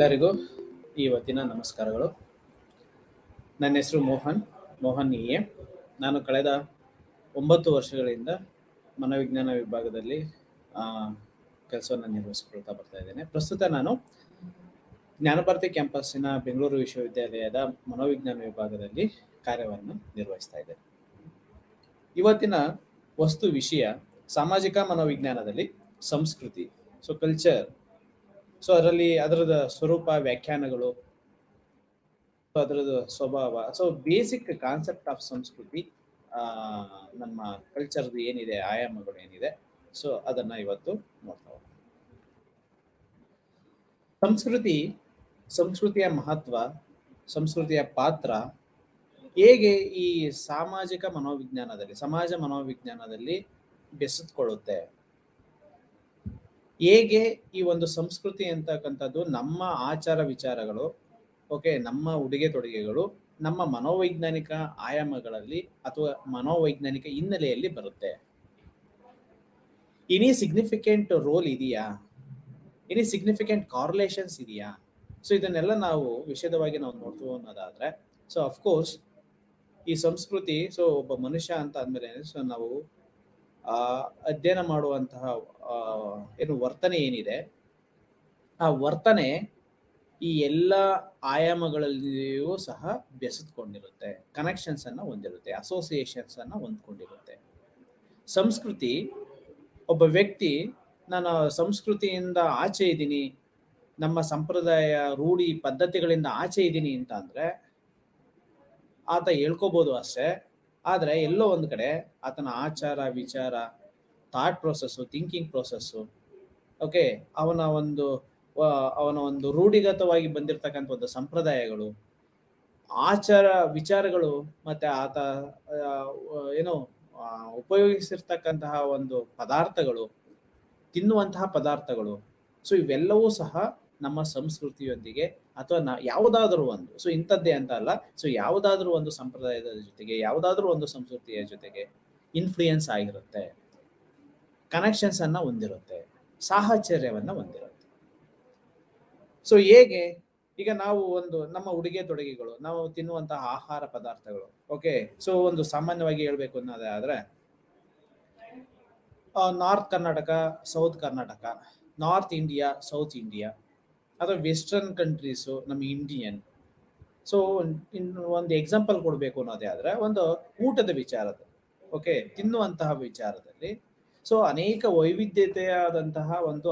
ಎಲ್ಲರಿಗೂ ಇವತ್ತಿನ ನಮಸ್ಕಾರಗಳು. ನನ್ನ ಹೆಸರು ಮೋಹನ್ ಎ. ನಾನು ಕಳೆದ 9 ವರ್ಷಗಳಿಂದ ಮನೋವಿಜ್ಞಾನ ವಿಭಾಗದಲ್ಲಿ ಕೆಲಸವನ್ನು ನಿರ್ವಹಿಸಿಕೊಳ್ತಾ ಬರ್ತಾ ಇದ್ದೇನೆ. ಪ್ರಸ್ತುತ ನಾನು ಜ್ಞಾನಭಾರತಿ ಕ್ಯಾಂಪಸ್ಸಿನ ಬೆಂಗಳೂರು ವಿಶ್ವವಿದ್ಯಾಲಯದ ಮನೋವಿಜ್ಞಾನ ವಿಭಾಗದಲ್ಲಿ ಕಾರ್ಯವನ್ನು ನಿರ್ವಹಿಸ್ತಾ ಇದ್ದೇನೆ. ಇವತ್ತಿನ ವಸ್ತು ವಿಷಯ ಸಾಮಾಜಿಕ ಮನೋವಿಜ್ಞಾನದಲ್ಲಿ ಸಂಸ್ಕೃತಿ, ಕಲ್ಚರ್. ಅದರದ ಸ್ವರೂಪ, ವ್ಯಾಖ್ಯಾನಗಳು, ಅದರದ ಸ್ವಭಾವ, ಬೇಸಿಕ್ ಕಾನ್ಸೆಪ್ಟ್ ಆಫ್ ಸಂಸ್ಕೃತಿ, ನಮ್ಮ ಕಲ್ಚರ್ದು ಏನಿದೆ, ಆಯಾಮಗಳು ಏನಿದೆ, ಅದನ್ನ ಇವತ್ತು ನೋಡ್ತಾ ಹೋಗೋಣ. ಸಂಸ್ಕೃತಿಯ ಮಹತ್ವ, ಸಂಸ್ಕೃತಿಯ ಪಾತ್ರ ಹೇಗೆ ಈ ಸಮಾಜ ಮನೋವಿಜ್ಞಾನದಲ್ಲಿ ಬೆಸೆದುಕೊಳ್ಳುತ್ತೆ, ಹೇಗೆ ಈ ಒಂದು ಸಂಸ್ಕೃತಿ ಅಂತಕ್ಕಂಥದ್ದು ನಮ್ಮ ಆಚಾರ ವಿಚಾರಗಳು, ನಮ್ಮ ಉಡುಗೆ ತೊಡುಗೆಗಳು ನಮ್ಮ ಮನೋವೈಜ್ಞಾನಿಕ ಆಯಾಮಗಳಲ್ಲಿ ಅಥವಾ ಮನೋವೈಜ್ಞಾನಿಕ ಹಿನ್ನೆಲೆಯಲ್ಲಿ ಬರುತ್ತೆ. ಎನಿ ಸಿಗ್ನಿಫಿಕೆಂಟ್ ರೋಲ್ ಇದೆಯಾ, ಎನಿ ಸಿಗ್ನಿಫಿಕೆಂಟ್ ಕಾರ್ಲೇಷನ್ಸ್ ಇದೆಯಾ? ಇದನ್ನೆಲ್ಲ ನಾವು ವಿಶದವಾಗಿ ನಾವು ನೋಡ್ತೀವಿ ಅನ್ನೋದಾದ್ರೆ, ಅಫ್ಕೋರ್ಸ್ ಈ ಸಂಸ್ಕೃತಿ, ಒಬ್ಬ ಮನುಷ್ಯ ಅಂತ ಅಂದ್ಮೇಲೆ ನಾವು ಅಧ್ಯಯನ ಮಾಡುವಂತಹ ವರ್ತನೆ ಏನಿದೆ, ಆ ವರ್ತನೆ ಈ ಎಲ್ಲ ಆಯಾಮಗಳಲ್ಲಿಯೂ ಸಹ ಬೆಸೆದುಕೊಂಡಿರುತ್ತೆ, ಕನೆಕ್ಷನ್ಸ್ ಅನ್ನ ಹೊಂದಿರುತ್ತೆ, ಅಸೋಸಿಯೇಷನ್ಸ್ ಅನ್ನ ಹೊಂದ್ಕೊಂಡಿರುತ್ತೆ. ಸಂಸ್ಕೃತಿ, ಒಬ್ಬ ವ್ಯಕ್ತಿ ನಾನು ಸಂಸ್ಕೃತಿಯಿಂದ ಆಚೆ ಇದ್ದೀನಿ, ನಮ್ಮ ಸಂಪ್ರದಾಯ ರೂಢಿ ಪದ್ಧತಿಗಳಿಂದ ಆಚೆ ಇದ್ದೀನಿ ಅಂತ ಅಂದ್ರೆ ಆತ ಹೇಳ್ಕೋಬಹುದು ಅಷ್ಟೇ. ಆದ್ರೆ ಎಲ್ಲೋ ಒಂದು ಕಡೆ ಆತನ ಆಚಾರ ವಿಚಾರ, ಥಾಟ್ ಪ್ರೊಸೆಸ್ಸು, ಥಿಂಕಿಂಗ್ ಪ್ರೊಸೆಸ್ಸು, ಅವನ ಒಂದು ರೂಢಿಗತವಾಗಿ ಬಂದಿರತಕ್ಕಂಥ ಒಂದು ಸಂಪ್ರದಾಯಗಳು, ಆಚಾರ ವಿಚಾರಗಳು, ಮತ್ತೆ ಆತ ಉಪಯೋಗಿಸಿರ್ತಕ್ಕಂತಹ ಒಂದು ಪದಾರ್ಥಗಳು, ತಿನ್ನುವಂತಹ ಪದಾರ್ಥಗಳು, ಇವೆಲ್ಲವೂ ಸಹ ನಮ್ಮ ಸಂಸ್ಕೃತಿಯೊಂದಿಗೆ ಅಥವಾ ಯಾವುದಾದ್ರೂ ಒಂದು ಇಂಥದ್ದೇ ಅಂತ ಅಲ್ಲ, ಯಾವುದಾದ್ರೂ ಒಂದು ಸಂಪ್ರದಾಯದ ಜೊತೆಗೆ, ಯಾವುದಾದ್ರೂ ಒಂದು ಸಂಸ್ಕೃತಿಯ ಜೊತೆಗೆ ಇನ್ಫ್ಲೂಯೆನ್ಸ್ ಆಗಿರುತ್ತೆ, ಕನೆಕ್ಷನ್ಸ್ ಅನ್ನ ಹೊಂದಿರುತ್ತೆ, ಸಾಹಚರ್ಯವನ್ನ ಹೊಂದಿರುತ್ತೆ. ಹೇಗೆ ಈಗ ನಾವು ನಮ್ಮ ಉಡುಗೆ ತೊಡುಗೆಗಳು, ನಾವು ತಿನ್ನುವಂತಹ ಆಹಾರ ಪದಾರ್ಥಗಳು, ಒಂದು ಸಾಮಾನ್ಯವಾಗಿ ಹೇಳ್ಬೇಕು ಅನ್ನೋದಾದ್ರೆ north Karnataka, south Karnataka, north India, south India, ಅಥವಾ ವೆಸ್ಟರ್ನ್ ಕಂಟ್ರೀಸು, ನಮ್ಮ ಇಂಡಿಯನ್. ಒಂದು ಎಕ್ಸಾಂಪಲ್ ಕೊಡ್ಬೇಕು ಅನ್ನೋದೇ ಆದ್ರೆ, ಒಂದು ಊಟದ ವಿಚಾರದಲ್ಲಿ, ತಿನ್ನುವಂತಹ ವಿಚಾರದಲ್ಲಿ ಅನೇಕ ವೈವಿಧ್ಯತೆಯಾದಂತಹ ಒಂದು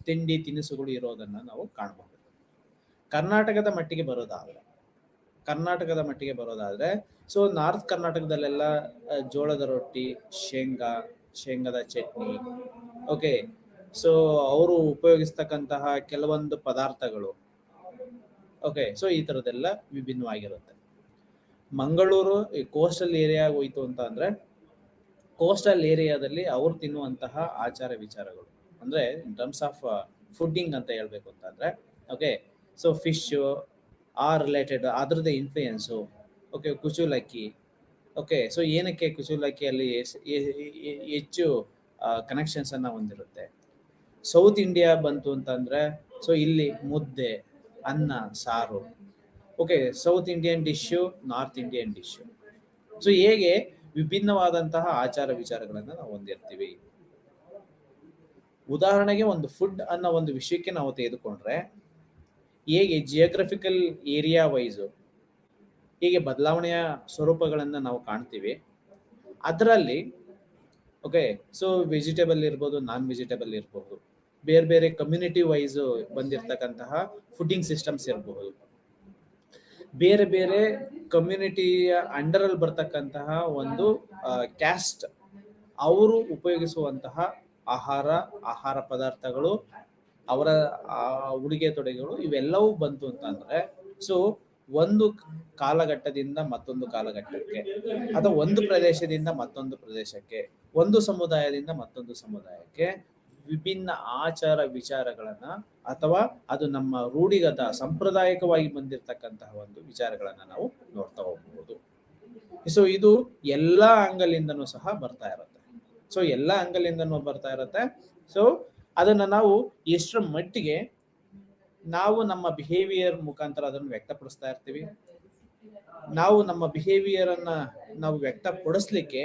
ತಿಂಡಿ ತಿನಿಸುಗಳು ಇರೋದನ್ನ ನಾವು ಕಾಣಬಹುದು. ಕರ್ನಾಟಕದ ಮಟ್ಟಿಗೆ ಬರೋದಾದ್ರೆ ನಾರ್ತ್ ಕರ್ನಾಟಕದಲ್ಲೆಲ್ಲ ಜೋಳದ ರೊಟ್ಟಿ, ಶೇಂಗಾದ ಚಟ್ನಿ, ಅವರು ಉಪಯೋಗಿಸ್ತಕ್ಕಂತಹ ಕೆಲವೊಂದು ಪದಾರ್ಥಗಳು, ಈ ತರದೆಲ್ಲ ವಿಭಿನ್ನವಾಗಿರುತ್ತೆ. ಮಂಗಳೂರು ಈ ಕೋಸ್ಟಲ್ ಏರಿಯಾ ಹೋಯ್ತು ಅಂತ ಅಂದ್ರೆ, ಕೋಸ್ಟಲ್ ಏರಿಯಾದಲ್ಲಿ ಅವ್ರು ತಿನ್ನುವಂತಹ ಆಚಾರ ವಿಚಾರಗಳು ಅಂದ್ರೆ ಇನ್ ಟರ್ಮ್ಸ್ ಆಫ್ ಫುಡ್ಡಿಂಗ್ ಅಂತ ಹೇಳ್ಬೇಕು ಅಂತಂದ್ರೆ, ಫಿಶ್ ರಿಲೇಟೆಡ್ ಅದ್ರದ್ದು ಇನ್ಫ್ಲೂಯೆನ್ಸು, ಕುಚುಲಕ್ಕಿ, ಏನಕ್ಕೆ ಕುಚುಲಕ್ಕಿಯಲ್ಲಿ ಹೆಚ್ಚು ಕನೆಕ್ಷನ್ಸ್ ಅನ್ನ ಹೊಂದಿರುತ್ತೆ. ಸೌತ್ ಇಂಡಿಯಾ ಬಂತು ಅಂತಂದ್ರೆ ಇಲ್ಲಿ ಮುದ್ದೆ, ಅನ್ನ, ಸಾರು, south Indian dish, north Indian dish. ಹೇಗೆ ವಿಭಿನ್ನವಾದಂತಹ ಆಚಾರ ವಿಚಾರಗಳನ್ನ ನಾವು ಹೊಂದಿರ್ತೀವಿ. ಉದಾಹರಣೆಗೆ ಒಂದು ಫುಡ್ ಅನ್ನೋ ಒಂದು ವಿಷಯಕ್ಕೆ ನಾವು ತೆಗೆದುಕೊಂಡ್ರೆ, ಹೇಗೆ ಜಿಯೋಗ್ರಫಿಕಲ್ ಏರಿಯಾ ವೈಸು ಹೀಗೆ ಬದಲಾವಣೆಯ ಸ್ವರೂಪಗಳನ್ನ ನಾವು ಕಾಣ್ತೀವಿ. ಅದರಲ್ಲಿ ವೆಜಿಟೇಬಲ್ ಇರ್ಬೋದು, ನಾನ್ ವೆಜಿಟೇಬಲ್ ಇರ್ಬೋದು, ಬೇರೆ ಬೇರೆ ಕಮ್ಯುನಿಟಿ ವೈಸ್ ಬಂದಿರತಕ್ಕಂತಹ ಫುಡ್ಡಿಂಗ್ ಸಿಸ್ಟಮ್ಸ್ ಇರಬಹುದು, ಬೇರೆ ಬೇರೆ ಕಮ್ಯುನಿಟಿಯ ಅಂಡರ್ ಅಲ್ಲಿ ಬರ್ತಕ್ಕಂತಹ ಒಂದು ಕ್ಯಾಸ್ಟ್, ಅವರು ಉಪಯೋಗಿಸುವಂತಹ ಆಹಾರ ಪದಾರ್ಥಗಳು, ಅವರ ಉಡುಗೆ ತೊಡುಗೆಗಳು, ಇವೆಲ್ಲವೂ ಬಂತು ಅಂತಂದ್ರೆ ಒಂದು ಕಾಲಘಟ್ಟದಿಂದ ಮತ್ತೊಂದು ಕಾಲಘಟ್ಟಕ್ಕೆ, ಅಥವಾ ಒಂದು ಪ್ರದೇಶದಿಂದ ಮತ್ತೊಂದು ಪ್ರದೇಶಕ್ಕೆ, ಒಂದು ಸಮುದಾಯದಿಂದ ಮತ್ತೊಂದು ಸಮುದಾಯಕ್ಕೆ ವಿಭಿನ್ನ ಆಚಾರ ವಿಚಾರಗಳನ್ನ, ಅಥವಾ ಅದು ನಮ್ಮ ರೂಢಿಗತ ಸಾಂಪ್ರದಾಯಿಕವಾಗಿ ಬಂದಿರತಕ್ಕಂತಹ ಒಂದು ವಿಚಾರಗಳನ್ನ ನಾವು ನೋಡ್ತಾ ಹೋಗಬಹುದು. ಇದು ಎಲ್ಲಾ ಆಂಗಲಿಂದನೂ ಸಹ ಬರ್ತಾ ಇರುತ್ತೆ. ಅದನ್ನ ನಾವು ಎಷ್ಟರ ಮಟ್ಟಿಗೆ ನಾವು ನಮ್ಮ ಬಿಹೇವಿಯರ್ ಮುಖಾಂತರ ಅದನ್ನು ವ್ಯಕ್ತಪಡಿಸ್ತಾ ಇರ್ತೀವಿ. ನಾವು ನಮ್ಮ ಬಿಹೇವಿಯರ್ ಅನ್ನ ನಾವು ವ್ಯಕ್ತಪಡಿಸ್ಲಿಕ್ಕೆ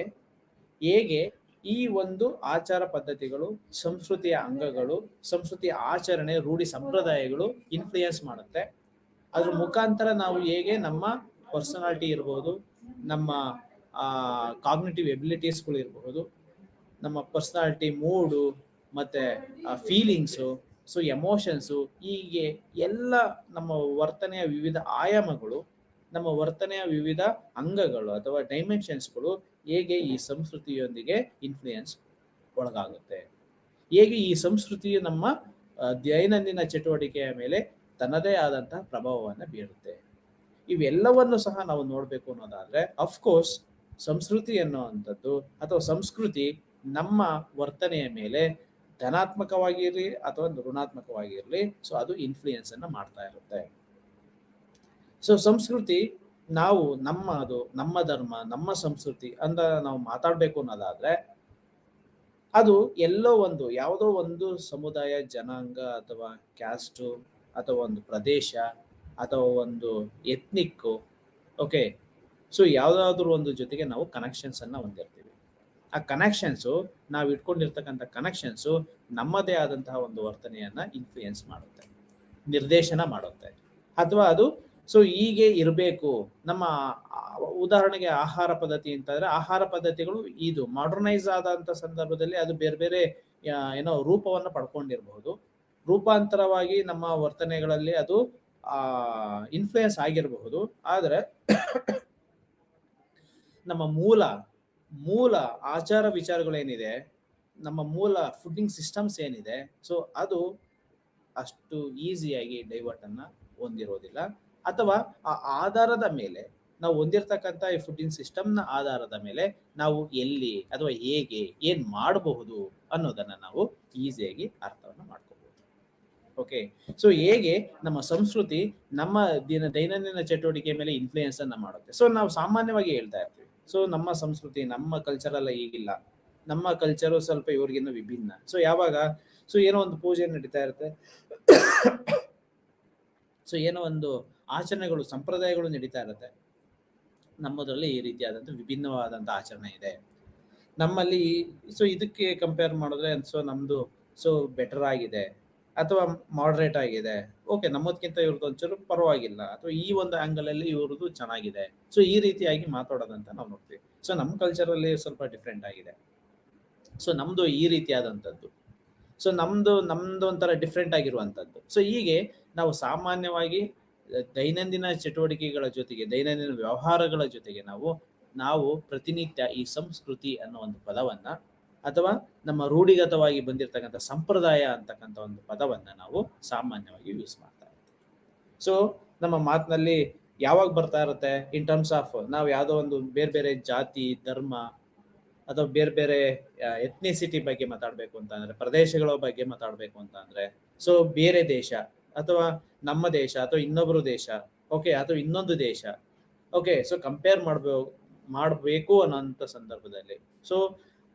ಹೇಗೆ ಈ ಒಂದು ಆಚಾರ ಪದ್ಧತಿಗಳು, ಸಂಸ್ಕೃತಿಯ ಅಂಗಗಳು, ಸಂಸ್ಕೃತಿಯ ಆಚರಣೆ, ರೂಢಿ ಸಂಪ್ರದಾಯಗಳು ಇನ್ಫ್ಲೂಯೆನ್ಸ್ ಮಾಡುತ್ತೆ. ಅದ್ರ ಮುಖಾಂತರ ನಾವು ಹೇಗೆ ನಮ್ಮ ಪರ್ಸನಾಲಿಟಿ ಇರಬಹುದು, ನಮ್ಮ ಕಾಗ್ನಿಟಿವ್ ಎಬಿಲಿಟೀಸ್ಗಳು ಇರಬಹುದು, ನಮ್ಮ ಪರ್ಸನಾಲಿಟಿ, ಮೂಡು, ಮತ್ತೆ ಫೀಲಿಂಗ್ಸು, ಸೊ ಎಮೋಷನ್ಸು, ಹೀಗೆ ಎಲ್ಲ ನಮ್ಮ ವರ್ತನೆಯ ವಿವಿಧ ಆಯಾಮಗಳು, ನಮ್ಮ ವರ್ತನೆಯ ವಿವಿಧ ಅಂಗಗಳು ಅಥವಾ ಡೈಮೆನ್ಷನ್ಸ್ಗಳು ಹೇಗೆ ಈ ಸಂಸ್ಕೃತಿಯೊಂದಿಗೆ ಇನ್ಫ್ಲೂಯೆನ್ಸ್ ಒಳಗಾಗುತ್ತೆ, ಹೇಗೆ ಈ ಸಂಸ್ಕೃತಿಯು ನಮ್ಮ ದೈನಂದಿನ ಚಟುವಟಿಕೆಯ ಮೇಲೆ ತನ್ನದೇ ಆದಂತಹ ಪ್ರಭಾವವನ್ನು ಬೀರುತ್ತೆ. ಇವೆಲ್ಲವನ್ನು ಸಹ ನಾವು ನೋಡಬೇಕು ಅನ್ನೋದಾದ್ರೆ ಅಫ್ಕೋರ್ಸ್ ಸಂಸ್ಕೃತಿ ಅನ್ನುವಂಥದ್ದು ಅಥವಾ ಸಂಸ್ಕೃತಿ ನಮ್ಮ ವರ್ತನೆಯ ಮೇಲೆ ಧನಾತ್ಮಕವಾಗಿರಲಿ ಅಥವಾ ಋಣಾತ್ಮಕವಾಗಿರಲಿ, ಸೊ ಅದು ಇನ್ಫ್ಲೂಯೆನ್ಸ್ ಅನ್ನ ಮಾಡ್ತಾ ಇರುತ್ತೆ. ಸೊ ಸಂಸ್ಕೃತಿ ನಾವು ನಮ್ಮ ಧರ್ಮ, ನಮ್ಮ ಸಂಸ್ಕೃತಿ ಅಂತ ನಾವು ಮಾತಾಡ್ಬೇಕು ಅನ್ನೋದಾದ್ರೆ ಅದು ಯಾವುದೋ ಒಂದು ಸಮುದಾಯ, ಜನಾಂಗ ಅಥವಾ ಕ್ಯಾಸ್ಟು ಅಥವಾ ಒಂದು ಪ್ರದೇಶ ಅಥವಾ ಒಂದು ಎತ್ನಿಕ್ಕು, ಓಕೆ, ಸೊ ಯಾವುದಾದ್ರೂ ಒಂದು ಜೊತೆಗೆ ನಾವು ಕನೆಕ್ಷನ್ಸ್ ಅನ್ನ ಹೊಂದಿರ್ತೀವಿ. ಆ ಕನೆಕ್ಷನ್ಸು, ನಾವು ಇಟ್ಕೊಂಡಿರ್ತಕ್ಕಂಥ ಕನೆಕ್ಷನ್ಸು ನಮ್ಮದೇ ಆದಂತಹ ಒಂದು ವರ್ತನೆಯನ್ನ ಇನ್ಫ್ಲೂಯೆನ್ಸ್ ಮಾಡುತ್ತೆ, ನಿರ್ದೇಶನ ಮಾಡುತ್ತೆ. ಅಥವಾ ಅದು ಸೊ ಹೀಗೆ ಇರಬೇಕು. ನಮ್ಮ ಉದಾಹರಣೆಗೆ ಆಹಾರ ಪದ್ಧತಿ ಅಂತಂದ್ರೆ ಆಹಾರ ಪದ್ಧತಿಗಳು ಇದು ಮಾಡರ್ನೈಸ್ ಆದಂತ ಸಂದರ್ಭದಲ್ಲಿ ಅದು ಬೇರೆ ಬೇರೆ ರೂಪವನ್ನ ಪಡ್ಕೊಂಡಿರಬಹುದು. ರೂಪಾಂತರವಾಗಿ ನಮ್ಮ ವರ್ತನೆಗಳಲ್ಲಿ ಅದು ಇನ್ಫ್ಲೂಯೆನ್ಸ್ ಆಗಿರಬಹುದು. ಆದ್ರೆ ನಮ್ಮ ಮೂಲ ಆಚಾರ ವಿಚಾರಗಳೇನಿದೆ, ನಮ್ಮ ಮೂಲ ಫುಡ್ಡಿಂಗ್ ಸಿಸ್ಟಮ್ಸ್ ಏನಿದೆ, ಸೊ ಅದು ಅಷ್ಟು ಈಸಿಯಾಗಿ ಡೈವರ್ಟ್ ಅನ್ನ ಹೊಂದಿರೋದಿಲ್ಲ. ಅಥವಾ ಆ ಆಧಾರದ ಮೇಲೆ ನಾವು ಹೊಂದಿರತಕ್ಕಂಥ ಈ ಫುಡ್ಡಿಂಗ್ ಸಿಸ್ಟಮ್ನ ಆಧಾರದ ಮೇಲೆ ನಾವು ಎಲ್ಲಿ ಅಥವಾ ಹೇಗೆ ಏನ್ ಮಾಡಬಹುದು ಅನ್ನೋದನ್ನ ನಾವು ಈಸಿಯಾಗಿ ಅರ್ಥವನ್ನು ಮಾಡ್ಕೋಬಹುದು. ಓಕೆ, ಸೊ ಹೇಗೆ ನಮ್ಮ ಸಂಸ್ಕೃತಿ ನಮ್ಮ ದೈನಂದಿನ ಚಟುವಟಿಕೆ ಮೇಲೆ ಇನ್ಫ್ಲೂಯೆನ್ಸ್ ಅನ್ನ ಮಾಡುತ್ತೆ. ಸೊ ನಾವು ಸಾಮಾನ್ಯವಾಗಿ ಹೇಳ್ತಾ ಇರ್ತೀವಿ, ಸೊ ನಮ್ಮ ಸಂಸ್ಕೃತಿ, ನಮ್ಮ ಕಲ್ಚರ್ ಎಲ್ಲ ಈಗಿಲ್ಲ, ನಮ್ಮ ಕಲ್ಚರು ಸ್ವಲ್ಪ ಇವ್ರಿಗಿನ್ನ ವಿಭಿನ್ನ. ಸೊ ಯಾವಾಗ ಏನೋ ಒಂದು ಪೂಜೆ ನಡೀತಾ ಇರುತ್ತೆ, ಸೊ ಏನೋ ಒಂದು ಆಚರಣೆಗಳು, ಸಂಪ್ರದಾಯಗಳು ನಡೀತಾ ಇರುತ್ತೆ, ನಮ್ಮದ್ರಲ್ಲಿ ಈ ರೀತಿಯಾದಂಥ ವಿಭಿನ್ನವಾದಂಥ ಆಚರಣೆ ಇದೆ ನಮ್ಮಲ್ಲಿ. ಸೊ ಇದಕ್ಕೆ ಕಂಪೇರ್ ಮಾಡಿದ್ರೆ ನಮ್ದು ಬೆಟರ್ ಆಗಿದೆ ಅಥವಾ ಮಾಡರೇಟ್ ಆಗಿದೆ, ಓಕೆ, ನಮ್ಮದಕ್ಕಿಂತ ಇವ್ರದ್ದು ಒಂಚೂರು ಪರವಾಗಿಲ್ಲ, ಅಥವಾ ಈ ಒಂದು ಆಂಗಲ್ ಅಲ್ಲಿ ಇವ್ರದ್ದು ಚೆನ್ನಾಗಿದೆ. ಸೊ ಈ ರೀತಿಯಾಗಿ ಮಾತಾಡೋದಂತ ನಾವು ನೋಡ್ತೀವಿ. ಸೊ ನಮ್ಮ ಕಲ್ಚರಲ್ಲಿ ಸ್ವಲ್ಪ ಡಿಫ್ರೆಂಟ್ ಆಗಿದೆ. ಸೊ ನಮ್ದು ಈ ರೀತಿಯಾದಂಥದ್ದು, ಸೊ ನಮ್ದು ಒಂಥರ ಡಿಫ್ರೆಂಟ್ ಆಗಿರುವಂಥದ್ದು. ಸೊ ಹೀಗೆ ನಾವು ಸಾಮಾನ್ಯವಾಗಿ ದೈನಂದಿನ ಚಟುವಟಿಕೆಗಳ ಜೊತೆಗೆ, ದೈನಂದಿನ ವ್ಯವಹಾರಗಳ ಜೊತೆಗೆ ನಾವು ಪ್ರತಿನಿತ್ಯ ಈ ಸಂಸ್ಕೃತಿ ಅನ್ನೋ ಒಂದು ಪದವನ್ನ ಅಥವಾ ನಮ್ಮ ರೂಢಿಗತವಾಗಿ ಬಂದಿರತಕ್ಕಂಥ ಸಂಪ್ರದಾಯ ಅಂತಕ್ಕಂಥ ಒಂದು ಪದವನ್ನ ನಾವು ಸಾಮಾನ್ಯವಾಗಿ ಯೂಸ್ ಮಾಡ್ತಾ ಇರ್ತೀವಿ. ಸೊ ನಮ್ಮ ಮಾತಿನಲ್ಲಿ ಯಾವಾಗ ಬರ್ತಾ ಇರುತ್ತೆ, ಇನ್ ಟರ್ಮ್ಸ್ ಆಫ್ ನಾವು ಯಾವುದೋ ಒಂದು ಬೇರೆ ಬೇರೆ ಜಾತಿ, ಧರ್ಮ ಅಥವಾ ಬೇರೆ ಬೇರೆ ಎಥ್ನಿಸಿಟಿ ಬಗ್ಗೆ ಮಾತಾಡ್ಬೇಕು ಅಂತ ಅಂದ್ರೆ, ಪ್ರದೇಶಗಳ ಬಗ್ಗೆ ಮಾತಾಡ್ಬೇಕು ಅಂತ ಅಂದ್ರೆ, ಸೊ ಬೇರೆ ದೇಶ ಅಥವಾ ನಮ್ಮ ದೇಶ ಅಥವಾ ಇನ್ನೊಬ್ಬರು ದೇಶ, ಓಕೆ, ಅಥವಾ ಇನ್ನೊಂದು ದೇಶ, ಓಕೆ, ಸೊ ಕಂಪೇರ್ ಮಾಡಬೇಕು ಅನ್ನೋಂಥ ಸಂದರ್ಭದಲ್ಲಿ ಸೊ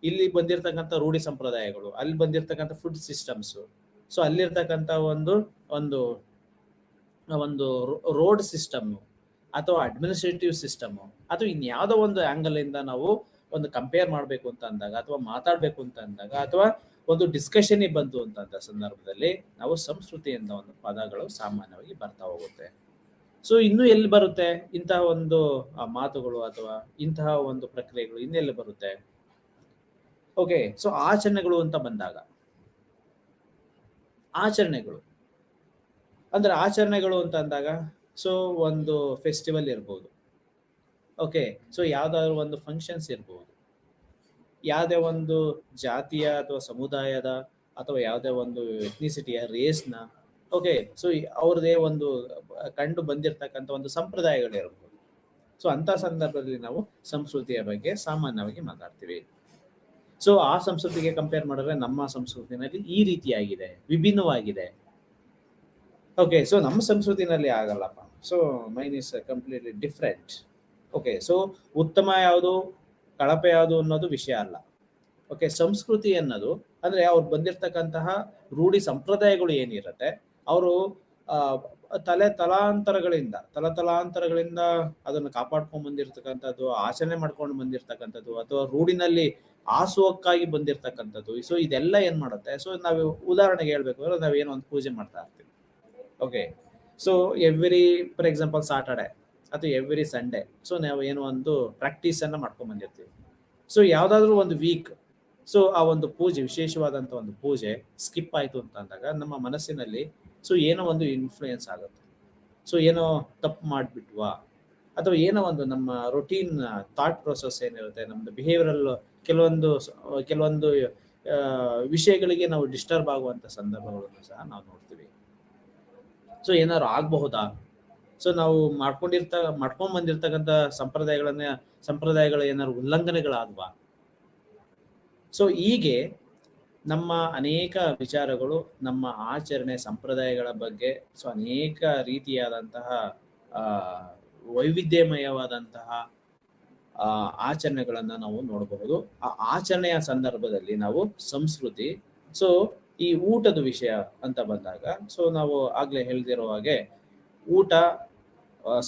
ಇಲ್ಲಿ ಬಂದಿರತಕ್ಕಂಥ ರೂಢಿ ಸಂಪ್ರದಾಯಗಳು, ಅಲ್ಲಿ ಬಂದಿರತಕ್ಕಂಥ ಫುಡ್ ಸಿಸ್ಟಮ್ಸ್, ಸೊ ಅಲ್ಲಿರ್ತಕ್ಕಂಥ ಒಂದು ರೋಡ್ ಸಿಸ್ಟಮ್ ಅಥವಾ ಅಡ್ಮಿನಿಸ್ಟ್ರೇಟಿವ್ ಸಿಸ್ಟಮ್ ಅಥವಾ ಇನ್ಯಾವುದೋ ಒಂದು ಆಂಗಲ್ ಇಂದ ನಾವು ಒಂದು ಕಂಪೇರ್ ಮಾಡಬೇಕು ಅಂತ ಅಂದಾಗ ಅಥವಾ ಮಾತಾಡ್ಬೇಕು ಅಂತ ಅಂದಾಗ ಅಥವಾ ಒಂದು ಡಿಸ್ಕಷನ್ ಬಂತು ಅಂತ ಸಂದರ್ಭದಲ್ಲಿ ನಾವು ಸಂಸ್ಕೃತಿ ಅಂತ ಒಂದು ಪದಗಳು ಸಾಮಾನ್ಯವಾಗಿ ಬರ್ತಾ ಹೋಗುತ್ತೆ. ಸೊ ಇನ್ನು ಎಲ್ಲಿ ಬರುತ್ತೆ ಇಂತಹ ಒಂದು ಮಾತುಗಳು ಅಥವಾ ಇಂತಹ ಒಂದು ಪ್ರಕ್ರಿಯೆಗಳು ಇನ್ನೆಲ್ಲಿ ಬರುತ್ತೆ? ಓಕೆ, ಸೊ ಆಚರಣೆಗಳು ಅಂತ ಬಂದಾಗ, ಆಚರಣೆಗಳು ಅಂತ ಅಂದಾಗ ಸೊ ಒಂದು ಫೆಸ್ಟಿವಲ್ ಇರ್ಬೋದು, ಓಕೆ, ಸೊ ಯಾವ್ದಾದ್ರು ಒಂದು ಫಂಕ್ಷನ್ಸ್ ಇರ್ಬೋದು, ಯಾವುದೇ ಒಂದು ಜಾತಿಯ ಅಥವಾ ಸಮುದಾಯದ ಅಥವಾ ಯಾವುದೇ ಒಂದು ಎಥ್ನಿಸಿಟಿಯ ರೇಸ್ನ, ಓಕೆ, ಸೊ ಅವ್ರದೇ ಒಂದು ಕಂಡು ಬಂದಿರತಕ್ಕಂಥ ಒಂದು ಸಂಪ್ರದಾಯಗಳಿರ್ಬೋದು. ಸೊ ಅಂತ ಸಂದರ್ಭದಲ್ಲಿ ನಾವು ಸಂಸ್ಕೃತಿಯ ಬಗ್ಗೆ ಸಾಮಾನ್ಯವಾಗಿ ಮಾತಾಡ್ತೀವಿ. ಸೊ ಆ ಸಂಸ್ಕೃತಿಗೆ ಕಂಪೇರ್ ಮಾಡಿದ್ರೆ ನಮ್ಮ ಸಂಸ್ಕೃತಿನಲ್ಲಿ ಈ ರೀತಿಯಾಗಿದೆ, ವಿಭಿನ್ನವಾಗಿದೆ. ಓಕೆ, ಸೊ ನಮ್ಮ ಸಂಸ್ಕೃತಿನಲ್ಲಿ ಆಗಲ್ಲಪ್ಪ, so mine is completely different. Okay, so ಉತ್ತಮ ಯಾವುದು, ಕಳಪೆ ಯಾವುದು ಅನ್ನೋದು ವಿಷಯ ಅಲ್ಲ. ಓಕೆ, ಸಂಸ್ಕೃತಿ ಅನ್ನೋದು ಅಂದ್ರೆ ಅವ್ರು ಬಂದಿರತಕ್ಕಂತಹ ರೂಢಿ ಸಂಪ್ರದಾಯಗಳು ಏನಿರುತ್ತೆ, ಅವರು ಆ ತಲಾಂತರಗಳಿಂದ ಅದನ್ನು ಕಾಪಾಡ್ಕೊಂಡ್ ಬಂದಿರತಕ್ಕಂಥದ್ದು, ಆಚರಣೆ ಮಾಡ್ಕೊಂಡು ಬಂದಿರತಕ್ಕಂಥದ್ದು, ಅಥವಾ ರೂಢಿನಲ್ಲಿ ಆಸುವಕ್ಕಾಗಿ ಬಂದಿರತಕ್ಕಂಥದ್ದು. ಸೊ ಇದೆಲ್ಲ ಏನ್ ಮಾಡುತ್ತೆ, ಸೊ ನಾವು ಉದಾಹರಣೆಗೆ ಹೇಳ್ಬೇಕು ಅಂದ್ರೆ ನಾವೇನೋ ಒಂದು ಪೂಜೆ ಮಾಡ್ತಾ ಇರ್ತೀವಿ. Okay, so every for example Saturday ಅಥವಾ ಎವ್ರಿ ಸಂಡೇ ಸೊ ನಾವು ಏನೋ ಒಂದು ಪ್ರಾಕ್ಟೀಸ್ ಅನ್ನ ಮಾಡ್ಕೊಂಡ್ ಬಂದಿರ್ತೀವಿ. ಸೊ ಯಾವ್ದಾದ್ರು ಒಂದು ವೀಕ್ ಸೊ ಆ ಒಂದು ಪೂಜೆ, ವಿಶೇಷವಾದಂತ ಒಂದು ಪೂಜೆ ಸ್ಕಿಪ್ ಆಯ್ತು ಅಂತ ಅಂದಾಗ ನಮ್ಮ ಮನಸ್ಸಿನಲ್ಲಿ ಸೊ ಏನೋ ಒಂದು ಇನ್ಫ್ಲೂಯೆನ್ಸ್ ಆಗುತ್ತೆ. ಸೊ ಏನೋ ತಪ್ಪು ಮಾಡಿಬಿಟ್ವಾ, ಅಥವಾ ಏನೋ ಒಂದು ನಮ್ಮ ರೊಟೀನ್ ಥಾಟ್ ಪ್ರೊಸೆಸ್ ಏನಿರುತ್ತೆ, ನಮ್ದು ಬಿಹೇವಿಯರಲ್ ಕೆಲವೊಂದು ವಿಷಯಗಳಿಗೆ ನಾವು ಡಿಸ್ಟರ್ಬ್ ಆಗುವಂತ ಸಂದರ್ಭಗಳನ್ನು ಸಹ ನಾವು ನೋಡ್ತೀವಿ. ಸೊ ಏನಾದ್ರು ಆಗಬಹುದಾ, ಸೊ ನಾವು ಮಾಡ್ಕೊಂಡ್ ಬಂದಿರ್ತಕ್ಕಂಥ ಸಂಪ್ರದಾಯಗಳ ಏನಾದ್ರು ಉಲ್ಲಂಘನೆಗಳಾದ್ವಾ. ಸೊ ಹೀಗೆ ನಮ್ಮ ಅನೇಕ ವಿಚಾರಗಳು, ನಮ್ಮ ಆಚರಣೆ ಸಂಪ್ರದಾಯಗಳ ಬಗ್ಗೆ ಸೊ ಅನೇಕ ರೀತಿಯಾದಂತಹ ವೈವಿಧ್ಯಮಯವಾದಂತಹ ಆಚರಣೆಗಳನ್ನ ನಾವು ನೋಡಬಹುದು. ಆ ಆಚರಣೆಯ ಸಂದರ್ಭದಲ್ಲಿ ನಾವು ಸಂಸ್ಕೃತಿ, ಸೊ ಈ ಊಟದ ವಿಷಯ ಅಂತ ಬಂದಾಗ ಸೊ ನಾವು ಆಗ್ಲೇ ಹೇಳ್ದಿರೋ ಹಾಗೆ ಊಟ,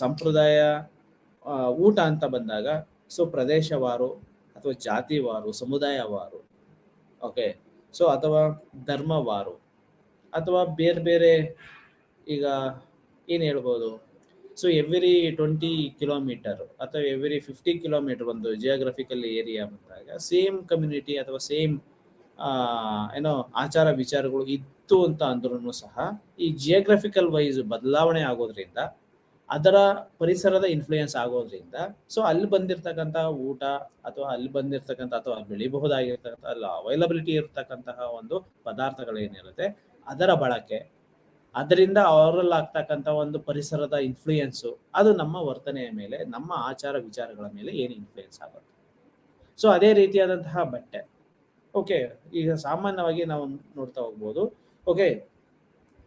ಸಂಪ್ರದಾಯ, ಊಟ ಅಂತ ಬಂದಾಗ ಸೊ ಪ್ರದೇಶವಾರು ಅಥವಾ ಜಾತಿವಾರು, ಸಮುದಾಯವಾರು, ಓಕೆ, ಸೊ ಅಥವಾ ಧರ್ಮವಾರು, ಅಥವಾ ಬೇರೆ ಬೇರೆ ಈಗ ಏನು ಹೇಳ್ಬೋದು, ಸೊ ಎವ್ರಿ 20 ಕಿಲೋಮೀಟರ್ ಅಥವಾ ಎವ್ರಿ 50 ಕಿಲೋಮೀಟರ್ ಒಂದು ಜಿಯೋಗ್ರಫಿಕಲ್ ಏರಿಯಾ ಬಂದಾಗ ಸೇಮ್ ಕಮ್ಯುನಿಟಿ ಅಥವಾ ಸೇಮ್ ಏನೋ ಆಚಾರ ವಿಚಾರಗಳು ಇತ್ತು ಅಂತ ಅಂದ್ರೂ ಸಹ ಈ ಜಿಯೋಗ್ರಫಿಕಲ್ ವೈಸ್ ಬದಲಾವಣೆ ಆಗೋದ್ರಿಂದ, ಅದರ ಪರಿಸರದ ಇನ್ಫ್ಲೂಯೆನ್ಸ್ ಆಗೋದ್ರಿಂದ ಸೊ ಅಲ್ಲಿ ಬಂದಿರತಕ್ಕಂಥ ಊಟ ಅಥವಾ ಅಲ್ಲಿ ಬಂದಿರತಕ್ಕಂಥ ಅಥವಾ ಬೆಳಿಬಹುದಾಗಿರ್ತಕ್ಕಂಥ ಅಲ್ಲಿ ಅವೈಲಬಿಲಿಟಿ ಇರ್ತಕ್ಕಂತಹ ಒಂದು ಪದಾರ್ಥಗಳೇನಿರುತ್ತೆ ಅದರ ಬಳಕೆ, ಅದರಿಂದ ಅವರಲ್ಲಿ ಆಗ್ತಕ್ಕಂಥ ಒಂದು ಪರಿಸರದ ಇನ್ಫ್ಲೂಯೆನ್ಸು, ಅದು ನಮ್ಮ ವರ್ತನೆಯ ಮೇಲೆ, ನಮ್ಮ ಆಚಾರ ವಿಚಾರಗಳ ಮೇಲೆ ಏನು ಇನ್ಫ್ಲೂಯೆನ್ಸ್ ಆಗುತ್ತೆ. ಸೊ ಅದೇ ರೀತಿಯಾದಂತಹ ಬಟ್ಟೆ, ಓಕೆ, ಈಗ ಸಾಮಾನ್ಯವಾಗಿ ನಾವು ನೋಡ್ತಾ ಹೋಗ್ಬೋದು. ಓಕೆ,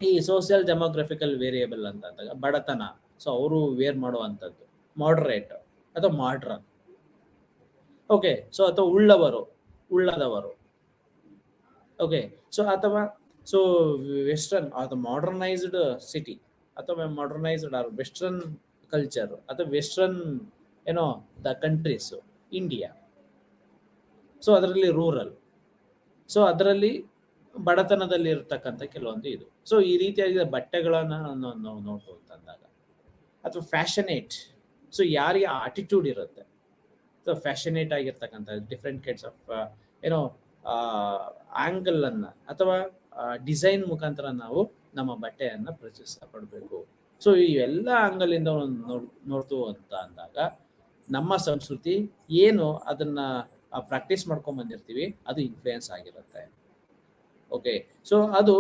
ಈ ಸೋಷಿಯಲ್ ಡೆಮೋಗ್ರಫಿಕಲ್ ವೇರಿಯೇಬಲ್ ಅಂತ ಅಂದಾಗ ಬಡತನ, ಸೊ ಅವರು ವೇರ್ ಮಾಡುವಂಥದ್ದು ಮಾಡ್ರೇಟ್ ಅಥವಾ ಮಾಡ್ರನ್, ಓಕೆ, ಸೊ ಅಥವಾ ಉಳ್ಳದವರು, ಓಕೆ, ಸೊ ಅಥವಾ ಸೊ ವೆಸ್ಟರ್ನ್ ಅಥವಾ ಮಾಡರ್ನೈಸ್ಡ್ ಸಿಟಿ ಅಥವಾ ಮಾಡರ್ನೈಸ್ಡ್ ಆರ್ ವೆಸ್ಟರ್ನ್ ಕಲ್ಚರ್ ಅಥವಾ ವೆಸ್ಟರ್ನ್ ಏನೋ ದ ಕಂಟ್ರೀಸ್ ಇಂಡಿಯಾ, ಸೊ ಅದರಲ್ಲಿ ರೂರಲ್, ಸೊ ಅದರಲ್ಲಿ ಬಡತನದಲ್ಲಿ ಇರ್ತಕ್ಕಂಥ ಕೆಲವೊಂದು ಇದು. ಸೊ ಈ ರೀತಿಯಾದ ಬಟ್ಟೆಗಳನ್ನ ನಾವು ನೋಡ್ಬೋದು ಅಂದಾಗ, ಅಥವಾ ಫ್ಯಾಷನೇಟ್, ಸೊ ಯಾರಿಗೆ ಆಟಿಟ್ಯೂಡ್ ಇರುತ್ತೆ, ಸೊ ಫ್ಯಾಷನೇಟ್ ಆಗಿರ್ತಕ್ಕಂಥ ಡಿಫ್ರೆಂಟ್ ಕೈಂಡ್ಸ್ ಆಫ್ ಏನೋ ಆಂಗಲ್ ಅನ್ನ ಅಥವಾ ಡಿಸೈನ್ ಮುಖಾಂತರ ನಾವು ನಮ್ಮ ಬಟ್ಟೆಯನ್ನ ಪ್ರಚಲಿಸ ಪಡಬೇಕು. ಸೊ ಈ ಎಲ್ಲ ಆಂಗಲ್ ಇಂದ ನೋಡ್ತು ಅಂತ ಅಂದಾಗ ನಮ್ಮ ಸಂಸ್ಕೃತಿ ಏನು ಅದನ್ನ ಪ್ರಾಕ್ಟೀಸ್ ಮಾಡ್ಕೊಂಡ್ ಬಂದಿರ್ತೀವಿ ಅದು ಇನ್ಫ್ಲೂಯೆನ್ಸ್ ಆಗಿರುತ್ತೆ. ಓಕೆ, ಸೊ ಅದು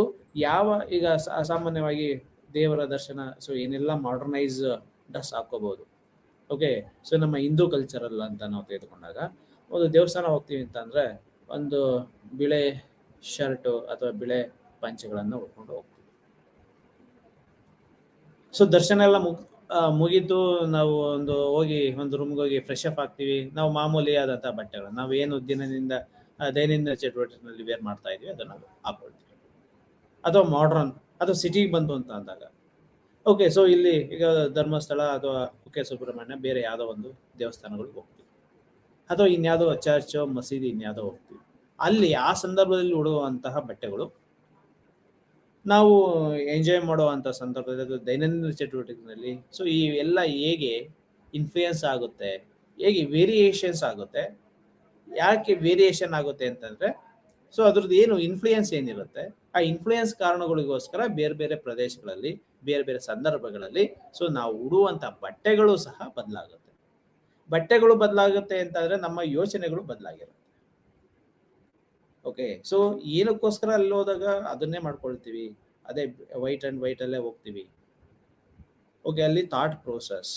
ಈಗ ಸಾಮಾನ್ಯವಾಗಿ ದೇವರ ದರ್ಶನ, ಸೊ ಏನೆಲ್ಲ ಮಾಡರ್ನೈಸ್ ಡ್ರೆಸ್ ಹಾಕೋಬಹುದು. ಓಕೆ, ಸೊ ನಮ್ಮ ಹಿಂದೂ ಕಲ್ಚರಲ್ ಅಂತ ನಾವು ತೆಗೆದುಕೊಂಡಾಗ ಒಂದು ದೇವಸ್ಥಾನ ಹೋಗ್ತೀವಿ ಅಂತಂದ್ರೆ ಒಂದು ಬಿಳೆ ಶರ್ಟು ಅಥವಾ ಬಿಳೆ ಪಂಚೆಗಳನ್ನು ಉಟ್ಕೊಂಡು ಹೋಗ್ತೀವಿ. ಸೊ ದರ್ಶನ ಎಲ್ಲ ಮುಗಿತು, ನಾವು ಹೋಗಿ ಒಂದು ರೂಮ್ಗೆ ಹೋಗಿ ಫ್ರೆಶ್ ಅಪ್ ಆಗ್ತೀವಿ. ನಾವು ಮಾಮೂಲಿ ಆದಂತಹ ಬಟ್ಟೆಗಳು, ನಾವು ಏನು ದೈನಂದಿನ ಚಟುವಟಿಕೆಗಳಲ್ಲಿ ವೇರ್ ಮಾಡ್ತಾ ಇದೀವಿ ಅದನ್ನ ಹಾಕೊಳ್ತೀವಿ. ಅಥವಾ ಮಾಡ್ರನ್ ಅಥವಾ ಸಿಟಿಗೆ ಬಂತು ಅಂತ ಅಂದಾಗ, ಓಕೆ, ಸೊ ಇಲ್ಲಿ ಈಗ ಧರ್ಮಸ್ಥಳ ಅಥವಾ ಕುಕ್ಕೆ ಸುಬ್ರಹ್ಮಣ್ಯ, ಬೇರೆ ಯಾವುದೋ ಒಂದು ದೇವಸ್ಥಾನಗಳಿಗೆ ಹೋಗ್ತೀವಿ, ಅಥವಾ ಇನ್ಯಾವುದೋ ಚರ್ಚ್, ಮಸೀದಿ, ಇನ್ಯಾವುದೋ ಹೋಗ್ತೀವಿ. ಅಲ್ಲಿ ಆ ಸಂದರ್ಭದಲ್ಲಿ ಉಡುವಂತಹ ಬಟ್ಟೆಗಳು ನಾವು ಎಂಜಾಯ್ ಮಾಡುವಂಥ ಸಂದರ್ಭದಲ್ಲಿ ದೈನಂದಿನ ಚಟುವಟಿಕೆಗಳಲ್ಲಿ ಸೊ ಈ ಎಲ್ಲ ಹೇಗೆ ಇನ್ಫ್ಲೂಯೆನ್ಸ್ ಆಗುತ್ತೆ, ಹೇಗೆ ವೇರಿಯೇಷನ್ಸ್ ಆಗುತ್ತೆ, ಯಾಕೆ ವೇರಿಯೇಷನ್ ಆಗುತ್ತೆ ಅಂತಂದ್ರೆ ಸೊ ಅದ್ರದ್ದು ಏನು ಇನ್ಫ್ಲೂಯೆನ್ಸ್ ಏನಿರುತ್ತೆ ಆ ಇನ್ಫ್ಲೂಯೆನ್ಸ್ ಕಾರಣಗಳಿಗೋಸ್ಕರ ಬೇರೆ ಬೇರೆ ಪ್ರದೇಶಗಳಲ್ಲಿ ಬೇರೆ ಬೇರೆ ಸಂದರ್ಭಗಳಲ್ಲಿ ಸೊ ನಾವು ಉಡುವಂತ ಬಟ್ಟೆಗಳು ಸಹ ಬದಲಾಗುತ್ತೆ. ಬಟ್ಟೆಗಳು ಬದಲಾಗುತ್ತೆ ಅಂತಂದ್ರೆ ನಮ್ಮ ಯೋಚನೆಗಳು ಬದಲಾಗಿರುತ್ತೆ. ಓಕೆ, ಸೊ ಏನಕ್ಕೋಸ್ಕರ ಅಲ್ಲಿ ಹೋದಾಗ ಅದನ್ನೇ ಮಾಡ್ಕೊಳ್ತೀವಿ, ಅದೇ ವೈಟ್ ಅಂಡ್ ವೈಟ್ ಅಲ್ಲೇ ಹೋಗ್ತೀವಿ. ಓಕೆ, ಅಲ್ಲಿ thought process,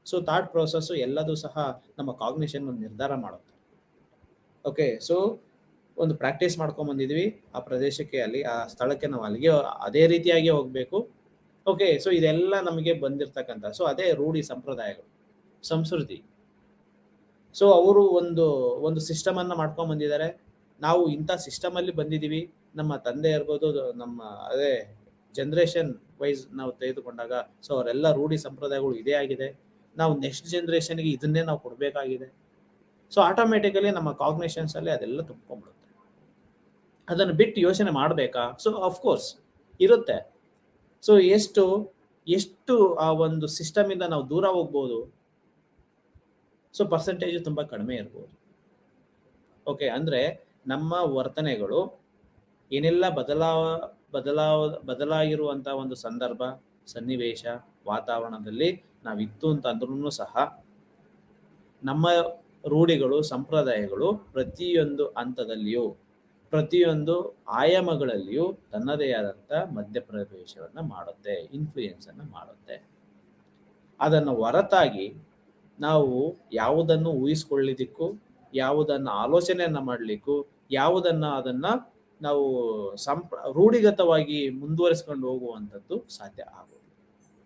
so thought process ಎಲ್ಲದೂ ಸಹ ನಮ್ಮ ಕಾಗ್ನಿಷನ್ ನಿರ್ಧಾರ ಮಾಡುತ್ತೆ. ಓಕೆ, ಸೊ ಒಂದು ಪ್ರಾಕ್ಟೀಸ್ ಮಾಡ್ಕೊಂಡ್ ಬಂದಿದ್ವಿ ಆ ಪ್ರದೇಶಕ್ಕೆ, ಅಲ್ಲಿ ಆ ಸ್ಥಳಕ್ಕೆ ನಾವು ಅಲ್ಲಿಗೆ ಅದೇ ರೀತಿಯಾಗಿ ಹೋಗ್ಬೇಕು. ಓಕೆ, ಸೊ ಇದೆಲ್ಲ ನಮಗೆ ಬಂದಿರ್ತಕ್ಕಂಥ ಸೊ ಅದೇ ರೂಢಿ ಸಂಪ್ರದಾಯಗಳು, ಸಂಸ್ಕೃತಿ. ಸೊ ಅವರು ಒಂದು ಸಿಸ್ಟಮ್ ಅನ್ನ ಮಾಡ್ಕೊಂಡ್ ಬಂದಿದ್ದಾರೆ, ನಾವು ಇಂಥ ಸಿಸ್ಟಮ್ ಅಲ್ಲಿ ಬಂದಿದೀವಿ. ನಮ್ಮ ತಂದೆ ಇರ್ಬೋದು, ನಮ್ಮ ಅದೇ ಜನರೇಷನ್ ವೈಸ್ ನಾವು ತೆಗೆದುಕೊಂಡಾಗ ಸೊ ಅವರೆಲ್ಲ ರೂಢಿ ಸಂಪ್ರದಾಯಗಳು ಇದೇ ಆಗಿದೆ, ನಾವು ನೆಕ್ಸ್ಟ್ ಜನರೇಷನ್ಗೆ ಇದನ್ನೇ ನಾವು ಕೊಡಬೇಕಾಗಿದೆ. ಸೊ ಆಟೋಮೆಟಿಕಲಿ ನಮ್ಮ ಕಾಗ್ನೇಷನ್ಸ್ ಅಲ್ಲಿ ಅದೆಲ್ಲ ತುಂಬ್ಕೊಂಡ್ಬಿಡುತ್ತೆ. ಅದನ್ನು ಬಿಟ್ಟು ಯೋಚನೆ ಮಾಡಬೇಕಾ? ಸೊ ಅಫ್ಕೋರ್ಸ್ ಇರುತ್ತೆ. ಸೊ ಎಷ್ಟು ಆ ಒಂದು ಸಿಸ್ಟಮ್ ಇಂದ ನಾವು ದೂರ ಹೋಗ್ಬೋದು? ಸೊ ಪರ್ಸೆಂಟೇಜ್ ತುಂಬಾ ಕಡಿಮೆ ಇರ್ಬೋದು. ಓಕೆ, ಅಂದ್ರೆ ನಮ್ಮ ವರ್ತನೆಗಳು ಏನೆಲ್ಲ ಬದಲಾಗಿರುವಂತ ಒಂದು ಸಂದರ್ಭ, ಸನ್ನಿವೇಶ, ವಾತಾವರಣದಲ್ಲಿ ನಾವಿತ್ತು ಅಂತ ಅಂದ್ರೂ ಸಹ ನಮ್ಮ ರೂಢಿಗಳು, ಸಂಪ್ರದಾಯಗಳು ಪ್ರತಿಯೊಂದು ಹಂತದಲ್ಲಿಯೂ, ಪ್ರತಿಯೊಂದು ಆಯಾಮಗಳಲ್ಲಿಯೂ ತನ್ನದೇ ಆದಂಥ ಮಧ್ಯಪ್ರವೇಶವನ್ನ ಮಾಡುತ್ತೆ, ಇನ್ಫ್ಲೂಯೆನ್ಸ್ ಅನ್ನು ಮಾಡುತ್ತೆ. ಅದನ್ನು ಹೊರತಾಗಿ ನಾವು ಯಾವುದನ್ನು ಊಹಿಸ್ಕೊಳ್ಳಿಕ್ಕೂ, ಯಾವುದನ್ನು ಆಲೋಚನೆಯನ್ನ ಮಾಡಲಿಕ್ಕೂ, ಅದನ್ನ ನಾವು ರೂಢಿಗತವಾಗಿ ಮುಂದುವರಿಸ್ಕೊಂಡು ಹೋಗುವಂಥದ್ದು ಸಾಧ್ಯ ಆಗೋದು.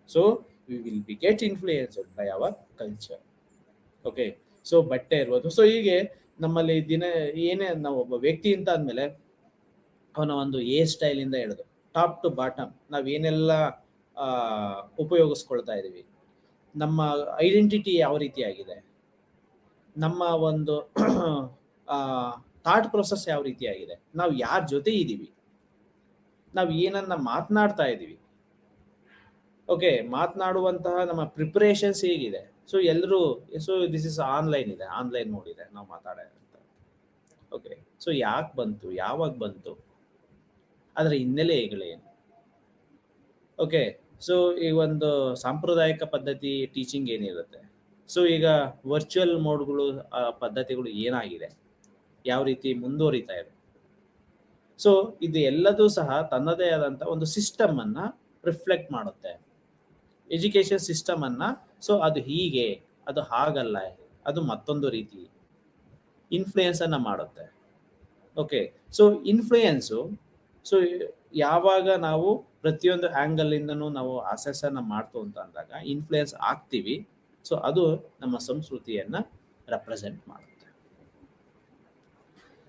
So we will be get influenced by our culture. Okay, so ಬಟ್ಟೆ ಇರ್ಬೋದು. ಸೊ ಹೀಗೆ ನಮ್ಮಲ್ಲಿ ಏನೇ ನಾವು ಒಬ್ಬ ವ್ಯಕ್ತಿ ಅಂತ ಅಂದಮೇಲೆ ಅವನ ಒಂದು ಹೇರ್ ಸ್ಟೈಲ್ ಇಂದ ಹಿಡಿದು ಟಾಪ್ ಟು ಬಾಟಮ್ ನಾವೇನೆಲ್ಲ ಉಪಯೋಗಿಸ್ಕೊಳ್ತಾ ಇದೀವಿ, ನಮ್ಮ ಐಡೆಂಟಿಟಿ ಯಾವ ರೀತಿ ಆಗಿದೆ, ನಮ್ಮ ಒಂದು ಥಾಟ್ ಪ್ರೊಸೆಸ್ ಯಾವ ರೀತಿ ಆಗಿದೆ, ನಾವು ಯಾರ ಜೊತೆ ಇದ್ದೀವಿ, ನಾವು ಏನನ್ನ ಮಾತನಾಡ್ತಾ ಇದ್ದೀವಿ, ಓಕೆ, ಮಾತನಾಡುವಂತಹ ನಮ್ಮ ಪ್ರಿಪರೇಷನ್ಸ್ ಹೇಗಿದೆ. ಸೊ ಎಲ್ಲರೂ ದಿಸ್ ಇಸ್ ಆನ್ಲೈನ್ ಇದೆ, ಆನ್ಲೈನ್ ನೋಡಿದೆ ನಾವು ಮಾತಾಡೋಣ ಅಂತ. ಓಕೆ, ಸೊ ಯಾಕೆ ಬಂತು, ಯಾವಾಗ ಬಂತು, ಅದರ ಹಿನ್ನೆಲೆಗಳೇನು? ಓಕೆ, ಸೊ ಈ ಒಂದು ಸಾಂಪ್ರದಾಯಿಕ ಪದ್ಧತಿ ಟೀಚಿಂಗ್ ಏನಿರುತ್ತೆ, ಸೊ ಈಗ ವರ್ಚುವಲ್ ಮೋಡ್ಗಳು ಪದ್ಧತಿಗಳು ಏನಾಗಿದೆ, ಯಾವ ರೀತಿ ಮುಂದುವರಿತಾ ಇದೆ. ಸೊ ಇದು ಎಲ್ಲದೂ ಸಹ ತನ್ನದೇ ಆದಂಥ ಒಂದು ಸಿಸ್ಟಮ್ ಅನ್ನ ರಿಫ್ಲೆಕ್ಟ್ ಮಾಡುತ್ತೆ, ಎಜುಕೇಶನ್ ಸಿಸ್ಟಮ್ ಅನ್ನ. ಸೊ ಅದು ಹೀಗೆ, ಅದು ಹಾಗಲ್ಲ, ಅದು ಮತ್ತೊಂದು ರೀತಿ ಇನ್ಫ್ಲೂಯೆನ್ಸ್ ಅನ್ನ ಮಾಡುತ್ತೆ. ಓಕೆ, ಸೊ ಇನ್ಫ್ಲೂಯೆನ್ಸು, ಸೊ ಯಾವಾಗ ನಾವು ಪ್ರತಿಯೊಂದು ಆಂಗಲ್ ಇಂದನೂ ನಾವು ಅಸೆಸ್ ಅನ್ನ ಮಾಡ್ತು ಅಂತ ಅಂದಾಗ ಇನ್ಫ್ಲೂಯೆನ್ಸ್ ಆಗ್ತೀವಿ. ಸೊ ಅದು ನಮ್ಮ ಸಂಸ್ಕೃತಿಯನ್ನ ರೆಪ್ರೆಸೆಂಟ್ ಮಾಡುತ್ತೆ.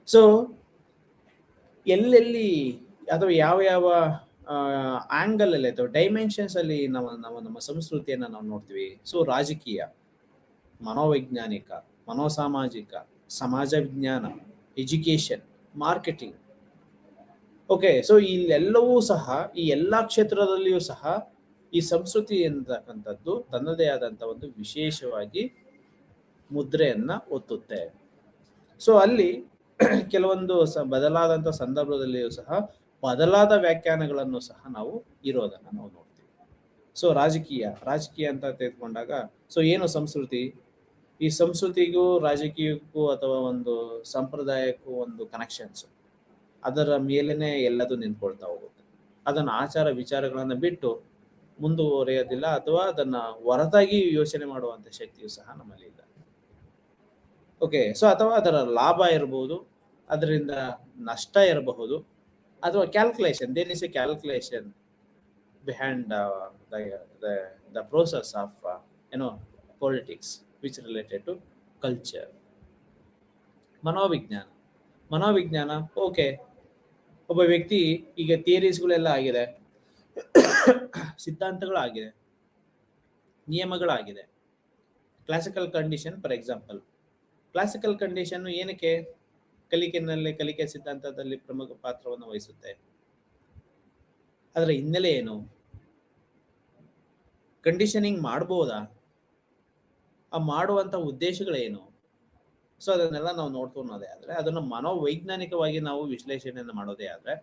ಸೊ ಎಲ್ಲೆಲ್ಲಿ ಅಥವಾ ಯಾವ ಆಂಗಲ್ ಅಲ್ಲಿ ಅಥವಾ ಡೈಮೆನ್ಷನ್ಸ್ ಅಲ್ಲಿ ನಾವು ನಮ್ಮ ಸಂಸ್ಕೃತಿಯನ್ನ ನಾವು ನೋಡ್ತೀವಿ. ಸೊ ರಾಜಕೀಯ, ಮನೋವೈಜ್ಞಾನಿಕ, ಮನೋಸಾಮಾಜಿಕ, ಸಮಾಜ ವಿಜ್ಞಾನ, ಎಜುಕೇಶನ್, ಮಾರ್ಕೆಟಿಂಗ್. ಓಕೆ, ಸೊ ಇಲ್ಲೆಲ್ಲವೂ ಸಹ, ಈ ಎಲ್ಲಾ ಕ್ಷೇತ್ರದಲ್ಲಿಯೂ ಸಹ ಈ ಸಂಸ್ಕೃತಿ ಎಂತಕ್ಕಂಥದ್ದು ತನ್ನದೇ ಆದಂಥ ಒಂದು ವಿಶೇಷವಾಗಿ ಮುದ್ರೆಯನ್ನ ಒತ್ತುತ್ತೆ. ಸೊ ಅಲ್ಲಿ ಕೆಲವೊಂದು ಬದಲಾದಂಥ ಸಂದರ್ಭದಲ್ಲಿಯೂ ಸಹ ಬದಲಾದ ವ್ಯಾಖ್ಯಾನಗಳನ್ನು ಸಹ ನಾವು ಇರೋದನ್ನ ನಾವು ನೋಡ್ತೀವಿ. ಸೊ ರಾಜಕೀಯ ಅಂತ ತೆಗೆದುಕೊಂಡಾಗ ಸೊ ಏನು ಸಂಸ್ಕೃತಿ, ಈ ಸಂಸ್ಕೃತಿಗೂ ರಾಜಕೀಯಕ್ಕೂ ಅಥವಾ ಒಂದು ಸಂಪ್ರದಾಯಕ್ಕೂ ಒಂದು ಕನೆಕ್ಷನ್ಸ್, ಅದರ ಮೇಲೇನೆ ಎಲ್ಲದೂ ನಿಂತ್ಕೊಳ್ತಾ ಹೋಗುತ್ತೆ. ಅದನ್ನ ಆಚಾರ ವಿಚಾರಗಳನ್ನ ಬಿಟ್ಟು ಮುಂದುವರಿಯೋದಿಲ್ಲ, ಅಥವಾ ಅದನ್ನ ಹೊರತಾಗಿ ಯೋಚನೆ ಮಾಡುವಂತ ಶಕ್ತಿಯು ಸಹ ನಮ್ಮಲ್ಲಿ ಇಲ್ಲ. ಓಕೆ, ಸೊ ಅಥವಾ ಅದರ ಲಾಭ ಇರಬಹುದು, ಅದರಿಂದ ನಷ್ಟ ಇರಬಹುದು, ಅಥವಾ calculation, there is a calculation behind the process of politics which related to culture. ಮನೋವಿಜ್ಞಾನ ಓಕೆ, ಒಬ್ಬ ವ್ಯಕ್ತಿ ಈಗ ಥಿಯರೀಸ್ಗಳೆಲ್ಲ ಆಗಿದೆ, ಸಿದ್ಧಾಂತಗಳಾಗಿದೆ, ನಿಯಮಗಳಾಗಿದೆ. Classical condition for example, classical condition ಏನಕ್ಕೆ ಕಲಿಕೆ ಸಿದ್ಧಾಂತದಲ್ಲಿ ಪ್ರಮುಖ ಪಾತ್ರವನ್ನು ವಹಿಸುತ್ತೆ? ಅದರ ಹಿನ್ನೆಲೆ ಏನು? ಕಂಡೀಷನಿಂಗ್ ಮಾಡ್ಬೋದಾ? ಆ ಮಾಡುವಂತ ಉದ್ದೇಶಗಳೇನು? ಸೊ ಅದನ್ನೆಲ್ಲ ನಾವು ನೋಡ್ಕೊಳ್ಳೋದೇ ಆದ್ರೆ, ಅದನ್ನು ಮನೋವೈಜ್ಞಾನಿಕವಾಗಿ ನಾವು ವಿಶ್ಲೇಷಣೆಯನ್ನು ಮಾಡೋದೇ ಆದ್ರೆ,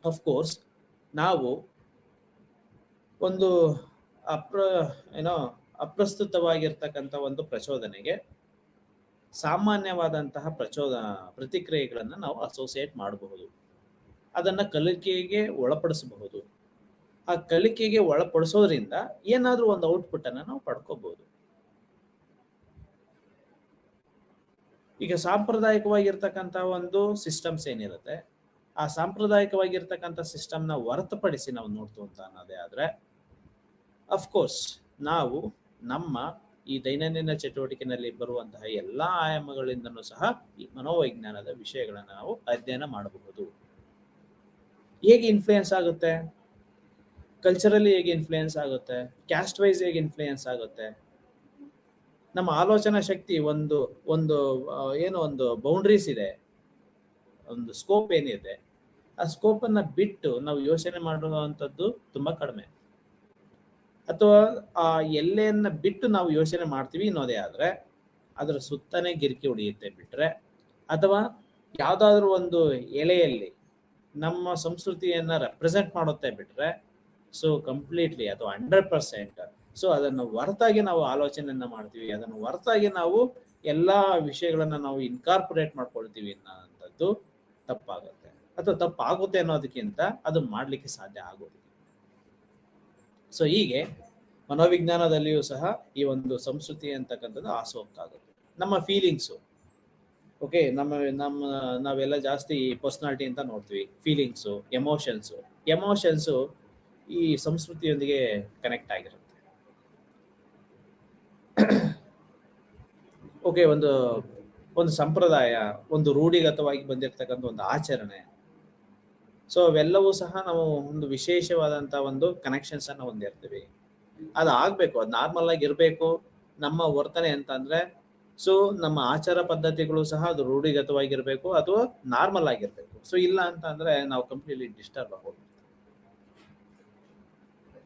ಅಫ್ಕೋರ್ಸ್ ನಾವು ಒಂದು ಅಪ್ರಸ್ತುತವಾಗಿರ್ತಕ್ಕಂಥ ಒಂದು ಪ್ರಚೋದನೆಗೆ ಸಾಮಾನ್ಯವಾದಂತಹ ಪ್ರತಿಕ್ರಿಯೆಗಳನ್ನು ನಾವು ಅಸೋಸಿಯೇಟ್ ಮಾಡಬಹುದು, ಅದನ್ನ ಕಲಿಕೆಗೆ ಒಳಪಡಿಸಬಹುದು. ಆ ಕಲಿಕೆಗೆ ಒಳಪಡಿಸೋದ್ರಿಂದ ಏನಾದ್ರೂ ಒಂದು ಔಟ್ಪುಟ್ ಅನ್ನ ನಾವು ಪಡ್ಕೋಬಹುದು. ಈಗ ಸಾಂಪ್ರದಾಯಿಕವಾಗಿರ್ತಕ್ಕಂಥ ಒಂದು ಸಿಸ್ಟಮ್ಸ್ ಏನಿರುತ್ತೆ, ಆ ಸಾಂಪ್ರದಾಯಿಕವಾಗಿರ್ತಕ್ಕಂಥ ಸಿಸ್ಟಮ್ನ ಹೊರತುಪಡಿಸಿ ನಾವು ನೋಡ್ತು ಅಂತ ಅನ್ನೋದೇ ಆದ್ರೆ, ಅಫ್ಕೋರ್ಸ್ ನಾವು ನಮ್ಮ ಈ ದೈನಂದಿನ ಚಟುವಟಿಕೆಯಲ್ಲಿ ಬರುವಂತಹ ಎಲ್ಲಾ ಆಯಾಮಗಳಿಂದನೂ ಸಹ ಈ ಮನೋವೈಜ್ಞಾನದ ವಿಷಯಗಳನ್ನು ನಾವು ಅಧ್ಯಯನ ಮಾಡಬಹುದು. ಹೇಗೆ ಇನ್ಫ್ಲೂಯೆನ್ಸ್ ಆಗುತ್ತೆ, ಕಲ್ಚರಲಿ ಹೇಗೆ ಇನ್ಫ್ಲೂಯೆನ್ಸ್ ಆಗುತ್ತೆ, ಕ್ಯಾಸ್ಟ್ ವೈಸ್ ಹೇಗೆ ಇನ್ಫ್ಲೂಯೆನ್ಸ್ ಆಗುತ್ತೆ. ನಮ್ಮ ಆಲೋಚನಾ ಶಕ್ತಿ ಒಂದು ಒಂದು ಏನೋ ಒಂದು ಬೌಂಡ್ರೀಸ್ ಇದೆ, ಒಂದು ಸ್ಕೋಪ್ ಏನಿದೆ, ಆ ಸ್ಕೋಪ್ ಅನ್ನ ಬಿಟ್ಟು ನಾವು ಯೋಚನೆ ಮಾಡುವಂಥದ್ದು ತುಂಬಾ ಕಡಿಮೆ. ಅಥವಾ ಆ ಎಲ್ಲೆಯನ್ನ ಬಿಟ್ಟು ನಾವು ಯೋಚನೆ ಮಾಡ್ತೀವಿ ಅನ್ನೋದೇ ಆದ್ರೆ ಅದರ ಸುತ್ತನೇ ಗಿರಿಕಿ ಹೊಡೆಯುತ್ತೆ ಬಿಟ್ರೆ, ಅಥವಾ ಯಾವ್ದಾದ್ರು ಒಂದು ಎಲೆಯಲ್ಲಿ ನಮ್ಮ ಸಂಸ್ಕೃತಿಯನ್ನ ರೆಪ್ರೆಸೆಂಟ್ ಮಾಡುತ್ತೆ ಬಿಟ್ರೆ, ಸೊ ಕಂಪ್ಲೀಟ್ಲಿ ಅಥವಾ 100%, ಸೊ ಅದನ್ನು ಹೊರತಾಗಿ ನಾವು ಆಲೋಚನೆಯನ್ನ ಮಾಡ್ತೀವಿ, ಅದನ್ನು ಹೊರತಾಗಿ ನಾವು ಎಲ್ಲಾ ವಿಷಯಗಳನ್ನ ನಾವು ಇನ್ಕಾರ್ಪೊರೇಟ್ ಮಾಡ್ಕೊಳ್ತೀವಿ ಅನ್ನೋಂಥದ್ದು ತಪ್ಪಾಗುತ್ತೆ. ಅಥವಾ ತಪ್ಪಾಗುತ್ತೆ ಅನ್ನೋದಕ್ಕಿಂತ ಅದು ಮಾಡ್ಲಿಕ್ಕೆ ಸಾಧ್ಯ ಆಗೋದಿಲ್ಲ. ಸೊ ಹೀಗೆ ಮನೋವಿಜ್ಞಾನದಲ್ಲಿಯೂ ಸಹ ಈ ಒಂದು ಸಂಸ್ಕೃತಿ ಅಂತಕ್ಕಂಥದ್ದು ಆಸಕ್ತಾಗುತ್ತೆ. ನಮ್ಮ ಫೀಲಿಂಗ್ಸು, ಓಕೆ, ನಾವೆಲ್ಲ ಜಾಸ್ತಿ ಪರ್ಸನಾಲಿಟಿ ಅಂತ ನೋಡ್ತೀವಿ. ಫೀಲಿಂಗ್ಸು, ಎಮೋಷನ್ಸು ಈ ಸಂಸ್ಕೃತಿಯೊಂದಿಗೆ ಕನೆಕ್ಟ್ ಆಗಿರುತ್ತೆ. ಓಕೆ, ಒಂದು ಸಂಪ್ರದಾಯ, ಒಂದು ರೂಢಿಗತವಾಗಿ ಬಂದಿರತಕ್ಕಂಥ ಒಂದು ಆಚರಣೆ, ಸೊ ಅವೆಲ್ಲವೂ ಸಹ ನಾವು ಒಂದು ವಿಶೇಷವಾದಂತ ಒಂದು ಕನೆಕ್ಷನ್ಸ್ ಅನ್ನ ಹೊಂದಿರ್ತೀವಿ. ಅದು ಆಗ್ಬೇಕು, ಅದು ನಾರ್ಮಲ್ ಆಗಿ ಇರಬೇಕು. ನಮ್ಮ ವರ್ತನೆ ಅಂತಂದ್ರೆ, ಸೊ ನಮ್ಮ ಆಚಾರ ಪದ್ಧತಿಗಳು ಸಹ ಅದು ರೂಢಿಗತವಾಗಿರ್ಬೇಕು ಅಥವಾ ನಾರ್ಮಲ್ ಆಗಿರ್ಬೇಕು. ಸೊ ಇಲ್ಲ ಅಂತ ಅಂದ್ರೆ ನಾವು ಕಂಪ್ಲೀಟ್ಲಿ ಡಿಸ್ಟರ್ಬ್ ಆಗೋದು.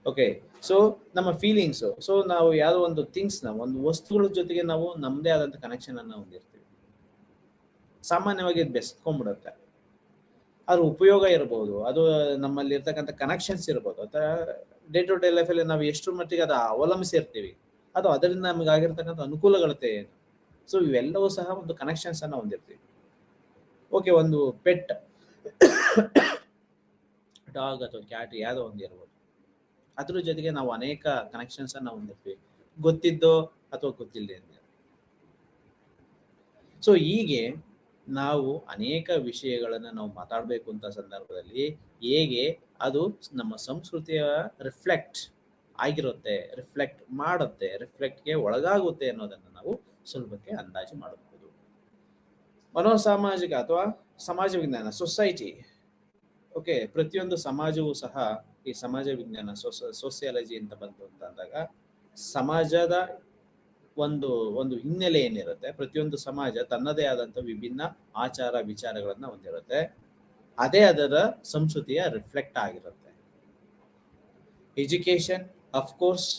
ಓಕೆ, ಸೊ ನಮ್ಮ ಫೀಲಿಂಗ್ಸ್, ಸೊ ನಾವು ಯಾವುದೋ ಒಂದು ಥಿಂಗ್ಸ್ನ, ಒಂದು ವಸ್ತುಗಳ ಜೊತೆಗೆ ನಾವು ನಮ್ಮದೇ ಆದಂತ ಕನೆಕ್ಷನ್ ಅನ್ನ ಹೊಂದಿರ್ತೀವಿ. ಸಾಮಾನ್ಯವಾಗಿ ಇದು ಬೆಸ್ಕೊಂಡ್ಬಿಡುತ್ತೆ. ಅದ್ರ ಉಪಯೋಗ ಇರಬಹುದು, ಅದು ನಮ್ಮಲ್ಲಿ ಇರ್ತಕ್ಕಂಥ ಕನೆಕ್ಷನ್ಸ್ ಇರ್ಬೋದು, ಅಥವಾ ಡೇ ಟು ಡೇ ಲೈಫಲ್ಲಿ ನಾವು ಎಷ್ಟು ಮಟ್ಟಿಗೆ ಅದು ಅವಲಂಬಿಸಿರ್ತೀವಿ, ಅದು ಅದರಿಂದ ನಮಗೆ ಆಗಿರ್ತಕ್ಕಂಥ ಅನುಕೂಲಗಳತೆ ಏನು. ಸೊ ಇವೆಲ್ಲವೂ ಸಹ ಒಂದು ಕನೆಕ್ಷನ್ಸ್ ಅನ್ನ ಹೊಂದಿರ್ತೀವಿ. ಓಕೆ, ಒಂದು ಪೆಟ್ ಡಾಗ್ ಅಥವಾ ಕ್ಯಾಟ್ ಯಾವುದೋ ಒಂದು ಇರ್ಬೋದು, ಅದ್ರ ಜೊತೆಗೆ ನಾವು ಅನೇಕ ಕನೆಕ್ಷನ್ಸ್ ಅನ್ನ ಹೊಂದಿರ್ತೀವಿ, ಗೊತ್ತಿದ್ದೋ ಅಥವಾ ಗೊತ್ತಿಲ್ಲದೆ. ಸೊ ಹೀಗೆ ನಾವು ಅನೇಕ ವಿಷಯಗಳನ್ನ ನಾವು ಮಾತಾಡಬೇಕು ಅಂತ ಸಂದರ್ಭದಲ್ಲಿ ಹೇಗೆ ಅದು ನಮ್ಮ ಸಂಸ್ಕೃತಿಯ ರಿಫ್ಲೆಕ್ಟ್ ಆಗಿರುತ್ತೆ, ರಿಫ್ಲೆಕ್ಟ್ ಮಾಡುತ್ತೆ, ರಿಫ್ಲೆಕ್ಟ್ಗೆ ಒಳಗಾಗುತ್ತೆ ಅನ್ನೋದನ್ನ ನಾವು ಸ್ವಲ್ಪಕ್ಕೆ ಅಂದಾಜು ಮಾಡಬಹುದು. ಮನೋಸಾಮಾಜಿಕ ಅಥವಾ ಸಮಾಜ ವಿಜ್ಞಾನ, ಸೊಸೈಟಿ. ಓಕೆ, ಪ್ರತಿಯೊಂದು ಸಮಾಜವೂ ಸಹ ಈ ಸಮಾಜ ವಿಜ್ಞಾನ, ಸೋಸಿಯಾಲಜಿ ಅಂತ ಬಂತು ಅಂತ ಅಂದಾಗ ಸಮಾಜದ ಒಂದು ಹಿನ್ನೆಲೆ ಏನಿರುತ್ತೆ, ಪ್ರತಿಯೊಂದು ಸಮಾಜ ತನ್ನದೇ ಆದಂತ ವಿಭಿನ್ನ ಆಚಾರ ವಿಚಾರಗಳನ್ನ ಹೊಂದಿರುತ್ತೆ. ಅದೇ ಅದರ ಸಂಸ್ಕೃತಿಯ ರಿಫ್ಲೆಕ್ಟ್ ಆಗಿರುತ್ತೆ. ಎಜುಕೇಶನ್, ಅಫ್ಕೋರ್ಸ್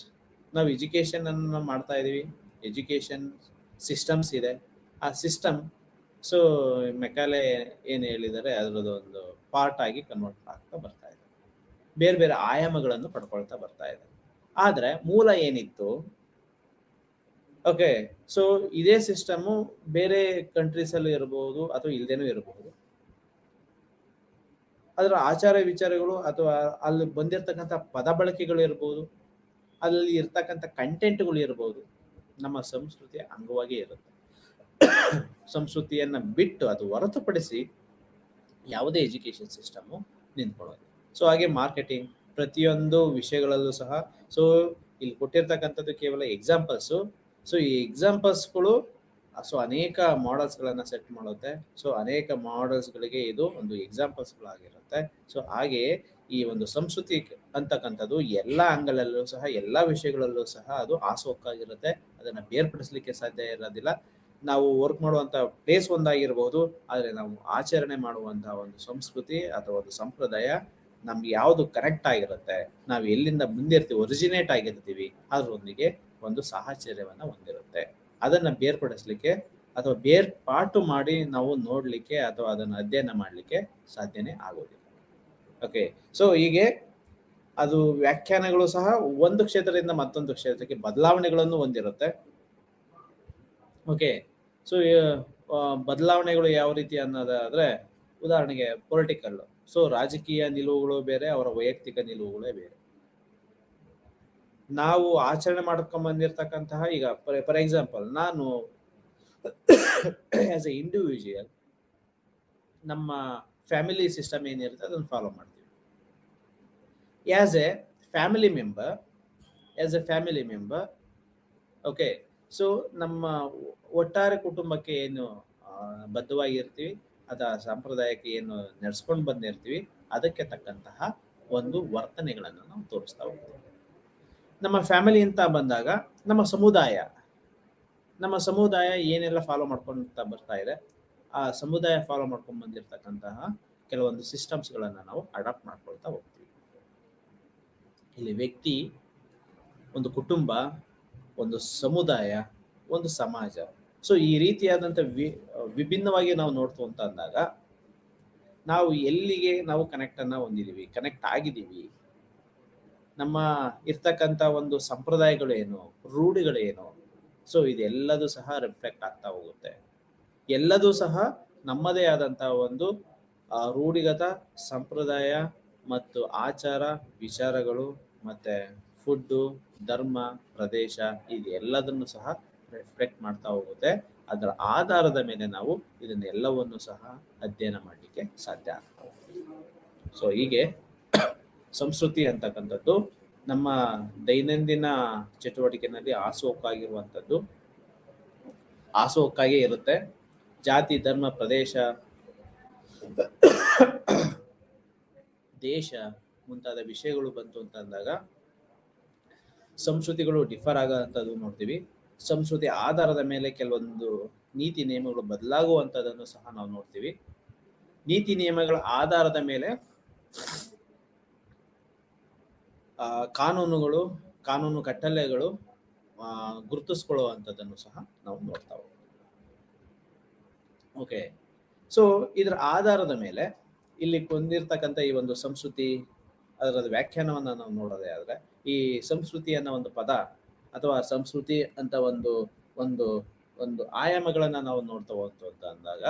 ನಾವು ಎಜುಕೇಶನ್ ಅನ್ನು ಮಾಡ್ತಾ ಇದೀವಿ, ಎಜುಕೇಶನ್ ಸಿಸ್ಟಮ್ಸ್ ಇದೆ. ಆ ಸಿಸ್ಟಮ್, ಸೊ ಮೆಕಾಲೆ ಏನು ಹೇಳಿದರೆ ಅದರದ್ದು ಒಂದು ಪಾರ್ಟ್ ಆಗಿ ಕನ್ವರ್ಟ್ ಆಗ್ತಾ ಬರ್ತಾ ಇದೆ, ಬೇರೆ ಬೇರೆ ಆಯಾಮಗಳನ್ನು ಪಡ್ಕೊಳ್ತಾ ಬರ್ತಾ ಇದೆ. ಆದ್ರೆ ಮೂಲ ಏನಿತ್ತು, ಓಕೆ, ಸೊ ಇದೇ ಸಿಸ್ಟಮು ಬೇರೆ ಕಂಟ್ರೀಸ್ ಅಲ್ಲಿ ಇರಬಹುದು ಅಥವಾ ಇಲ್ದೇನೂ ಇರಬಹುದು. ಅದರ ಆಚಾರ ವಿಚಾರಗಳು ಅಥವಾ ಅಲ್ಲಿ ಬಂದಿರತಕ್ಕಂಥ ಪದ ಬಳಕೆಗಳು ಇರಬಹುದು, ಅಲ್ಲಿ ಇರ್ತಕ್ಕಂಥ ಕಂಟೆಂಟ್ಗಳು ಇರಬಹುದು, ನಮ್ಮ ಸಂಸ್ಕೃತಿಯ ಅಂಗವಾಗಿ ಇರುತ್ತೆ. ಸಂಸ್ಕೃತಿಯನ್ನ ಬಿಟ್ಟು ಅದು ಹೊರತುಪಡಿಸಿ ಯಾವುದೇ ಎಜುಕೇಶನ್ ಸಿಸ್ಟಮು ನಿಂತ್ಕೊಳ್ಳೋದು. ಸೊ ಹಾಗೆ ಮಾರ್ಕೆಟಿಂಗ್, ಪ್ರತಿಯೊಂದು ವಿಷಯಗಳಲ್ಲೂ ಸಹ, ಸೊ ಇಲ್ಲಿ ಕೊಟ್ಟಿರ್ತಕ್ಕಂಥದ್ದು ಕೇವಲ ಎಕ್ಸಾಂಪಲ್ಸು. ಸೊ ಈ ಎಕ್ಸಾಂಪಲ್ಸ್ಗಳು ಸೊ ಅನೇಕ ಮಾಡೆಲ್ಸ್ಗಳನ್ನ ಸೆಟ್ ಮಾಡುತ್ತೆ. ಸೊ ಅನೇಕ ಮಾಡೆಲ್ಸ್ಗಳಿಗೆ ಇದು ಒಂದು ಎಕ್ಸಾಂಪಲ್ಸ್ಗಳಾಗಿರುತ್ತೆ. ಸೊ ಹಾಗೆಯೇ ಈ ಒಂದು ಸಂಸ್ಕೃತಿ ಅಂತಕ್ಕಂಥದ್ದು ಎಲ್ಲ ಆಂಗಲಲ್ಲೂ ಸಹ, ಎಲ್ಲ ವಿಷಯಗಳಲ್ಲೂ ಸಹ ಅದು ಆಸಕ್ತಾಗಿರುತ್ತೆ. ಅದನ್ನ ಬೇರ್ಪಡಿಸ್ಲಿಕ್ಕೆ ಸಾಧ್ಯ ಇರೋದಿಲ್ಲ. ನಾವು ವರ್ಕ್ ಮಾಡುವಂತ ಪ್ಲೇಸ್ ಒಂದಾಗಿರ್ಬೋದು, ಆದರೆ ನಾವು ಆಚರಣೆ ಮಾಡುವಂತಹ ಒಂದು ಸಂಸ್ಕೃತಿ ಅಥವಾ ಒಂದು ಸಂಪ್ರದಾಯ ನಮ್ಗೆ ಯಾವುದು ಕರೆಕ್ಟ್ ಆಗಿರುತ್ತೆ, ನಾವು ಎಲ್ಲಿಂದ ಬಂದಿರ್ತೀವಿ, ಒರಿಜಿನೇಟ್ ಆಗಿರ್ತೀವಿ, ಅದರೊಂದಿಗೆ ಒಂದು ಸಾಹಚರ್ಯವನ್ನ ಹೊಂದಿರುತ್ತೆ. ಅದನ್ನ ಬೇರ್ಪಡಿಸ್ಲಿಕ್ಕೆ ಅಥವಾ ಬೇರ್ಪಾಟು ಮಾಡಿ ನಾವು ನೋಡ್ಲಿಕ್ಕೆ ಅಥವಾ ಅದನ್ನು ಅಧ್ಯಯನ ಮಾಡ್ಲಿಕ್ಕೆ ಸಾಧ್ಯನೇ ಆಗೋದಿಲ್ಲ. ಓಕೆ, ಸೊ ಹೀಗೆ ಅದು ವ್ಯಾಖ್ಯಾನಗಳು ಸಹ ಒಂದು ಕ್ಷೇತ್ರದಿಂದ ಮತ್ತೊಂದು ಕ್ಷೇತ್ರಕ್ಕೆ ಬದಲಾವಣೆಗಳನ್ನು ಹೊಂದಿರುತ್ತೆ. ಓಕೆ, ಸೊ ಬದಲಾವಣೆಗಳು ಯಾವ ರೀತಿ ಅನ್ನೋದಾದ್ರೆ, ಉದಾಹರಣೆಗೆ ಪೊಲಿಟಿಕಲ್, ಸೊ ರಾಜಕೀಯ ನಿಲುವುಗಳು ಬೇರೆ, ಅವರ ವೈಯಕ್ತಿಕ ನಿಲುವುಗಳೇ ಬೇರೆ. ನಾವು ಆಚರಣೆ ಮಾಡ್ಕೊಂಡ್ ಬಂದಿರತಕ್ಕಂತಹ, ಈಗ ಫಾರ್ ಎಕ್ಸಾಂಪಲ್ ನಾನು ಆಸ್ ಎ ಇಂಡಿವಿಜುವಲ್ ನಮ್ಮ ಫ್ಯಾಮಿಲಿ ಸಿಸ್ಟಮ್ ಏನಿರುತ್ತೆ ಅದನ್ನು ಫಾಲೋ ಮಾಡ್ತೀವಿ. As A family member, okay, so ನಮ್ಮ ಒಟ್ಟಾರೆ ಕುಟುಂಬಕ್ಕೆ ಏನು ಬದ್ಧವಾಗಿರ್ತೀವಿ, ಅದ ಸಂಪ್ರದಾಯಕ್ಕೆ ಏನು ನಡೆಸ್ಕೊಂಡು ಬಂದಿರ್ತೀವಿ, ಅದಕ್ಕೆ ತಕ್ಕಂತಹ ಒಂದು ವರ್ತನೆಗಳನ್ನು ನಾವು ತೋರಿಸ್ತಾ ಹೋಗ್ತೀವಿ. ನಮ್ಮ ಫ್ಯಾಮಿಲಿ ಅಂತ ಬಂದಾಗ ನಮ್ಮ ಸಮುದಾಯ ಏನೆಲ್ಲ ಫಾಲೋ ಮಾಡ್ಕೊಂತ ಬರ್ತಾ ಇದೆ, ಆ ಸಮುದಾಯ ಫಾಲೋ ಮಾಡ್ಕೊಂಡು ಬಂದಿರತಕ್ಕಂತಹ ಕೆಲವೊಂದು ಸಿಸ್ಟಮ್ಸ್ಗಳನ್ನು ನಾವು ಅಡಾಪ್ಟ್ ಮಾಡ್ಕೊಳ್ತಾ ಹೋಗ್ತೀವಿ. ಇಲ್ಲಿ ವ್ಯಕ್ತಿ, ಒಂದು ಕುಟುಂಬ, ಒಂದು ಸಮುದಾಯ, ಒಂದು ಸಮಾಜ, ಸೊ ಈ ರೀತಿಯಾದಂಥ ವಿಭಿನ್ನವಾಗಿ ನಾವು ನೋಡ್ತು ಅಂತ ಅಂದಾಗ ನಾವು ಎಲ್ಲಿಗೆ ನಾವು ಕನೆಕ್ಟ್ ಆಗಿದ್ದೀವಿ, ನಮ್ಮ ಇರ್ತಕ್ಕಂಥ ಒಂದು ಸಂಪ್ರದಾಯಗಳೇನು, ರೂಢಿಗಳೇನು, ಸೊ ಇದೆಲ್ಲದೂ ಸಹ ರಿಫ್ಲೆಕ್ಟ್ ಆಗ್ತಾ ಹೋಗುತ್ತೆ. ಎಲ್ಲದೂ ಸಹ ನಮ್ಮದೇ ಆದಂತಹ ಒಂದು ರೂಢಿಗತ ಸಂಪ್ರದಾಯ ಮತ್ತು ಆಚಾರ ವಿಚಾರಗಳು, ಮತ್ತೆ ಫುಡ್ಡು, ಧರ್ಮ, ಪ್ರದೇಶ, ಇದೆಲ್ಲದನ್ನು ಸಹ ರಿಫ್ಲೆಕ್ಟ್ ಮಾಡ್ತಾ ಹೋಗುತ್ತೆ. ಅದರ ಆಧಾರದ ಮೇಲೆ ನಾವು ಇದನ್ನೆಲ್ಲವನ್ನು ಸಹ ಅಧ್ಯಯನ ಮಾಡಲಿಕ್ಕೆ ಸಾಧ್ಯ ಆಗ್ತಾ ಹೋಗುತ್ತೆ. ಸೊ ಹೀಗೆ ಸಂಸ್ಕೃತಿ ಅಂತಕ್ಕಂಥದ್ದು ನಮ್ಮ ದೈನಂದಿನ ಚಟುವಟಿಕೆಯಲ್ಲಿ ಹಾಸುಹೊಕ್ಕಾಗೇ ಇರುತ್ತೆ. ಜಾತಿ, ಧರ್ಮ, ಪ್ರದೇಶ, ದೇಶ ಮುಂತಾದ ವಿಷಯಗಳು ಬಂತು ಅಂತ ಅಂದಾಗ ಸಂಸ್ಕೃತಿಗಳು ಡಿಫರ್ ಆಗೋಂಥದ್ದು ನೋಡ್ತೀವಿ. ಸಂಸ್ಕೃತಿ ಆಧಾರದ ಮೇಲೆ ಕೆಲವೊಂದು ನೀತಿ ನಿಯಮಗಳು ಬದಲಾಗುವಂಥದ್ದನ್ನು ಸಹ ನಾವು ನೋಡ್ತೀವಿ. ನೀತಿ ನಿಯಮಗಳ ಆಧಾರದ ಮೇಲೆ ಕಾನೂನು ಕಟ್ಟಳೆಗಳು ಗುರುತಿಸ್ಕೊಳ್ಳುವಂಥದ್ದನ್ನು ಸಹ ನಾವು ನೋಡ್ತಾ ಹೋಗ್ತೀವಿ. ಓಕೆ, ಸೊ ಇದರ ಆಧಾರದ ಮೇಲೆ ಇಲ್ಲಿ ಹೊಂದಿರ್ತಕ್ಕಂಥ ಈ ಒಂದು ಸಂಸ್ಕೃತಿ, ಅದರ ವ್ಯಾಖ್ಯಾನವನ್ನು ನಾವು ನೋಡೋದೇ ಆದರೆ, ಈ ಸಂಸ್ಕೃತಿ ಅನ್ನೋ ಒಂದು ಪದ ಅಥವಾ ಸಂಸ್ಕೃತಿ ಅಂತ ಒಂದು ಒಂದು ಒಂದು ಆಯಾಮಗಳನ್ನ ನಾವು ನೋಡ್ತಾ ಹೋಗ್ತು ಅಂತ ಅಂದಾಗ,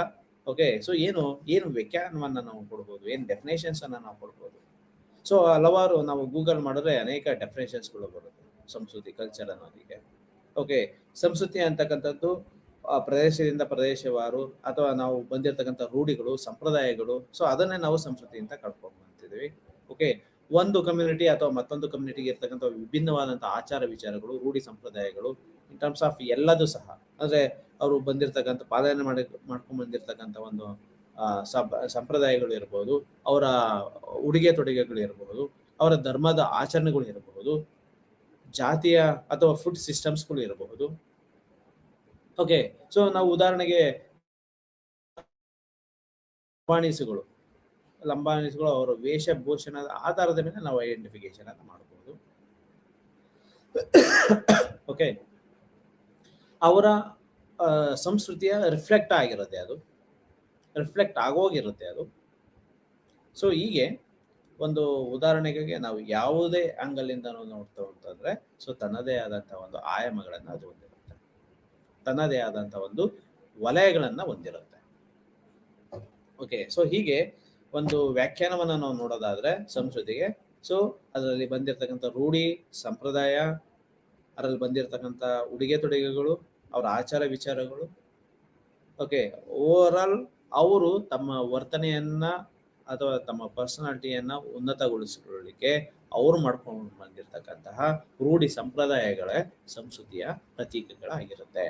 ಓಕೆ, ಸೊ ಏನು ವ್ಯಾಖ್ಯಾನವನ್ನ ನಾವು ಕೊಡ್ಬೋದು, ಏನು ಡೆಫಿನೇಷನ್ಸ್ ಅನ್ನ ನಾವು ಕೊಡ್ಬೋದು. ಸೊ ಹಲವಾರು ನಾವು ಗೂಗಲ್ ಮಾಡಿದ್ರೆ ಅನೇಕ ಡೆಫಿನೇಷನ್ಸ್ಗಳು ಬರುತ್ತೆ ಸಂಸ್ಕೃತಿ, ಕಲ್ಚರ್ ಅನ್ನೋದಕ್ಕೆ. ಓಕೆ, ಸಂಸ್ಕೃತಿ ಅಂತಕ್ಕಂಥದ್ದು ಪ್ರದೇಶದಿಂದ ಪ್ರದೇಶವಾರು ಅಥವಾ ನಾವು ಬಂದಿರತಕ್ಕಂಥ ರೂಢಿಗಳು, ಸಂಪ್ರದಾಯಗಳು, ಸೊ ಅದನ್ನೇ ನಾವು ಸಂಸ್ಕೃತಿ ಅಂತ ಕಳ್ಕೊಂಡು ಬಂತಿದ್ದೀವಿ. ಓಕೆ, ಒಂದು ಕಮ್ಯುನಿಟಿ ಅಥವಾ ಮತ್ತೊಂದು ಕಮ್ಯುನಿಟಿಗೆ ಇರ್ತಕ್ಕಂಥ ವಿಭಿನ್ನವಾದಂಥ ಆಚಾರ ವಿಚಾರಗಳು, ರೂಢಿ ಸಂಪ್ರದಾಯಗಳು, ಇನ್ ಟರ್ಮ್ಸ್ ಆಫ್ ಎಲ್ಲದೂ ಸಹ, ಅಂದ್ರೆ ಅವರು ಬಂದಿರತಕ್ಕಂಥ ಪಾಲನೆ ಮಾಡ್ಕೊಂಡು ಬಂದಿರತಕ್ಕಂಥ ಒಂದು ಸಂಪ್ರದಾಯಗಳು ಇರಬಹುದು, ಅವರ ಉಡುಗೆ ತೊಡುಗೆಗಳು ಇರಬಹುದು, ಅವರ ಧರ್ಮದ ಆಚರಣೆಗಳು ಇರಬಹುದು, ಜಾತಿಯ ಅಥವಾ ಫುಡ್ ಸಿಸ್ಟಮ್ಸ್ಗಳು ಇರಬಹುದು. ಓಕೆ, ಸೊ ನಾವು ಉದಾಹರಣೆಗೆ ಲಂಬಾಣಿಸ್ಗಳು ಅವರ ವೇಷಭೂಷಣದ ಆಧಾರದ ಮೇಲೆ ನಾವು ಐಡೆಂಟಿಫಿಕೇಶನ್ ಅನ್ನು ಮಾಡಬಹುದು. ಓಕೆ, ಅವರ ಸಂಸ್ಕೃತಿಯ ರಿಫ್ಲೆಕ್ಟ್ ಆಗೋಗಿರುತ್ತೆ ಅದು. ಸೊ ಹೀಗೆ ಒಂದು ಉದಾಹರಣೆಗೆ ನಾವು ಯಾವುದೇ ಆಂಗಲ್ ಇಂದ ನಾವು ನೋಡ್ತಾ ಅಂತಂದ್ರೆ, ಸೊ ತನ್ನದೇ ಆದಂತಹ ಒಂದು ಆಯಾಮಗಳನ್ನ ಅದು ಹೊಂದಿರುತ್ತೆ, ತನ್ನದೇ ಆದಂತಹ ಒಂದು ವಲಯಗಳನ್ನ ಹೊಂದಿರುತ್ತೆ. ಓಕೆ, ಸೊ ಹೀಗೆ ಒಂದು ವ್ಯಾಖ್ಯಾನವನ್ನ ನಾವು ನೋಡೋದಾದ್ರೆ ಸಂಸ್ಕೃತಿಗೆ, ಸೊ ಅದರಲ್ಲಿ ಬಂದಿರತಕ್ಕಂಥ ರೂಢಿ ಸಂಪ್ರದಾಯ, ಅದರಲ್ಲಿ ಬಂದಿರತಕ್ಕಂಥ ಉಡುಗೆ ತೊಡುಗೆಗಳು, ಅವರ ಆಚಾರ ವಿಚಾರಗಳು. ಓಕೆ, ಓವರ್ ಆಲ್ ಅವರು ತಮ್ಮ ವರ್ತನೆಯನ್ನ ಅಥವಾ ತಮ್ಮ ಪರ್ಸನಾಲಿಟಿಯನ್ನ ಉನ್ನತಗೊಳಿಸಿಕೊಳ್ಳಲಿಕ್ಕೆ ಅವರು ಮಾಡ್ಕೊಂಡು ಬಂದಿರತಕ್ಕಂತಹ ರೂಢಿ ಸಂಪ್ರದಾಯಗಳೇ ಸಂಸ್ಕೃತಿಯ ಪ್ರತೀಕಗಳಾಗಿರುತ್ತೆ.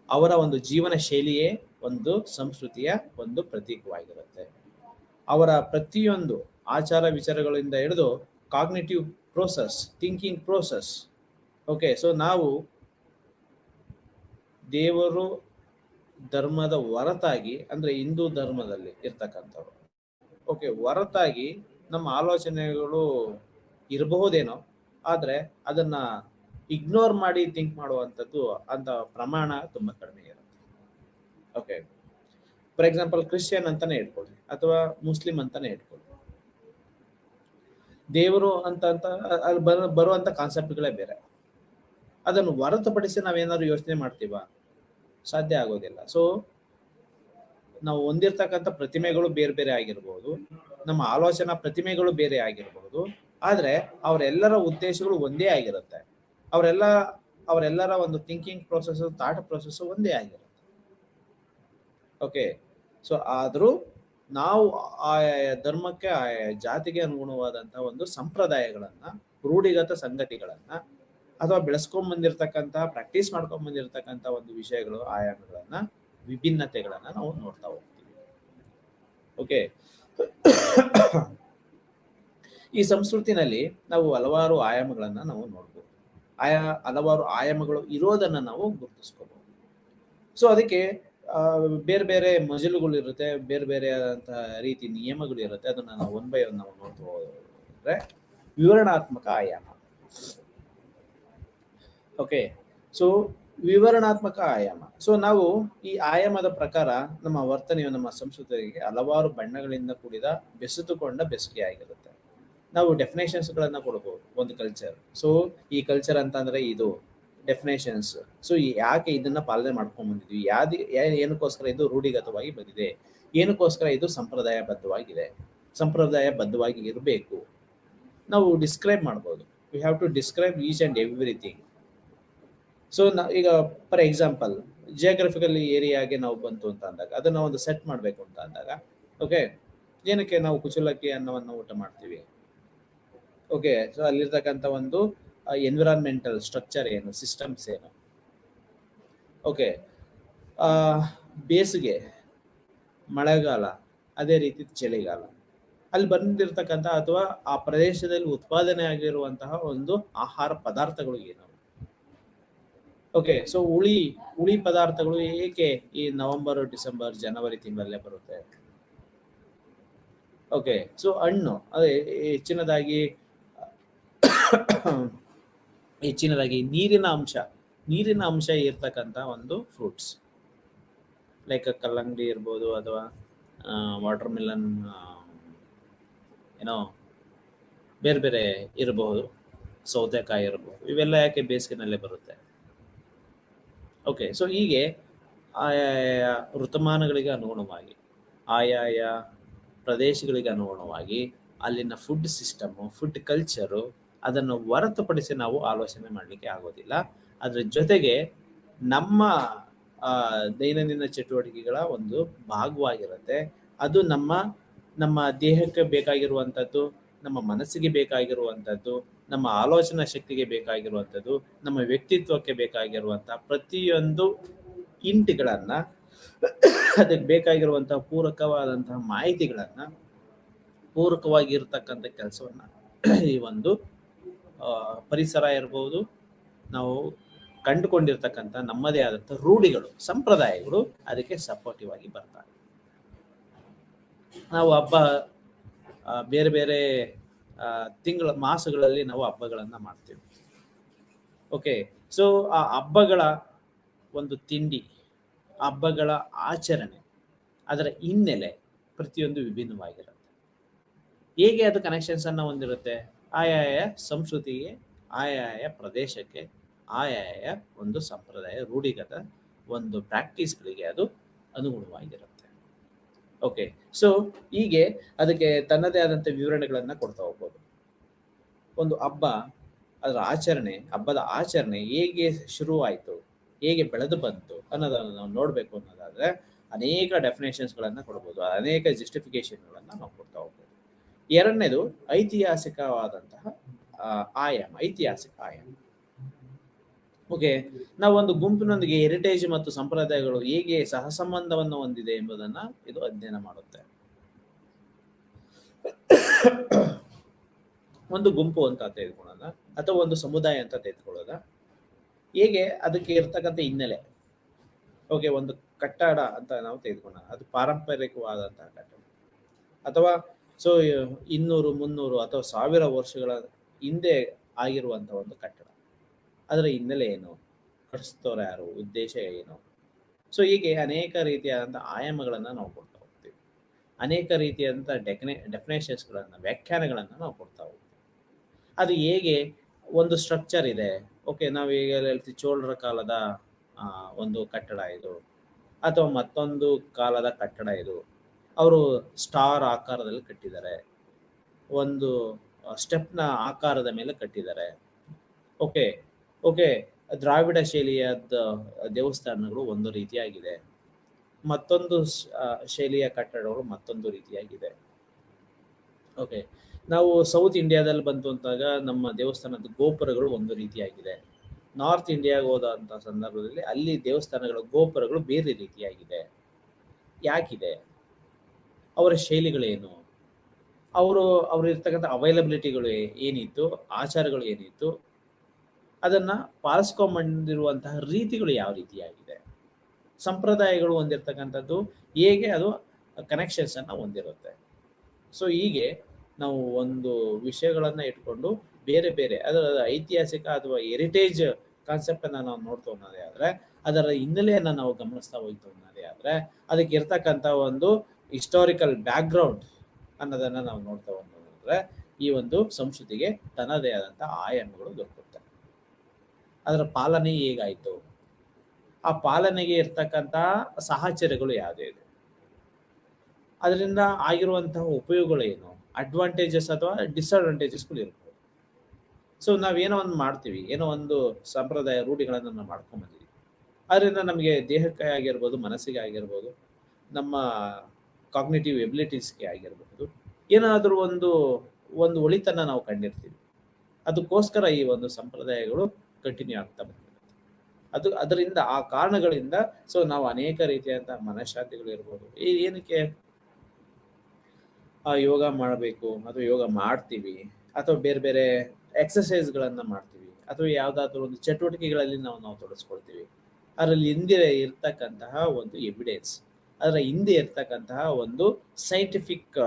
ಅವರ ಒಂದು ಜೀವನ ಶೈಲಿಯೇ ಒಂದು ಸಂಸ್ಕೃತಿಯ ಒಂದು ಪ್ರತೀಕವಾಗಿರುತ್ತೆ. ಅವರ ಪ್ರತಿಯೊಂದು ಆಚಾರ ವಿಚಾರಗಳಿಂದ ಹಿಡಿದು cognitive process, thinking process. Okay, so ನಾವು ದೇವರು ಧರ್ಮದ ಹೊರತಾಗಿ, ಅಂದ್ರೆ ಹಿಂದೂ ಧರ್ಮದಲ್ಲಿ ಇರ್ತಕ್ಕಂಥವ್ರು, ಓಕೆ, ಹೊರತಾಗಿ ನಮ್ಮ ಆಲೋಚನೆಗಳು ಇರಬಹುದೇನೋ, ಆದ್ರೆ ಅದನ್ನ ಇಗ್ನೋರ್ ಮಾಡಿ ಥಿಂಕ್ ಮಾಡುವಂಥದ್ದು ಅಂತ ಪ್ರಮಾಣ ತುಂಬಾ ಕಡಿಮೆ ಇರುತ್ತೆ. ಓಕೆ, ಫಾರ್ ಎಕ್ಸಾಂಪಲ್ ಕ್ರಿಶ್ಚಿಯನ್ ಅಂತಾನೆ ಇಟ್ಕೊಳ್ಳಿ ಅಥವಾ ಮುಸ್ಲಿಂ ಅಂತಾನೆ ಇಟ್ಕೊಳ್ಳಿ, ದೇವರು ಅಂತ ಅಲ್ಲಿ ಬರುವಂತ ಕಾನ್ಸೆಪ್ಟ್ಗಳೇ ಬೇರೆ. ಅದನ್ನು ಹೊರತುಪಡಿಸಿ ನಾವೇನಾದ್ರು ಯೋಚನೆ ಮಾಡ್ತೀವ? ಸಾಧ್ಯ ಆಗೋದಿಲ್ಲ. ಸೊ ನಾವು ಹೊಂದಿರ್ತಕ್ಕಂಥ ಪ್ರತಿಮೆಗಳು ಬೇರೆ ಬೇರೆ ಆಗಿರ್ಬೋದು, ನಮ್ಮ ಆಲೋಚನಾ ಪ್ರತಿಮೆಗಳು ಬೇರೆ ಆಗಿರ್ಬೋದು, ಆದ್ರೆ ಅವರೆಲ್ಲರ ಉದ್ದೇಶಗಳು ಒಂದೇ ಆಗಿರುತ್ತೆ. ಅವರೆಲ್ಲರ ಒಂದು ಥಿಂಕಿಂಗ್ ಪ್ರೊಸೆಸ್, ಥಾಟ್ ಪ್ರೊಸೆಸ್ ಒಂದೇ ಆಗಿರುತ್ತೆ. ಓಕೆ, ಸೊ ಆದ್ರೂ ನಾವು ಆಯಾ ಧರ್ಮಕ್ಕೆ, ಆಯಾ ಜಾತಿಗೆ ಅನುಗುಣವಾದಂತಹ ಒಂದು ಸಂಪ್ರದಾಯಗಳನ್ನ, ರೂಢಿಗತ ಸಂಗತಿಗಳನ್ನ ಅಥವಾ ಬೆಳೆಸ್ಕೊಂಡ್ ಬಂದಿರತಕ್ಕಂಥ, ಪ್ರಾಕ್ಟೀಸ್ ಮಾಡ್ಕೊಂಡ್ ಬಂದಿರತಕ್ಕಂಥ ಒಂದು ವಿಷಯಗಳು, ಆಯಾಮಗಳನ್ನ, ವಿಭಿನ್ನತೆಗಳನ್ನ ನಾವು ನೋಡ್ತಾ ಹೋಗ್ತೀವಿ. ಓಕೆ, ಈ ಸಂಸ್ಕೃತಿನಲ್ಲಿ ನಾವು ಹಲವಾರು ಆಯಾಮಗಳನ್ನ ನಾವು ನೋಡ್ಬೋದು. ಹಲವಾರು ಆಯಾಮಗಳು ಇರೋದನ್ನ ನಾವು ಗುರುತಿಸ್ಕೋಬಹುದು. ಸೊ ಅದಕ್ಕೆ ಬೇರೆ ಬೇರೆ ಮಜಲುಗಳು ಇರುತ್ತೆ, ಬೇರೆ ಬೇರೆ ಆದಂತಹ ರೀತಿ ನಿಯಮಗಳು ಇರುತ್ತೆ. ಅದನ್ನ ನಾವು ಒನ್ ಬೈ ಒನ್ ನಾವು ನೋಡ್ತಾ ಹೋದ್ರೆ ವಿವರಣಾತ್ಮಕ ಆಯಾಮ. ಓಕೆ, ಸೊ ವಿವರಣಾತ್ಮಕ ಆಯಾಮ. ಸೊ ನಾವು ಈ ಆಯಾಮದ ಪ್ರಕಾರ ನಮ್ಮ ವರ್ತನೆಯು ನಮ್ಮ ಸಂಸ್ಕೃತಿಗೆ ಹಲವಾರು ಬಣ್ಣಗಳಿಂದ ಕೂಡಿದ ಬೆಸೆದುಕೊಂಡ ಬೆಸುಗೆ ಆಗಿರುತ್ತೆ. ನಾವು ಡೆಫಿನೇಷನ್ಸ್ ಗಳನ್ನ ಕೊಡಬಹುದು ಒಂದು ಕಲ್ಚರ್. ಸೊ ಈ ಕಲ್ಚರ್ ಅಂತಂದ್ರೆ ಇದು ಡೆಫಿನೇಷನ್ಸ್. ಸೊ ಯಾಕೆ ಇದನ್ನ ಪಾಲನೆ ಮಾಡ್ಕೊಂಡ್ ಬಂದಿದ್ವಿ, ಏನಕ್ಕೋಸ್ಕರ ಇದು ರೂಢಿಗತವಾಗಿ ಬಂದಿದೆ, ಏನಕ್ಕೋಸ್ಕರ ಇದು ಸಂಪ್ರದಾಯಬದ್ಧವಾಗಿದೆ, ಸಂಪ್ರದಾಯಬದ್ಧವಾಗಿ ಇರಬೇಕು, ನಾವು ಡಿಸ್ಕ್ರೈಬ್ ಮಾಡ್ಬೋದು. We have to describe each and everything. So ಈಗ ಫಾರ್ ಎಕ್ಸಾಂಪಲ್ ಜಿಯೋಗ್ರಫಿಕಲ್ ಏರಿಯಾಗೆ ನಾವು ಬಂತು ಅಂತ ಅಂದಾಗ ಅದನ್ನ ಒಂದು ಸೆಟ್ ಮಾಡಬೇಕು ಅಂತ ಅಂದಾಗ, ಓಕೆ, ಏನಕ್ಕೆ ನಾವು ಕುಚಲಕ್ಕಿ ಅನ್ನವನ್ನು ಊಟ ಮಾಡ್ತೀವಿ? ಓಕೆ, ಸೊ ಅಲ್ಲಿರ್ತಕ್ಕಂಥ ಒಂದು ಎನ್ವಿರಾನ್ಮೆಂಟಲ್ ಸ್ಟ್ರಕ್ಚರ್ ಏನು, ಸಿಸ್ಟಮ್ಸ್ ಏನು. ಓಕೆ, ಬೇಸಿಗೆ, ಮಳೆಗಾಲ, ಅದೇ ರೀತಿ ಚಳಿಗಾಲ, ಅಲ್ಲಿ ಬಂದಿರತಕ್ಕಂಥ ಅಥವಾ ಆ ಪ್ರದೇಶದಲ್ಲಿ ಉತ್ಪಾದನೆ ಆಗಿರುವಂತಹ ಒಂದು ಆಹಾರ ಪದಾರ್ಥಗಳು ಏನು. ಓಕೆ, ಸೊ ಹುಳಿ ಪದಾರ್ಥಗಳು ಏಕೆ ಈ ನವೆಂಬರ್, ಡಿಸೆಂಬರ್, ಜನವರಿ ತಿಂಗಳಲ್ಲೇ ಬರುತ್ತೆ? ಓಕೆ, ಸೊ ಹಣ್ಣು ಅದೇ ಹೆಚ್ಚಿನದಾಗಿ ನೀರಿನ ಅಂಶ ಇರ್ತಕ್ಕಂಥ ಒಂದು ಫ್ರೂಟ್ಸ್ ಲೈಕ್ ಕಲ್ಲಂಗಡಿ ಇರ್ಬೋದು, ಅಥವಾ ವಾಟರ್ ಮಿಲನ್, ಏನೋ ಬೇರೆ ಬೇರೆ ಇರಬಹುದು, ಸೌತೆಕಾಯಿ ಇರಬಹುದು. ಇವೆಲ್ಲ ಯಾಕೆ ಬೇಸಿಗೆನಲ್ಲೇ ಬರುತ್ತೆ? ಓಕೆ, ಸೊ ಹೀಗೆ ಆಯಾಯ ಋತುಮಾನಗಳಿಗೆ ಅನುಗುಣವಾಗಿ, ಆಯಾಯ ಪ್ರದೇಶಗಳಿಗೆ ಅನುಗುಣವಾಗಿ ಅಲ್ಲಿನ ಫುಡ್ ಸಿಸ್ಟಮು, ಫುಡ್ ಕಲ್ಚರು, ಅದನ್ನು ಹೊರತುಪಡಿಸಿ ನಾವು ಆಲೋಚನೆ ಮಾಡಲಿಕ್ಕೆ ಆಗೋದಿಲ್ಲ. ಅದ್ರ ಜೊತೆಗೆ ನಮ್ಮ ದೈನಂದಿನ ಚಟುವಟಿಕೆಗಳ ಒಂದು ಭಾಗವಾಗಿರುತ್ತೆ. ಅದು ನಮ್ಮ ದೇಹಕ್ಕೆ ಬೇಕಾಗಿರುವಂಥದ್ದು, ನಮ್ಮ ಮನಸ್ಸಿಗೆ ಬೇಕಾಗಿರುವಂಥದ್ದು, ನಮ್ಮ ಆಲೋಚನಾ ಶಕ್ತಿಗೆ ಬೇಕಾಗಿರುವಂಥದ್ದು, ನಮ್ಮ ವ್ಯಕ್ತಿತ್ವಕ್ಕೆ ಬೇಕಾಗಿರುವಂತಹ ಪ್ರತಿಯೊಂದು ಇಂಟ್ಗಳನ್ನ, ಅದಕ್ಕೆ ಬೇಕಾಗಿರುವಂತಹ ಪೂರಕವಾದಂತಹ ಮಾಹಿತಿಗಳನ್ನ, ಪೂರಕವಾಗಿರ್ತಕ್ಕಂಥ ಕೆಲಸವನ್ನ ಈ ಒಂದು ಪರಿಸರ ಇರಬಹುದು, ನಾವು ಕಂಡುಕೊಂಡಿರ್ತಕ್ಕಂಥ ನಮ್ಮದೇ ಆದಂಥ ರೂಢಿಗಳು, ಸಂಪ್ರದಾಯಗಳು ಅದಕ್ಕೆ ಸಪೋರ್ಟಿವ್ ಆಗಿ ಬರ್ತಾರೆ. ನಾವು ಹಬ್ಬ ಬೇರೆ ಬೇರೆ ಮಾಸಗಳಲ್ಲಿ ನಾವು ಹಬ್ಬಗಳನ್ನ ಮಾಡ್ತೀವಿ. ಓಕೆ, ಸೊ ಆ ಹಬ್ಬಗಳ ಒಂದು ತಿಂಡಿ, ಹಬ್ಬಗಳ ಆಚರಣೆ, ಅದರ ಹಿನ್ನೆಲೆ ಪ್ರತಿಯೊಂದು ವಿಭಿನ್ನವಾಗಿರುತ್ತೆ. ಹೇಗೆ ಅದು ಕನೆಕ್ಷನ್ಸ್ ಅನ್ನ ಹೊಂದಿರುತ್ತೆ? ಆಯಾಯ ಸಂಸ್ಕೃತಿಗೆ, ಆಯಾಯ ಪ್ರದೇಶಕ್ಕೆ, ಆಯಾಯ ಒಂದು ಸಂಪ್ರದಾಯ, ರೂಢಿಗತ ಒಂದು ಪ್ರಾಕ್ಟೀಸ್ಗಳಿಗೆ ಅದು ಅನುಗುಣವಾಗಿರುತ್ತೆ. ಓಕೆ, ಸೊ ಹೀಗೆ ಅದಕ್ಕೆ ತನ್ನದೇ ಆದಂಥ ವಿವರಣೆಗಳನ್ನ ಕೊಡ್ತಾ ಹೋಗ್ಬೋದು. ಒಂದು ಹಬ್ಬ, ಅದರ ಆಚರಣೆ, ಹಬ್ಬದ ಆಚರಣೆ ಹೇಗೆ ಶುರುವಾಯಿತು, ಹೇಗೆ ಬೆಳೆದು ಬಂತು ಅನ್ನೋದನ್ನು ನಾವು ನೋಡಬೇಕು ಅನ್ನೋದಾದ್ರೆ ಅನೇಕ ಡೆಫಿನೇಷನ್ಸ್ಗಳನ್ನ ಕೊಡ್ಬೋದು, ಅನೇಕ ಜಸ್ಟಿಫಿಕೇಶನ್ಗಳನ್ನ ನಾವು ಕೊಡ್ತಾ ಹೋಗ್ಬೋದು. ಎರಡನೇದು ಐತಿಹಾಸಿಕವಾದಂತಹ ಆಯಾಮ, ಐತಿಹಾಸಿಕ ಆಯಾಮ. ಓಕೆ, ನಾವು ಒಂದು ಗುಂಪಿನೊಂದಿಗೆ ಹೆರಿಟೇಜ್ ಮತ್ತು ಸಂಪ್ರದಾಯಗಳು ಹೇಗೆ ಸಹಸಂಬಂಧವನ್ನು ಹೊಂದಿದೆ ಎಂಬುದನ್ನ ಇದು ಅಧ್ಯಯನ ಮಾಡುತ್ತೆ. ಒಂದು ಗುಂಪು ಅಂತ ತೆಗೆದುಕೊಳ್ಳೋದ ಅಥವಾ ಒಂದು ಸಮುದಾಯ ಅಂತ ತೆಗೆದುಕೊಳ್ಳೋದ, ಹೇಗೆ ಅದಕ್ಕೆ ಇರ್ತಕ್ಕಂಥ ಹಿನ್ನೆಲೆ. ಓಕೆ, ಒಂದು ಕಟ್ಟಡ ಅಂತ ನಾವು ತೆಗೆದುಕೊಳ್ಳೋಣ, ಅದು ಪಾರಂಪರಿಕವಾದಂತಹ ಕಟ್ಟಡ, ಅಥವಾ ಸೊ 200, 300 ಅಥವಾ 1000 ವರ್ಷಗಳ ಹಿಂದೆ ಆಗಿರುವಂತಹ ಒಂದು ಕಟ್ಟಡ. ಅದರ ಹಿನ್ನೆಲೆ ಏನು, ಕಟ್ಟಿಸ್ತವ್ರು ಯಾರು, ಉದ್ದೇಶ ಏನು. ಸೊ ಹೀಗೆ ಅನೇಕ ರೀತಿಯಾದಂಥ ಆಯಾಮಗಳನ್ನ ನಾವು ಕೊಡ್ತಾ ಹೋಗ್ತೀವಿ, ಅನೇಕ ರೀತಿಯಾದಂಥ ಡೆಫಿನೇಷನ್ಸ್ಗಳನ್ನ, ವ್ಯಾಖ್ಯಾನಗಳನ್ನ ನಾವು ಕೊಡ್ತಾ ಹೋಗ್ತೀವಿ. ಅದು ಹೇಗೆ ಒಂದು ಸ್ಟ್ರಕ್ಚರ್ ಇದೆ. ಓಕೆ, ನಾವು ಈಗ ಹೇಳ್ತೀವಿ ಚೋಳರ ಕಾಲದ ಒಂದು ಕಟ್ಟಡ ಇದು, ಅಥವಾ ಮತ್ತೊಂದು ಕಾಲದ ಕಟ್ಟಡ ಇದು, ಅವರು ಸ್ಟಾರ್ ಆಕಾರದಲ್ಲಿ ಕಟ್ಟಿದ್ದಾರೆ, ಒಂದು ಸ್ಟೆಪ್ನ ಆಕಾರದ ಮೇಲೆ ಕಟ್ಟಿದ್ದಾರೆ. ಓಕೆ ಓಕೆ ದ್ರಾವಿಡ ಶೈಲಿಯ ದೇವಸ್ಥಾನಗಳು ಒಂದು ರೀತಿಯಾಗಿದೆ, ಮತ್ತೊಂದು ಶೈಲಿಯ ಕಟ್ಟಡಗಳು ಮತ್ತೊಂದು ರೀತಿಯಾಗಿದೆ. ಓಕೆ, ನಾವು ಸೌತ್ ಇಂಡಿಯಾದಲ್ಲಿ ಬಂತು ಅಂತಾಗ ನಮ್ಮ ದೇವಸ್ಥಾನದ ಗೋಪುರಗಳು ಒಂದು ರೀತಿಯಾಗಿದೆ. ನಾರ್ತ್ ಇಂಡಿಯಾಗೆ ಹೋದಂಥ ಸಂದರ್ಭದಲ್ಲಿ ಅಲ್ಲಿ ದೇವಸ್ಥಾನಗಳ ಗೋಪುರಗಳು ಬೇರೆ ರೀತಿಯಾಗಿದೆ. ಯಾಕಿದೆ? ಅವರ ಶೈಲಿಗಳೇನು? ಅವರು ಇರ್ತಕ್ಕಂಥ ಅವೈಲಬಿಲಿಟಿಗಳು ಏನಿತ್ತು, ಆಚಾರಗಳು ಏನಿತ್ತು, ಅದನ್ನ ಪಾಲಿಸ್ಕೊಂಡ್ಬಂದಿರುವಂತಹ ರೀತಿಗಳು ಯಾವ ರೀತಿಯಾಗಿದೆ, ಸಂಪ್ರದಾಯಗಳು ಹೊಂದಿರತಕ್ಕಂಥದ್ದು ಹೇಗೆ ಅದು ಕನೆಕ್ಷನ್ಸ್ ಅನ್ನ ಹೊಂದಿರುತ್ತೆ. ಸೊ ಹೀಗೆ ನಾವು ಒಂದು ವಿಷಯಗಳನ್ನ ಇಟ್ಕೊಂಡು ಬೇರೆ ಬೇರೆ ಅದರ ಐತಿಹಾಸಿಕ ಅಥವಾ ಹೆರಿಟೇಜ್ ಕಾನ್ಸೆಪ್ಟ್ ಅನ್ನ ನಾವು ನೋಡ್ತಾ ಅನ್ನೋದೇ ಆದ್ರೆ, ಅದರ ಹಿನ್ನೆಲೆಯನ್ನ ನಾವು ಗಮನಿಸ್ತಾ ಹೋಗ್ತಾ ಅನ್ನೋದೇ ಆದ್ರೆ, ಅದಕ್ಕೆ ಇರ್ತಕ್ಕಂಥ ಒಂದು ಹಿಸ್ಟಾರಿಕಲ್ ಬ್ಯಾಕ್ಗ್ರೌಂಡ್ ಅನ್ನೋದನ್ನ ನಾವು ನೋಡ್ತಾ ಹೋದ್ರೆ, ಈ ಒಂದು ಸಂಸ್ಕೃತಿಗೆ ತನ್ನದೇ ಆದಂತಹ ಆಯಾಮಗಳು ದೊರಕುತ್ತೆ. ಅದರ ಪಾಲನೆ ಹೇಗಾಯ್ತು, ಆ ಪಾಲನೆಗೆ ಇರ್ತಕ್ಕಂಥ ಸಾಹಚರ್ಯಗಳು ಯಾವುದಿದೆ, ಅದರಿಂದ ಆಗಿರುವಂತಹ ಉಪಯೋಗಗಳು ಏನು, ಅಡ್ವಾಂಟೇಜಸ್ ಅಥವಾ ಡಿಸ್ಅಡ್ವಾಂಟೇಜಸ್ಗಳು ಇರ್ಬೋದು. ಸೊ ನಾವೇನೋ ಒಂದು ಮಾಡ್ತೀವಿ, ಏನೋ ಒಂದು ಸಂಪ್ರದಾಯ ರೂಢಿಗಳನ್ನು ನಾವು ಮಾಡ್ಕೊಂಡ್ಬಂದಿದ್ದೀವಿ, ಅದರಿಂದ ನಮಗೆ ದೇಹಕ್ಕೆ ಆಗಿರ್ಬೋದು, ಮನಸ್ಸಿಗೆ ಆಗಿರ್ಬೋದು, ನಮ್ಮ ಕಾಗ್ನಿಟಿವ್ ಎಬಿಲಿಟೀಸ್ಗೆ ಆಗಿರಬಹುದು, ಏನಾದರೂ ಒಂದು ಒಳಿತನ್ನ ನಾವು ಕಂಡಿರ್ತೀವಿ. ಅದಕ್ಕೋಸ್ಕರ ಈ ಒಂದು ಸಂಪ್ರದಾಯಗಳು ಕಂಟಿನ್ಯೂ ಆಗ್ತಾ ಬಂದಿರುತ್ತೆ. ಅದರಿಂದ ಆ ಕಾರಣಗಳಿಂದ ಸೊ ನಾವು ಅನೇಕ ರೀತಿಯಾದಂತಹ ಮನಃಶಾಂತಿಗಳು ಇರ್ಬೋದು. ಏನಕ್ಕೆ ಯೋಗ ಮಾಡಬೇಕು ಅಥವಾ ಯೋಗ ಮಾಡ್ತೀವಿ, ಅಥವಾ ಬೇರೆ ಬೇರೆ ಎಕ್ಸಸೈಸ್ಗಳನ್ನ ಮಾಡ್ತೀವಿ, ಅಥವಾ ಯಾವುದಾದ್ರೂ ಒಂದು ಚಟುವಟಿಕೆಗಳಲ್ಲಿ ನಾವು ತೊಡಸ್ಕೊಳ್ತೀವಿ, ಅದರಲ್ಲಿ ಹಿಂದೆ ಇರ್ತಕ್ಕಂತಹ ಒಂದು ಎವಿಡೆನ್ಸ್, ಅದರ ಹಿಂದೆ ಇರ್ತಕ್ಕಂತಹ ಒಂದು ಸೈಂಟಿಫಿಕ್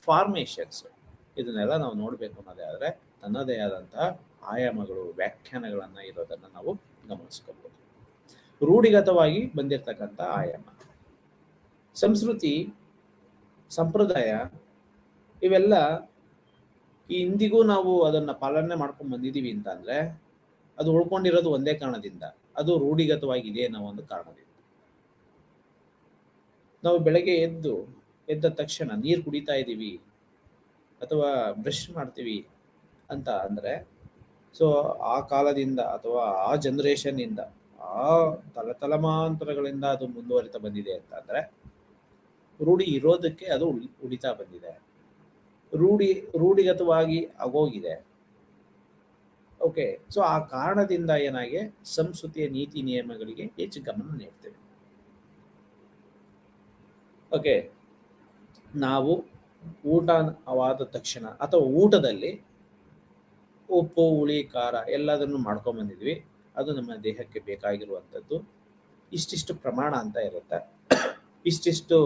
ಫಾರ್ಮೇಶನ್ಸ್, ಇದನ್ನೆಲ್ಲ ನಾವು ನೋಡ್ಬೇಕು ಅನ್ನೋದೇ ಆದ್ರೆ ತನ್ನದೇ ಆದಂತಹ ಆಯಾಮಗಳು, ವ್ಯಾಖ್ಯಾನಗಳನ್ನ ಇರೋದನ್ನ ನಾವು ಗಮನಿಸ್ಕೋಬಹುದು. ರೂಢಿಗತವಾಗಿ ಬಂದಿರತಕ್ಕಂಥ ಆಯಾಮ, ಸಂಸ್ಕೃತಿ, ಸಂಪ್ರದಾಯ, ಇವೆಲ್ಲ ಇಂದಿಗೂ ನಾವು ಅದನ್ನ ಪಾಲನೆ ಮಾಡ್ಕೊಂಡು ಬಂದಿದೀವಿ ಅಂತ ಅಂದ್ರೆ ಅದು ಉಳ್ಕೊಂಡಿರೋದು ಒಂದೇ ಕಾರಣದಿಂದ, ಅದು ರೂಢಿಗತವಾಗಿದೆ ಅನ್ನೋ ಒಂದು ಕಾರಣದಿಂದ. ನಾವು ಬೆಳಗ್ಗೆ ಎದ್ದ ತಕ್ಷಣ ನೀರು ಕುಡಿತಾ ಇದ್ದೀವಿ ಅಥವಾ ಬ್ರಷ್ ಮಾಡ್ತೀವಿ ಅಂತ ಅಂದ್ರೆ, ಸೊ ಆ ಕಾಲದಿಂದ ಅಥವಾ ಆ ಜನರೇಷನ್ ಇಂದ, ಆ ತಲೆಮಾಂತರಗಳಿಂದ ಅದು ಮುಂದುವರಿತಾ ಬಂದಿದೆ ಅಂತ ಅಂದ್ರೆ, ರೂಢಿ ಇರೋದಕ್ಕೆ ಅದು ಉಳಿತಾ ಬಂದಿದೆ, ರೂಢಿಗತವಾಗಿ ಆಗೋಗಿದೆ. ಓಕೆ, ಸೊ ಆ ಕಾರಣದಿಂದ ಏನಾಗಿ ಸಂಸ್ಕೃತಿಯ ನೀತಿ ನಿಯಮಗಳಿಗೆ ಹೆಚ್ಚು ಗಮನ ನೀಡ್ತೇವೆ. ಓಕೆ, ನಾವು ಊಟವಾದ ತಕ್ಷಣ ಅಥವಾ ಊಟದಲ್ಲಿ ಉಪ್ಪು, ಹುಳಿ, ಖಾರ ಎಲ್ಲದನ್ನು ಮಾಡ್ಕೊಂಡ್ ಬಂದಿದ್ವಿ, ಅದು ನಮ್ಮ ದೇಹಕ್ಕೆ ಬೇಕಾಗಿರುವಂಥದ್ದು ಇಷ್ಟಿಷ್ಟು ಪ್ರಮಾಣ ಅಂತ ಇರುತ್ತೆ, ಇಷ್ಟಿಷ್ಟು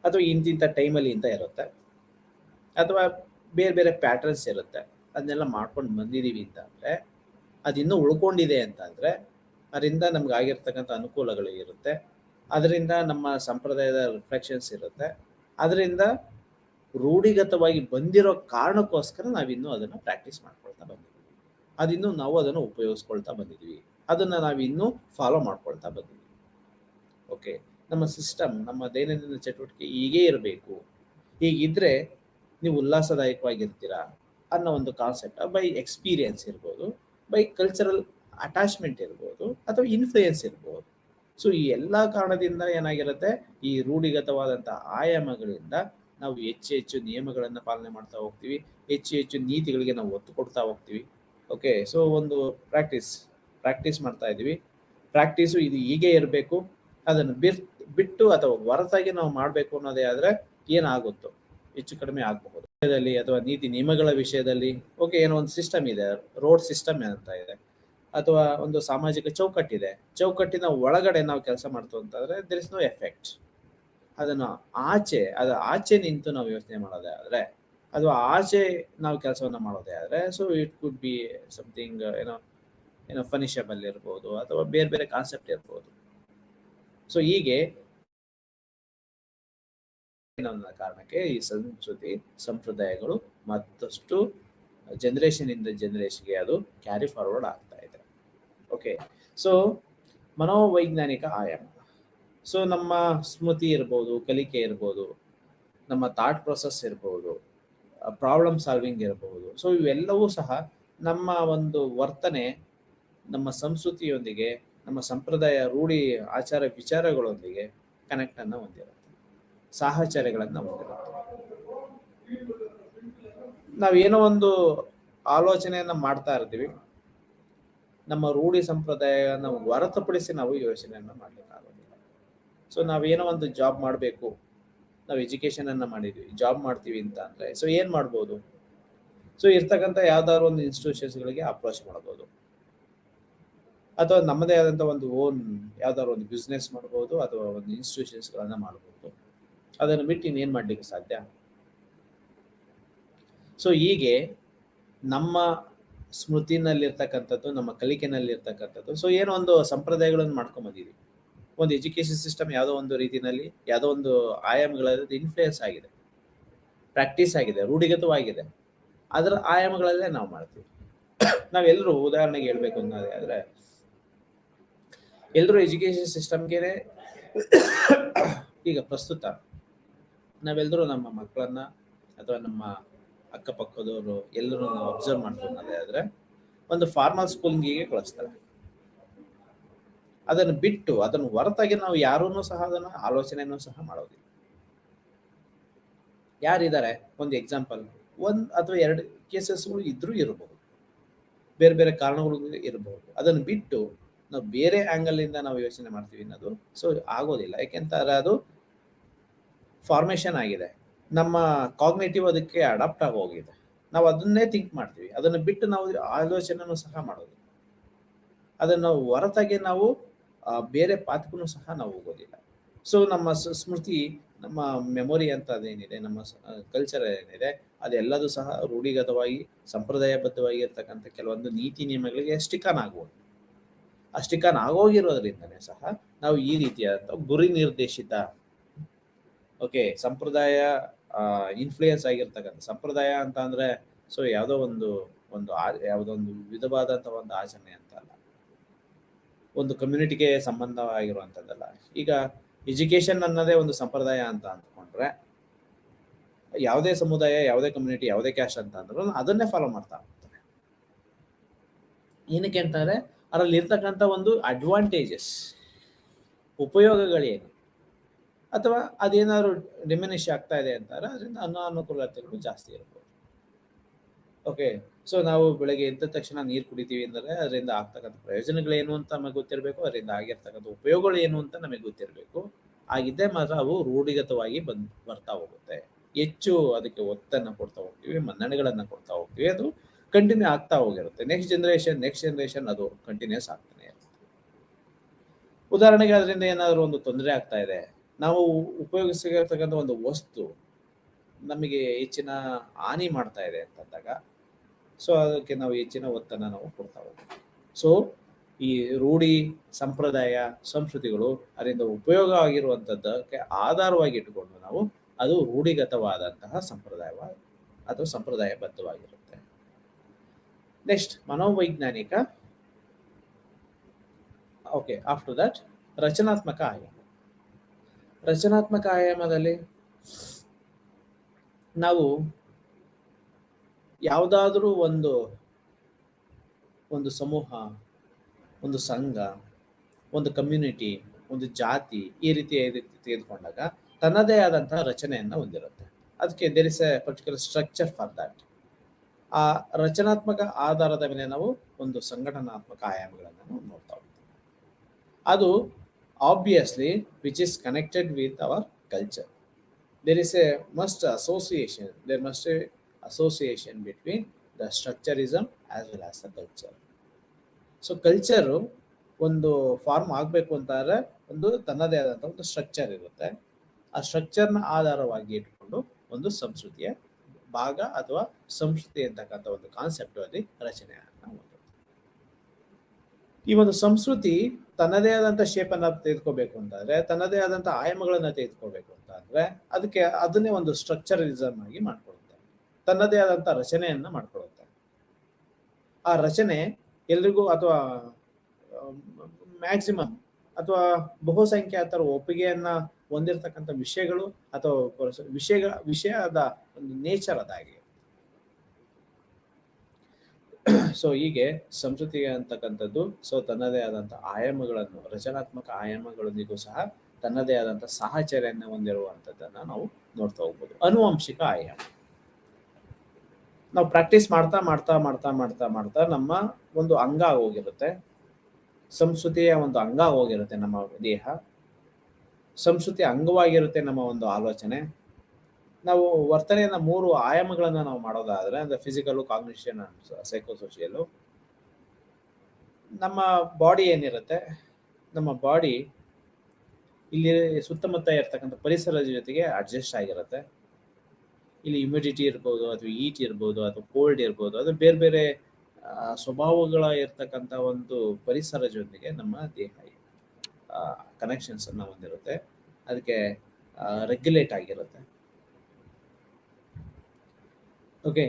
ಅಥವಾ ಇಂತಿಂಥ ಟೈಮಲ್ಲಿ ಅಂತ ಇರುತ್ತೆ, ಅಥವಾ ಬೇರೆ ಬೇರೆ ಪ್ಯಾಟರ್ನ್ಸ್ ಇರುತ್ತೆ, ಅದನ್ನೆಲ್ಲ ಮಾಡ್ಕೊಂಡು ಬಂದಿದ್ದೀವಿ ಅಂತ ಅಂದರೆ, ಅದಿನ್ನೂ ಉಳ್ಕೊಂಡಿದೆ ಅಂತಂದರೆ ಅದರಿಂದ ನಮ್ಗೆ ಆಗಿರ್ತಕ್ಕಂಥ ಅನುಕೂಲಗಳು ಇರುತ್ತೆ, ಅದರಿಂದ ನಮ್ಮ ಸಂಪ್ರದಾಯದ ರಿಫ್ಲೆಕ್ಷನ್ಸ್ ಇರುತ್ತೆ, ಅದರಿಂದ ರೂಢಿಗತವಾಗಿ ಬಂದಿರೋ ಕಾರಣಕ್ಕೋಸ್ಕರ ನಾವಿನ್ನೂ ಅದನ್ನು ಪ್ರಾಕ್ಟೀಸ್ ಮಾಡ್ಕೊಳ್ತಾ ಬಂದಿದ್ದೀವಿ, ಅದಿನ್ನೂ ನಾವು ಅದನ್ನು ಉಪಯೋಗಿಸ್ಕೊಳ್ತಾ ಬಂದಿದ್ದೀವಿ, ಅದನ್ನು ನಾವಿನ್ನೂ ಫಾಲೋ ಮಾಡ್ಕೊಳ್ತಾ ಬಂದಿದ್ದೀವಿ. ಓಕೆ, ನಮ್ಮ ಸಿಸ್ಟಮ್, ನಮ್ಮ ದೈನಂದಿನ ಚಟುವಟಿಕೆ ಹೀಗೇ ಇರಬೇಕು, ಹೀಗಿದ್ರೆ ನೀವು ಉಲ್ಲಾಸದಾಯಕವಾಗಿರ್ತೀರಾ ಅನ್ನೋ ಒಂದು ಕಾನ್ಸೆಪ್ಟ್ ಬೈ ಎಕ್ಸ್ಪೀರಿಯನ್ಸ್ ಇರ್ಬೋದು, ಬೈ ಕಲ್ಚರಲ್ ಅಟ್ಯಾಚ್ಮೆಂಟ್ ಇರ್ಬೋದು, ಅಥವಾ ಇನ್ಫ್ಲೂಯೆನ್ಸ್ ಇರ್ಬೋದು. ಸೊ ಈ ಎಲ್ಲ ಕಾರಣದಿಂದ ಏನಾಗಿರುತ್ತೆ, ಈ ರೂಢಿಗತವಾದಂಥ ಆಯಾಮಗಳಿಂದ ನಾವು ಹೆಚ್ಚು ನಿಯಮಗಳನ್ನು ಪಾಲನೆ ಮಾಡ್ತಾ ಹೋಗ್ತೀವಿ, ಹೆಚ್ಚು ನೀತಿಗಳಿಗೆ ನಾವು ಒತ್ತು ಕೊಡ್ತಾ ಹೋಗ್ತೀವಿ. ಓಕೆ, ಸೊ ಒಂದು ಪ್ರಾಕ್ಟೀಸ್ ಮಾಡ್ತಾ ಇದ್ದೀವಿ. ಪ್ರಾಕ್ಟೀಸು ಇದು ಹೀಗೆ ಇರಬೇಕು, ಅದನ್ನು ಬಿಟ್ಟು ಅಥವಾ ಹೊರತಾಗಿ ನಾವು ಮಾಡಬೇಕು ಅನ್ನೋದೇ ಆದರೆ ಏನಾಗುತ್ತೋ ಹೆಚ್ಚು ಕಡಿಮೆ ಆಗಬಹುದು ಅಥವಾ ನೀತಿ ನಿಯಮಗಳ ವಿಷಯದಲ್ಲಿ. ಓಕೆ, ಏನೋ ಒಂದು ಸಿಸ್ಟಮ್ ಇದೆ, ರೋಡ್ ಸಿಸ್ಟಮ್ ಅಂತ ಇದೆ, ಅಥವಾ ಒಂದು ಸಾಮಾಜಿಕ ಚೌಕಟ್ಟಿನ ಒಳಗಡೆ ನಾವು ಕೆಲಸ ಮಾಡ್ತು ಅಂತಂದ್ರೆ ದೇರ್ ಇಸ್ ನೋ ಎಫೆಕ್ಟ್. ಅದನ್ನು ಆಚೆ ನಿಂತು ನಾವು ಯೋಚನೆ ಮಾಡೋದೇ ಆದರೆ, ಅದು ಆಚೆ ನಾವು ಕೆಲಸವನ್ನ ಮಾಡೋದೇ ಆದರೆ, so it could be something ಏನೋ ಫನಿಷಬಲ್ ಇರ್ಬೋದು, ಅಥವಾ ಬೇರೆ ಬೇರೆ ಕಾನ್ಸೆಪ್ಟ್ ಇರ್ಬೋದು. ಸೊ ಹೀಗೆ ಕಾರಣಕ್ಕೆ ಈ ಸಂಸ್ಕೃತಿ ಸಂಪ್ರದಾಯಗಳು ಮತ್ತಷ್ಟು ಜನರೇಷನ್ ಇಂದ ಜನರೇಷನ್ಗೆ ಅದು ಕ್ಯಾರಿ ಫಾರ್ವರ್ಡ್ ಆಗ್ತಾ ಇದೆ. ಓಕೆ, ಸೊ ಮನೋವೈಜ್ಞಾನಿಕ ಆಯಾಮ, ಸೊ ನಮ್ಮ ಸ್ಮೃತಿ ಇರ್ಬೋದು, ಕಲಿಕೆ ಇರ್ಬೋದು, ನಮ್ಮ ಥಾಟ್ ಪ್ರೊಸೆಸ್ ಇರ್ಬೋದು, ಪ್ರಾಬ್ಲಮ್ ಸಾಲ್ವಿಂಗ್ ಇರಬಹುದು. ಸೊ ಇವೆಲ್ಲವೂ ಸಹ ನಮ್ಮ ಒಂದು ವರ್ತನೆ, ನಮ್ಮ ಸಂಸ್ಕೃತಿಯೊಂದಿಗೆ, ನಮ್ಮ ಸಂಪ್ರದಾಯ, ರೂಢಿ, ಆಚಾರ ವಿಚಾರಗಳೊಂದಿಗೆ ಕನೆಕ್ಟ್ ಅನ್ನು ಹೊಂದಿರುತ್ತೆ, ಸಾಹಚರ್ಯಗಳನ್ನು ಹೊಂದಿರುತ್ತೆ. ನಾವೇನೋ ಒಂದು ಆಲೋಚನೆಯನ್ನ ಮಾಡ್ತಾ ಇರ್ತೀವಿ, ನಮ್ಮ ರೂಢಿ ಸಂಪ್ರದಾಯನ ಹೊರತುಪಡಿಸಿ ನಾವು ಯೋಚನೆಯನ್ನ ಮಾಡ್ಲಿಕ್ಕಾಗೋದಿಲ್ಲ. ಸೊ ನಾವೇನೋ ಒಂದು ಜಾಬ್ ಮಾಡಬೇಕು ನಾವು ಎಜುಕೇಶನ್ ಅನ್ನ ಮಾಡಿದ್ವಿ, ಜಾಬ್ ಮಾಡ್ತೀವಿ ಅಂತ ಅಂದ್ರೆ ಸೊ ಏನ್ ಮಾಡ್ಬೋದು? ಸೊ ಇರ್ತಕ್ಕಂಥ ಯಾವ್ದಾದ್ರು ಒಂದು ಇನ್ಸ್ಟಿಟ್ಯೂಷನ್ಸ್ಗಳಿಗೆ ಅಪ್ರೋಚ್ ಮಾಡ್ಬೋದು, ಅಥವಾ ನಮ್ಮದೇ ಆದಂಥ ಒಂದು ಓನ್ ಯಾವ್ದಾದ್ರು ಒಂದು ಬಿಸ್ನೆಸ್ ಮಾಡ್ಬೋದು, ಅಥವಾ ಒಂದು ಇನ್ಸ್ಟಿಟ್ಯೂಷನ್ಸ್ಗಳನ್ನ ಮಾಡ್ಬೋದು. ಅದನ್ನು ಬಿಟ್ಟು ಇನ್ನೇನು ಮಾಡ್ಲಿಕ್ಕೆ ಸಾಧ್ಯ? ಸೊ ಹೀಗೆ ನಮ್ಮ ಸ್ಮೃತಿನಲ್ಲಿರ್ತಕ್ಕಂಥದ್ದು, ನಮ್ಮ ಕಲಿಕೆನಲ್ಲಿರ್ತಕ್ಕಂಥದ್ದು, ಸೊ ಏನೋ ಒಂದು ಸಂಪ್ರದಾಯಗಳನ್ನು ಮಾಡ್ಕೊಂಡ್ ಬಂದಿದ್ದೀವಿ. ಒಂದು ಎಜುಕೇಶನ್ ಸಿಸ್ಟಮ್ ಯಾವುದೋ ಒಂದು ರೀತಿಯಲ್ಲಿ ಯಾವುದೋ ಒಂದು ಆಯಾಮಗಳಲ್ಲಿ ಇನ್ಫ್ಲೂಯೆನ್ಸ್ ಆಗಿದೆ, ಪ್ರಾಕ್ಟೀಸ್ ಆಗಿದೆ, ರೂಢಿಗತವಾಗಿದೆ. ಅದರ ಆಯಾಮಗಳಲ್ಲೇ ನಾವು ಮಾಡ್ತೀವಿ. ನಾವೆಲ್ಲರೂ ಉದಾಹರಣೆಗೆ ಹೇಳ್ಬೇಕು ಅನ್ನೋದಾದ್ರೆ, ಎಲ್ಲರೂ ಎಜುಕೇಶನ್ ಸಿಸ್ಟಮ್ಗೆ ಈಗ ಪ್ರಸ್ತುತ ನಾವೆಲ್ಲರೂ ನಮ್ಮ ಮಕ್ಕಳನ್ನ ಅಥವಾ ನಮ್ಮ ಅಕ್ಕಪಕ್ಕದವರು ಎಲ್ಲರೂ ಅಬ್ಸರ್ವ್ ಮಾಡ್ಕೊಳ್ಳೋದಾದ್ರೆ ಒಂದು ಫಾರ್ಮಲ್ ಸ್ಕೂಲಿಂಗಿಗೆ ಕಳಿಸ್ತಾರೆ. ಅದನ್ನು ಬಿಟ್ಟು ಅದನ್ನು ಹೊರತಾಗಿ ನಾವು ಯಾರನ್ನೂ ಸಹ ಅದನ್ನು ಆಲೋಚನೆಯನ್ನು ಸಹ ಮಾಡೋದಿಲ್ಲ. ಯಾರಿದ್ದಾರೆ? ಒಂದು ಎಕ್ಸಾಂಪಲ್, ಒಂದು ಅಥವಾ ಎರಡು ಕೇಸಸ್ಗಳು ಇದ್ರೂ ಇರಬಹುದು, ಬೇರೆ ಬೇರೆ ಕಾರಣಗಳು ಇರಬಹುದು. ಅದನ್ನು ಬಿಟ್ಟು ನಾವು ಬೇರೆ ಆಂಗಲ್ ಇಂದ ನಾವು ಯೋಚನೆ ಮಾಡ್ತೀವಿ ಅನ್ನೋದು ಸೊ ಆಗೋದಿಲ್ಲ. ಯಾಕೆಂತಾರೆ ಅದು ಫಾರ್ಮೇಶನ್ ಆಗಿದೆ, ನಮ್ಮ ಕಾಗ್ನೇಟಿವ್ ಅದಕ್ಕೆ ಅಡಾಪ್ಟ್ ಆಗಿ ಹೋಗಿದೆ. ನಾವು ಅದನ್ನೇ ಥಿಂಕ್ ಮಾಡ್ತೀವಿ, ಅದನ್ನು ಬಿಟ್ಟು ನಾವು ಆಲೋಚನೆನೂ ಸಹ ಮಾಡೋದು. ಅದನ್ನು ಹೊರತಾಗಿ ನಾವು ಬೇರೆ ಪಾತ್ಗೂ ಸಹ ನಾವು ಹೋಗೋದಿಲ್ಲ. ಸೊ ನಮ್ಮ ಸ್ಮೃತಿ, ನಮ್ಮ ಮೆಮೊರಿ ಅಂತ ಅದೇನಿದೆ, ನಮ್ಮ ಕಲ್ಚರ್ ಏನಿದೆ, ಅದೆಲ್ಲದೂ ಸಹ ರೂಢಿಗತವಾಗಿ ಸಂಪ್ರದಾಯಬದ್ಧವಾಗಿ ಇರ್ತಕ್ಕಂಥ ಕೆಲವೊಂದು ನೀತಿ ನಿಯಮಗಳಿಗೆ ಸ್ಟಿಕಾನ್ ಆಗ್ಬೋದು. ಆ ಸ್ಟಿಕಾನ್ ಆಗೋಗಿರೋದ್ರಿಂದನೇ ಸಹ ನಾವು ಈ ರೀತಿಯಾದಂಥ ಗುರಿ ನಿರ್ದೇಶಿತ ಸಂಪ್ರದಾಯ ಇನ್ಫ್ಲೂಯೆನ್ಸ್ ಆಗಿರ್ತಕ್ಕಂಥ ಸಂಪ್ರದಾಯ ಅಂತ ಅಂದ್ರೆ ಸೊ ಯಾವುದೋ ಒಂದು ಯಾವುದೋ ಒಂದು ವಿಧವಾದಂಥ ಒಂದು ಆಚರಣೆ ಅಂತ ಅಲ್ಲ, ಒಂದು ಕಮ್ಯುನಿಟಿಗೆ ಸಂಬಂಧವಾಗಿರುವಂಥದ್ದಲ್ಲ. ಈಗ ಎಜುಕೇಶನ್ ಅನ್ನೋದೇ ಒಂದು ಸಂಪ್ರದಾಯ ಅಂತ ಅಂದ್ಕೊಂಡ್ರೆ ಯಾವುದೇ ಸಮುದಾಯ, ಯಾವುದೇ ಕಮ್ಯುನಿಟಿ, ಯಾವುದೇ ಕ್ಯಾಸ್ಟ್ ಅಂತ ಅಂದ್ರೂ ಅದನ್ನೇ ಫಾಲೋ ಮಾಡ್ತಾ ಹೋಗ್ತಾರೆ. ಏನಕ್ಕೆ ಅಂತಂದ್ರೆ ಅದರಲ್ಲಿ ಇರ್ತಕ್ಕಂಥ ಒಂದು ಅಡ್ವಾಂಟೇಜಸ್, ಉಪಯೋಗಗಳೇನು, ಅಥವಾ ಅದೇನಾದ್ರು ಡಿಮಿನಿಷ್ ಆಗ್ತಾ ಇದೆ ಅಂತಾರೆ ಅದರಿಂದ ಅನಾನುಕೂಲತೆಗಳು ಜಾಸ್ತಿ ಇರ್ಬೋದು. ಸೊ ನಾವು ಬೆಳಗ್ಗೆ ಎದ್ದ ತಕ್ಷಣ ನೀರು ಕುಡಿತೀವಿ ಅಂದರೆ ಅದರಿಂದ ಆಗ್ತಕ್ಕಂಥ ಪ್ರಯೋಜನಗಳೇನು ಅಂತ ನಮಗೆ ಗೊತ್ತಿರಬೇಕು, ಅದರಿಂದ ಆಗಿರ್ತಕ್ಕಂಥ ಉಪಯೋಗಗಳು ಏನು ಅಂತ ನಮಗೆ ಗೊತ್ತಿರಬೇಕು. ಆಗಿದ್ದೇ ಮಾತ್ರ ಅವು ರೂಢಿಗತವಾಗಿ ಬರ್ತಾ ಹೋಗುತ್ತೆ. ಹೆಚ್ಚು ಅದಕ್ಕೆ ಒತ್ತನ್ನು ಕೊಡ್ತಾ ಹೋಗ್ತೀವಿ, ಮನ್ನಣೆಗಳನ್ನು ಕೊಡ್ತಾ ಹೋಗ್ತೀವಿ, ಅದು ಕಂಟಿನ್ಯೂ ಆಗ್ತಾ ಹೋಗಿರುತ್ತೆ. ನೆಕ್ಸ್ಟ್ ಜನರೇಷನ್ ಅದು ಕಂಟಿನ್ಯೂಸ್ ಆಗ್ತಾನೆ ಇರುತ್ತೆ. ಉದಾಹರಣೆಗೆ ಅದರಿಂದ ಏನಾದರೂ ಒಂದು ತೊಂದರೆ ಆಗ್ತಾ ಇದೆ, ನಾವು ಉಪಯೋಗಿಸಿರ್ತಕ್ಕಂಥ ಒಂದು ವಸ್ತು ನಮಗೆ ಹೆಚ್ಚಿನ ಹಾನಿ ಮಾಡ್ತಾ ಇದೆ ಅಂತಂದಾಗ ಸೊ ಅದಕ್ಕೆ ನಾವು ಹೆಚ್ಚಿನ ಒತ್ತನ್ನು ನಾವು ಕೊಡ್ತಾ ಹೋಗ್ತೀವಿ. ಸೊ ಈ ರೂಢಿ, ಸಂಪ್ರದಾಯ, ಸಂಸ್ಕೃತಿಗಳು ಅದರಿಂದ ಉಪಯೋಗ ಆಗಿರುವಂಥದ್ದಕ್ಕೆ ಆಧಾರವಾಗಿ ಇಟ್ಟುಕೊಂಡು ನಾವು ಅದು ರೂಢಿಗತವಾದಂತಹ ಸಂಪ್ರದಾಯ ಅಥವಾ ಸಂಪ್ರದಾಯಬದ್ಧವಾಗಿರುತ್ತೆ. ನೆಕ್ಸ್ಟ್ ಮನೋವೈಜ್ಞಾನಿಕ. ಆಫ್ಟರ್ ದಟ್ ರಚನಾತ್ಮಕ ಆಯಾಮ. ರಚನಾತ್ಮಕ ಆಯಾಮದಲ್ಲಿ ನಾವು ಯಾವುದಾದ್ರೂ ಒಂದು ಸಮೂಹ, ಒಂದು ಸಂಘ, ಒಂದು ಕಮ್ಯುನಿಟಿ, ಒಂದು ಜಾತಿ ಈ ರೀತಿ ತೆಗೆದುಕೊಂಡಾಗ ತನ್ನದೇ ಆದಂತಹ ರಚನೆಯನ್ನು ಹೊಂದಿರುತ್ತೆ. ಅದಕ್ಕೆ there is a particular structure for that. ಆ ರಚನಾತ್ಮಕ ಆಧಾರದ ಮೇಲೆ ನಾವು ಒಂದು ಸಂಘಟನಾತ್ಮಕ ಆಯಾಮಗಳನ್ನು ನಾವು ನೋಡ್ತಾ ಹೋಗ್ತೀವಿ. ಅದು obviously which is connected with our culture. There is a association between the structurism as well as the culture. So culture ಒಂದು ಫಾರ್ಮ್ ಆಗಬೇಕು ಅಂತಂದ್ರೆ ಒಂದು ತನ್ನದೇ ಆದಂಥ ಒಂದು ಸ್ಟ್ರಕ್ಚರ್ ಇರುತ್ತೆ. ಆ ಸ್ಟ್ರಕ್ಚರ್ನ ಆಧಾರವಾಗಿ ಇಟ್ಕೊಂಡು ಒಂದು ಸಂಸ್ಕೃತಿಯ ಭಾಗ ಅಥವಾ ಸಂಸ್ಕೃತಿ ಅಂತಕ್ಕಂಥ ಒಂದು ಕಾನ್ಸೆಪ್ಟ್ ಅಲ್ಲಿ ರಚನೆಯನ್ನು ಹೊಂದುತ್ತೆ. ಈ ಒಂದು ಸಂಸ್ಕೃತಿ ತನ್ನದೇ ಆದಂಥ ಶೇಪನ್ನು ತೆಗೆದುಕೋಬೇಕು ಅಂತಂದ್ರೆ, ತನ್ನದೇ ಆದಂಥ ಆಯಾಮಗಳನ್ನ ತೆಗೆದುಕೋಬೇಕು ಅಂತಂದ್ರೆ ಅದನ್ನೇ ಒಂದು ಸ್ಟ್ರಕ್ಚರಲಿಸಮ್ ಆಗಿ ಮಾಡ್ಕೊಳ್ಳುತ್ತೆ, ತನ್ನದೇ ಆದಂಥ ರಚನೆಯನ್ನ ಮಾಡ್ಕೊಳ್ಳುತ್ತೆ. ಆ ರಚನೆ ಎಲ್ರಿಗೂ ಅಥವಾ ಮ್ಯಾಕ್ಸಿಮಮ್ ಅಥವಾ ಬಹುಸಂಖ್ಯಾತರ ಒಪ್ಪಿಗೆಯನ್ನ ಹೊಂದಿರತಕ್ಕಂಥ ವಿಷಯಗಳು ಅಥವಾ ವಿಷಯದ ಒಂದು ನೇಚರ್ ಅದಾಗಿ. ಸೊ ಹೀಗೆ ಸಂಸ್ಕೃತಿ ಅಂತಕ್ಕಂಥದ್ದು ಸೊ ತನ್ನದೇ ಆದಂಥ ಆಯಾಮಗಳನ್ನು, ರಚನಾತ್ಮಕ ಆಯಾಮಗಳೊಂದಿಗೂ ಸಹ ತನ್ನದೇ ಆದಂಥ ಸಾಹಚರ್ಯವನ್ನು ಹೊಂದಿರುವಂಥದ್ದನ್ನು ನಾವು ನೋಡ್ತಾ ಹೋಗ್ಬೋದು. ಆನುವಂಶಿಕ ಆಯಾಮ ನಾವು ಪ್ರಾಕ್ಟೀಸ್ ಮಾಡ್ತಾ ಮಾಡ್ತಾ ಮಾಡ್ತಾ ಮಾಡ್ತಾ ಮಾಡ್ತಾ ನಮ್ಮ ಒಂದು ಅಂಗ ಹೋಗಿರುತ್ತೆ, ಸಂಸ್ಕೃತಿಯ ಒಂದು ಅಂಗ ಹೋಗಿರುತ್ತೆ ನಮ್ಮ ದೇಹ. ಸಂಸ್ಕೃತಿ ಅಂಗವಾಗಿರುತ್ತೆ ನಮ್ಮ ಒಂದು ಆಲೋಚನೆ. ನಾವು ವರ್ತನೆಯನ್ನ 3 ಆಯಾಮಗಳನ್ನ ನಾವು ಮಾಡೋದಾದ್ರೆ ಅಂದ್ರೆ ಫಿಸಿಕಲ್, ಕಾಗ್ನಿಷನ್ ಅಂಡ್ ಸೈಕೋಸೋಷಿಯಲ್. ನಮ್ಮ ಬಾಡಿ ಏನಿರುತ್ತೆ, ನಮ್ಮ ಬಾಡಿ ಇಲ್ಲಿ ಸುತ್ತಮುತ್ತ ಇರ್ತಕ್ಕಂಥ ಪರಿಸರದ ಜೊತೆಗೆ ಅಡ್ಜಸ್ಟ್ ಆಗಿರುತ್ತೆ. ಇಲ್ಲಿ ಹ್ಯುಮಿಡಿಟಿ ಇರ್ಬೋದು, ಅಥವಾ ಹೀಟ್ ಇರ್ಬೋದು, ಅಥವಾ ಕೋಲ್ಡ್ ಇರ್ಬೋದು, ಅದು ಬೇರೆ ಬೇರೆ ಸ್ವಭಾವಗಳ ಇರ್ತಕ್ಕಂಥ ಒಂದು ಪರಿಸರ ಜೊತೆಗೆ ನಮ್ಮ ದೇಹ ಕನೆಕ್ಷನ್ಸ್ ಅನ್ನ ಹೊಂದಿರುತ್ತೆ. ಅದಕ್ಕೆ ರೆಗ್ಯುಲೇಟ್ ಆಗಿರುತ್ತೆ. ಓಕೆ,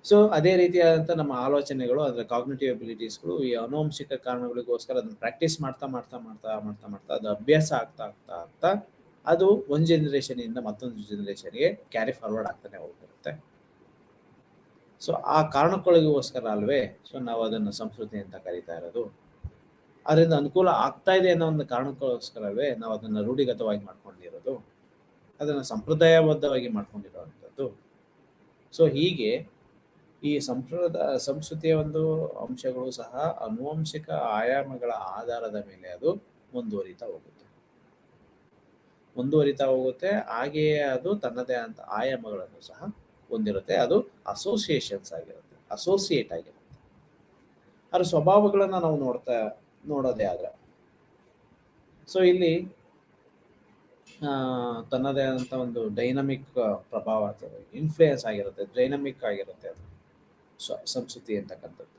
ಸೊ ಅದೇ ರೀತಿಯಾದಂಥ ನಮ್ಮ ಆಲೋಚನೆಗಳು, ಅದರ ಕಾಗ್ನಿಟಿವ್ ಎಬಿಲಿಟೀಸ್ಗಳು ಈ ಅನುವಂಶಿಕ ಕಾರಣಗಳಿಗೋಸ್ಕರ ಅದನ್ನು ಪ್ರಾಕ್ಟೀಸ್ ಮಾಡ್ತಾ ಮಾಡ್ತಾ ಮಾಡ್ತಾ ಮಾಡ್ತಾ ಮಾಡ್ತಾ ಅದು ಅಭ್ಯಾಸ ಆಗ್ತಾ ಆಗ್ತಾ ಆಗ್ತಾ ಅದು ಒಂದು ಜನರೇಷನಿಂದ ಮತ್ತೊಂದು ಜನರೇಷನ್ಗೆ ಕ್ಯಾರಿ ಫಾರ್ವರ್ಡ್ ಆಗ್ತಾನೆ ಹೋಗಿರುತ್ತೆ. ಸೊ ಆ ಕಾರಣಗಳಿಗೋಸ್ಕರ ಅಲ್ವೇ ಸೊ ನಾವು ಅದನ್ನು ಸಂಸ್ಕೃತಿ ಅಂತ ಕರೀತಾ ಇರೋದು. ಅದರಿಂದ ಅನುಕೂಲ ಆಗ್ತಾ ಇದೆ ಅನ್ನೋ ಒಂದು ಕಾರಣಕ್ಕೋಸ್ಕರವೇ ನಾವು ಅದನ್ನು ರೂಢಿಗತವಾಗಿ ಮಾಡ್ಕೊಂಡಿರೋದು, ಅದನ್ನು ಸಂಪ್ರದಾಯಬದ್ಧವಾಗಿ ಮಾಡ್ಕೊಂಡಿರುವಂಥದ್ದು. ಸೊ ಹೀಗೆ ಈ ಸಂಸ್ಕೃತಿಯ ಒಂದು ಅಂಶಗಳು ಸಹ ಆನುವಂಶಿಕ ಆಯಾಮಗಳ ಆಧಾರದ ಮೇಲೆ ಅದು ಮುಂದುವರಿತಾ ಹೋಗುತ್ತೆ. ಹಾಗೆಯೇ ಅದು ತನ್ನದೇ ಆದಂಥ ಆಯಾಮಗಳನ್ನು ಸಹ ಹೊಂದಿರುತ್ತೆ. ಅದು ಅಸೋಸಿಯೇಷನ್ಸ್ ಆಗಿರುತ್ತೆ, ಅಸೋಸಿಯೇಟ್ ಆಗಿರುತ್ತೆ. ಅದರ ಸ್ವಭಾವಗಳನ್ನು ನಾವು ನೋಡೋದೇ ಆದ್ರೆ ಸೊ ಇಲ್ಲಿ ತನ್ನದೇ ಆದಂಥ ಒಂದು ಡೈನಮಿಕ್ ಪ್ರಭಾವ ಅಥವಾ ಇನ್ಫ್ಲೂಯೆನ್ಸ್ ಆಗಿರುತ್ತೆ, ಡೈನಮಿಕ್ ಆಗಿರುತ್ತೆ ಅದು ಸಂಸ್ಕೃತಿ ಅಂತಕ್ಕಂಥದ್ದು.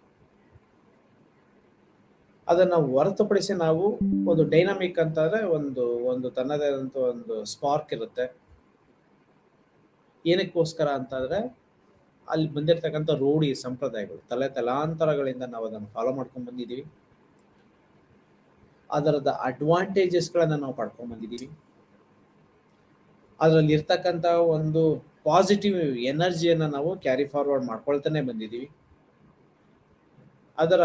ಅದನ್ನು ಹೊರತುಪಡಿಸಿ ನಾವು ಒಂದು ಡೈನಮಿಕ್ ಅಂತಂದ್ರೆ ಒಂದು ತನ್ನದೇ ಆದಂಥ ಒಂದು ಸ್ಪಾರ್ಕ್ ಇರುತ್ತೆ. ಏನಕ್ಕೋಸ್ಕರ ಅಂತಂದ್ರೆ ಅಲ್ಲಿ ಬಂದಿರತಕ್ಕಂಥ ರೂಢಿ ಸಂಪ್ರದಾಯಗಳು ತಲಾಂತರಗಳಿಂದ ನಾವು ಅದನ್ನು ಫಾಲೋ ಮಾಡ್ಕೊಂಡು ಬಂದಿದ್ದೀವಿ. ಅದರದ ಅಡ್ವಾಂಟೇಜಸ್ಗಳನ್ನ ನಾವು ಪಡ್ಕೊಂಡ್ ಬಂದಿದ್ದೀವಿ. ಅದರಲ್ಲಿ ಇರ್ತಕ್ಕಂಥ ಒಂದು ಪಾಸಿಟಿವ್ ಎನರ್ಜಿಯನ್ನು ನಾವು ಕ್ಯಾರಿ ಫಾರ್ವರ್ಡ್ ಮಾಡ್ಕೊಳ್ತಾನೆ ಬಂದಿದ್ದೀವಿ. ಅದರ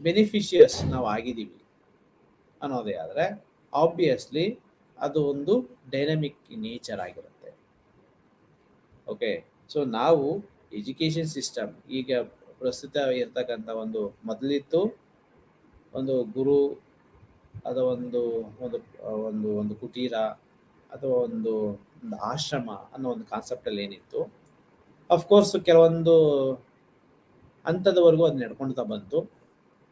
ಬೆನಿಫಿಷಿಯಸ್ ನಾವು ಆಗಿದ್ದೀವಿ ಅನ್ನೋದೇ ಆದರೆ ಆಬ್ವಿಯಸ್ಲಿ ಅದು ಒಂದು ಡೈನಮಿಕ್ ನೇಚರ್ ಆಗಿರುತ್ತೆ. ಓಕೆ, ಸೊ ನಾವು ಎಜುಕೇಶನ್ ಸಿಸ್ಟಮ್ ಈಗ ಪ್ರಸ್ತುತ ಇರ್ತಕ್ಕಂಥ ಒಂದು ಮೊದಲಿತ್ತು ಒಂದು ಗುರು ಅಥವಾ ಒಂದು ಕುಟೀರ ಅಥವಾ ಒಂದು ಆಶ್ರಮ ಅನ್ನೋ ಒಂದು ಕಾನ್ಸೆಪ್ಟಲ್ಲಿ ಏನಿತ್ತು, ಅಫ್ಕೋರ್ಸ್ ಕೆಲವೊಂದು ಹಂತದವರೆಗೂ ಅದು ನಡ್ಕೊಳ್ತಾ ಬಂತು.